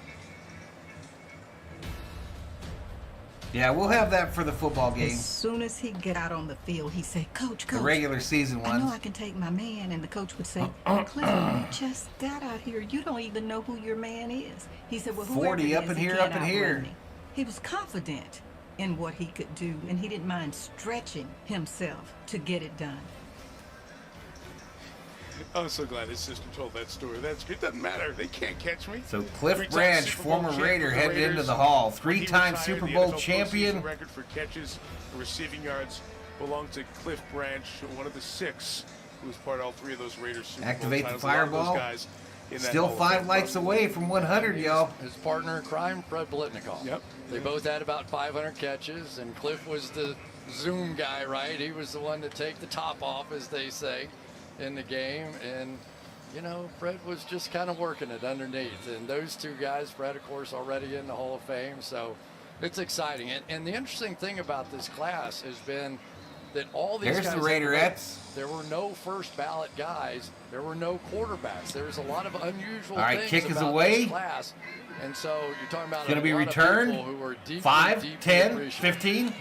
Yeah, we'll have that for the football game. As soon as he got out on the field, he said, Coach, The regular season I know ones. I can take my man. And the coach would say, Cliff, you just got out here. You don't even know who your man is. He said, well, whoever 40 it up is, in he here, can't up in outrun here. me. He was confident in what he could do, and he didn't mind stretching himself to get it done. I'm so glad his sister told that story. That's good. Doesn't matter. They can't catch me. So Cliff Three-time Branch, Super Bowl former champ Raider, for the headed into Raiders. the Hall. When he 3-time retired, Super the Bowl NFL champion. postseason record for catches and receiving yards belonged to Cliff Branch, one of the 6 who was part of all 3 of those Raiders Super Activate Bowl the titles. A lot of those fireball. guys in that Still Hall of 5 Fame lights run. away from 100, y'all. His partner in crime, Fred Blitnikoff. Yep. They both had about 500 catches, and Cliff was the Zoom guy, right? He was the one to take the top off, as they say, in the game. And, you know, Fred was just kind of working it underneath. And those two guys, Fred, of course, already in the Hall of Fame. So it's exciting. And the interesting thing about this class has been that all these There's guys the Raiderettes. there were no first ballot guys. There were no quarterbacks. There was a lot of unusual All right, things kick is about away. this class. And so you're talking about It's going to be a lot of returned. people who were deeply, 5, deeply 10, appreciative. 15.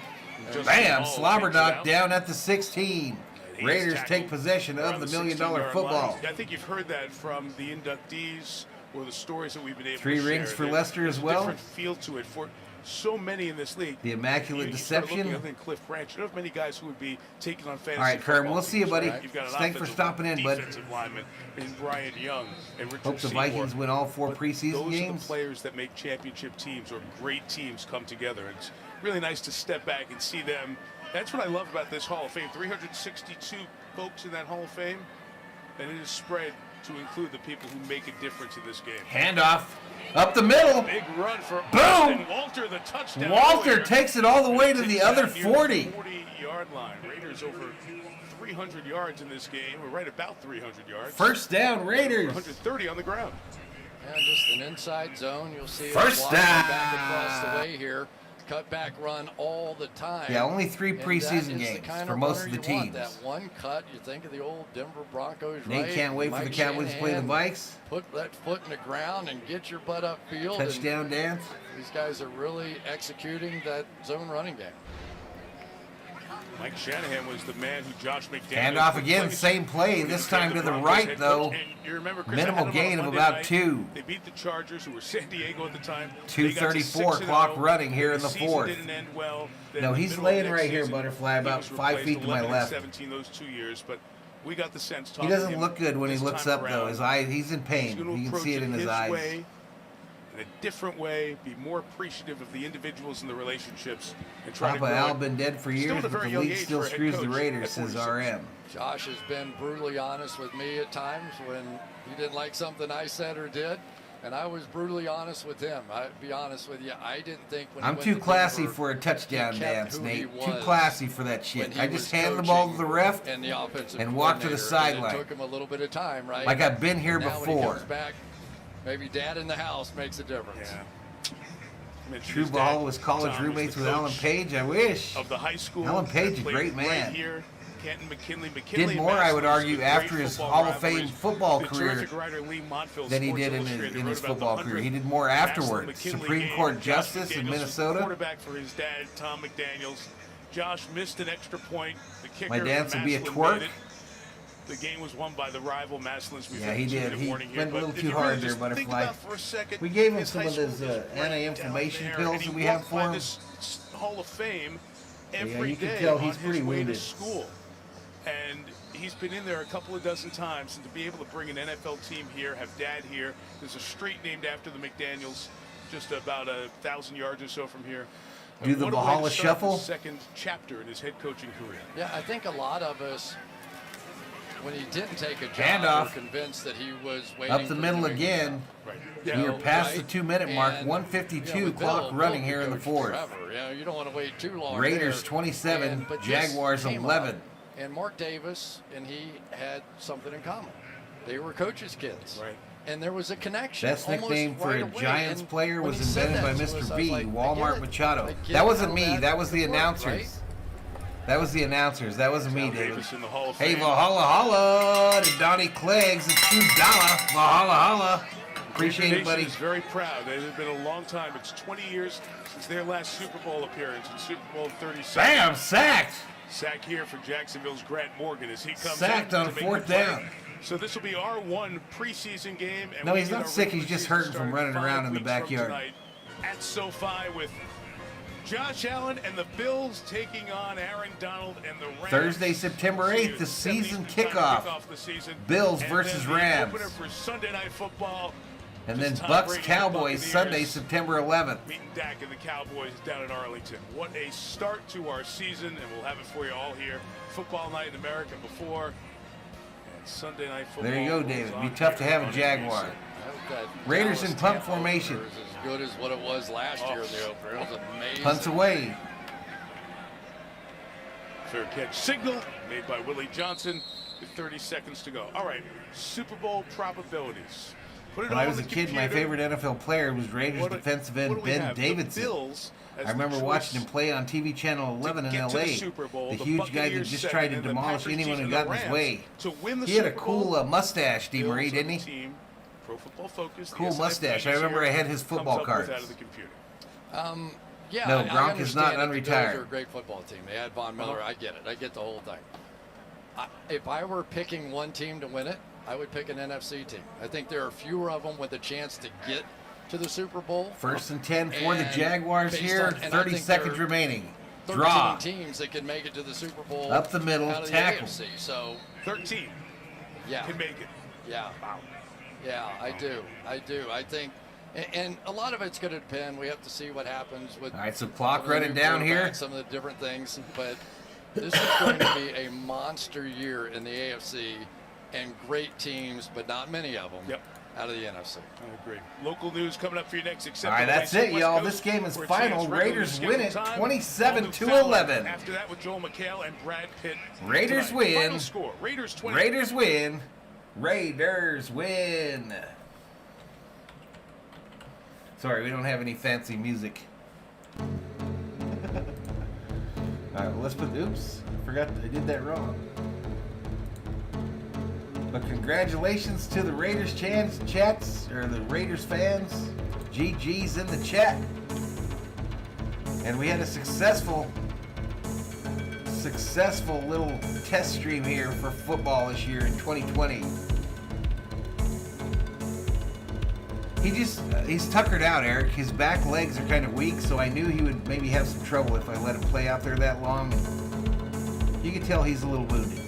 Just Bam, takes it Slobberdock out. down at the 16. Raiders take possession of the $1 million football. I think you've heard that from the inductees or the stories that we've been able to 3 share. rings for Lester as well. Different feel to it for so many in this league. The Immaculate Deception. Other than Cliff Branch, you don't have many guys who would be taking on fantasy. All right, Kerm, we'll see you, buddy. Right? You've got an Thanks for stopping in, bud. defensive lineman in Brian Young and Richard Hope the Seymour. Vikings win all 4 preseason Those are games. the players that make championship teams or great teams come together. It's really nice to step back and see them. That's what I love about this Hall of Fame. 362 folks in that Hall of Fame, and it is spread to include the people who make a difference in this game. Handoff up the middle. Big run for Boom! Austin Walter, the touchdown. Walter earlier. takes it all the way to the other Near 40. the 40-yard line. Raiders over 300 yards in this game. We're right about 300 yards. First down, Raiders. 130 on the ground. And just an inside zone. You'll see First it down. back across the way here. Cutback run all the time. Yeah, only 3 And that preseason is the games kind for of most runner of the you want. teams. That one cut, you think of the old Denver Broncos, Nate right? can't wait for Mike the Cowboys to play the Shanahan, Vikes. Put that foot in the ground and get your butt upfield. Touchdown dance. These guys are really executing that zone running game. Mike Shanahan was the man who Josh McDaniels. Handoff again, same play. This time to the right, though. You remember, Chris, Minimal gain of about 2. They beat the Chargers, who were San Diego at the time. 2:34 clock running here in the fourth. Didn't end well. No, he's laying right here, Butterfly, about 5 feet to my left. 17 those 2 years, but we got the sense. He doesn't look good when he looks up, though. His eye, he's in pain. You can see it in his eyes. Way, in a different way, be more appreciative of the individuals and the relationships, and try Papa to Al been dead for years, but the league still screws the Raiders, says RM. Josh has been brutally honest with me at times when he didn't like something I said or did, and I was brutally honest with him. I'll be honest with you, I didn't think when I'm he went too to classy Denver, for a touchdown he kept dance, who Nate. he Too was classy for that when shit. he I just was hand the ball to the coaching ref and the offensive and walk to the coordinator, and sideline. It took him a little bit of time, right? Like I've been here Now When he before. comes back, maybe dad in the house makes a difference. Yeah. True Valhalla was college roommates with Alan Page. I wish. Of the high school. Alan Page, a played great man. Right here, Canton, McKinley Did more, I would argue, after his Hall of Fame football career than he did in his football career. He did more afterwards. Supreme Court Justice in Minnesota. Quarterback for his dad, Tom McDaniels. Josh missed an extra point. The kicker, My dance would be a Maslin, twerk. made it. The game was won by the rival Maslins. Yeah, he did. He went a little too hard there, Butterfly. For a second, We gave him his some high of those school is right anti-inflammation down pills there, that we and have he for walked by him. this Hall of Fame Yeah, every you can day tell on he's his pretty way wounded. to school. And he's been in there a couple of dozen times, and to be able to bring an NFL team here, have dad here. There's a street named after the McDaniels, just about 1,000 yards or so from here. Do the What a way to Valhalla start Shuffle? the second chapter in his head coaching career. Yeah, I think a lot of us, when he didn't take a job, Handoff. were convinced that he was waiting Up the for middle doing again. Right. We are past the Right? 2-minute mark. And, 152 with clock Bill, running Bill here in the coached fourth. forever. You know, you don't want to wait too long. Raiders there. 27, but this Jaguars came 11. up, and Mark Davis and he had something in common. They were coaches' kids. Right. And there was a connection. Best almost nickname for right a away. Giants And player when was he said invented by that to us, Mr. I B, was like, I Walmart get it. Machado. I get That wasn't how me. That was the would work, announcers. right? That was the announcers. That wasn't me, David. Davis in the Hall of Hey, Fame. Valhalla Holla to Donnie Cleggs. It's $2. Valhalla Holla. Appreciate it, buddy. Is very proud. It's been a long time. It's 20 years since their last Super Bowl appearance in Super Bowl 37. Bam! Sacked. Sack here for Jacksonville's Grant Morgan as he comes Sacked in on to make fourth the play. down. So this will be our one preseason game. And No, we he's get not our sick. regular He's just season hurting from start running 5 around in the weeks from backyard. tonight At SoFi with Josh Allen and the Bills taking on Aaron Donald and the Rams. Thursday, September 8th, the season kickoff. The season. Bills And versus then the Rams. opener for Sunday Night Football. And then Tom Bucks Brady and Cowboys Buccaneers Sunday, September 11th. meeting Dak and the Cowboys down in Arlington. What a start to our season, and we'll have it for you all here. Football night in America before, and Sunday Night Football. There you go, rolls David. on Be tough to here have on a NBC. Jaguar. That Raiders in Dallas punt Tampa formation. opener is as good as what it was last year in the opener. It was amazing. Punts away. Fair catch signal made by Willie Johnson with 30 seconds to go. All right, Super Bowl probabilities. Put it When all I was on a the kid, my computer. favorite NFL player was Raiders What defensive do end we Ben have? The Davidson. Bills as I remember the watching choice him play on TV channel 11 in get to LA. the Super Bowl, The the huge guy that Buccaneers just second, tried to and the demolish Packers anyone who teasing got the in his Rams way. to win the He had a Super cool Bowl. mustache, Steve Bills Marie, are didn't the he? team. Pro Football Focus, the Cool SNF mustache. I pages remember here, I had his comes football up with cards. out of the computer. Yeah, No, I Gronk is not understand that the Bills unretired. are a great football team. They had Von Miller. I get it. I get the whole thing. If I were picking one team to win it, I would pick an NFC team. I think there are fewer of them with a chance to get to the Super Bowl. 1st and 10 for the Jaguars here. 30 seconds remaining. 13 Draw. teams that can make it to the Super Bowl. Up the middle, out of tackle. The AFC. So 13 can make it. Yeah. Wow. Yeah, I do. I think, and a lot of it's going to depend. We have to see what happens with. All right, so clock running down here. Some of the different things, but this is going to be a monster year in the AFC, and great teams, but not many of them. Out of the NFC. I agree. Local news coming up for you next. All right, that's it, y'all. This game is final. Raiders win it 27-11. After that with Joel McHale and Brad Pitt. Raiders tonight. win. Final score, Raiders 20. Raiders win. Raiders win. Sorry, we don't have any fancy music. All right, well, let's put, oops, I forgot, I did that wrong. But congratulations to the Raiders chats, or the Raiders fans. GG's in the chat. And we had a successful little test stream here for football this year in 2020. He's tuckered out, Eric. His back legs are kind of weak, so I knew he would maybe have some trouble if I let him play out there that long. You can tell he's a little wounded.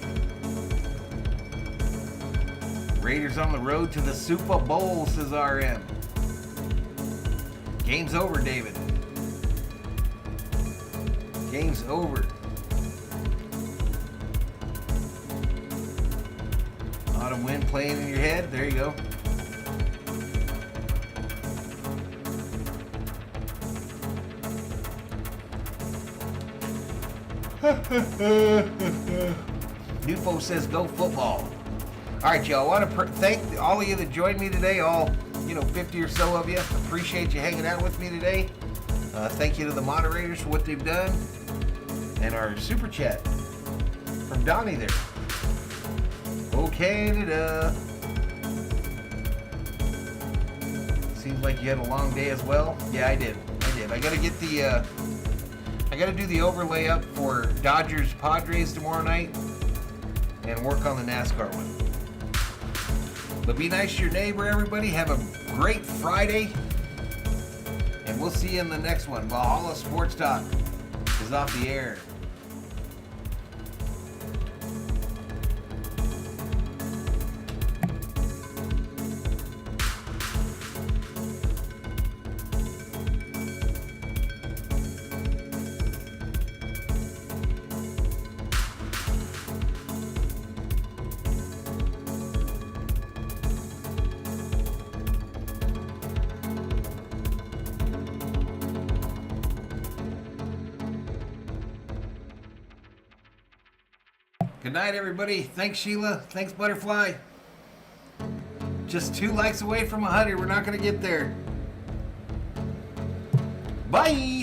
Raiders on the road to the Super Bowl, says RM. Game's over, David. Game's over. Autumn wind playing in your head. There you go. Nufo says go football. All right, y'all. I want to thank all of you that joined me today, all 50 or so of you. Appreciate you hanging out with me today. Thank you to the moderators for what they've done. And our super chat from Donnie there. Oh, Canada. Seems like you had a long day as well. Yeah, I did. I got to get the... I got to do the overlay up for Dodgers Padres tomorrow night and work on the NASCAR one. But be nice to your neighbor, everybody. Have a great Friday. And we'll see you in the next one. Valhalla Sports Talk is off the air. Good night, everybody. Thanks, Sheila. Thanks, Butterfly. Just 2 likes away from 100. We're not going to get there. Bye.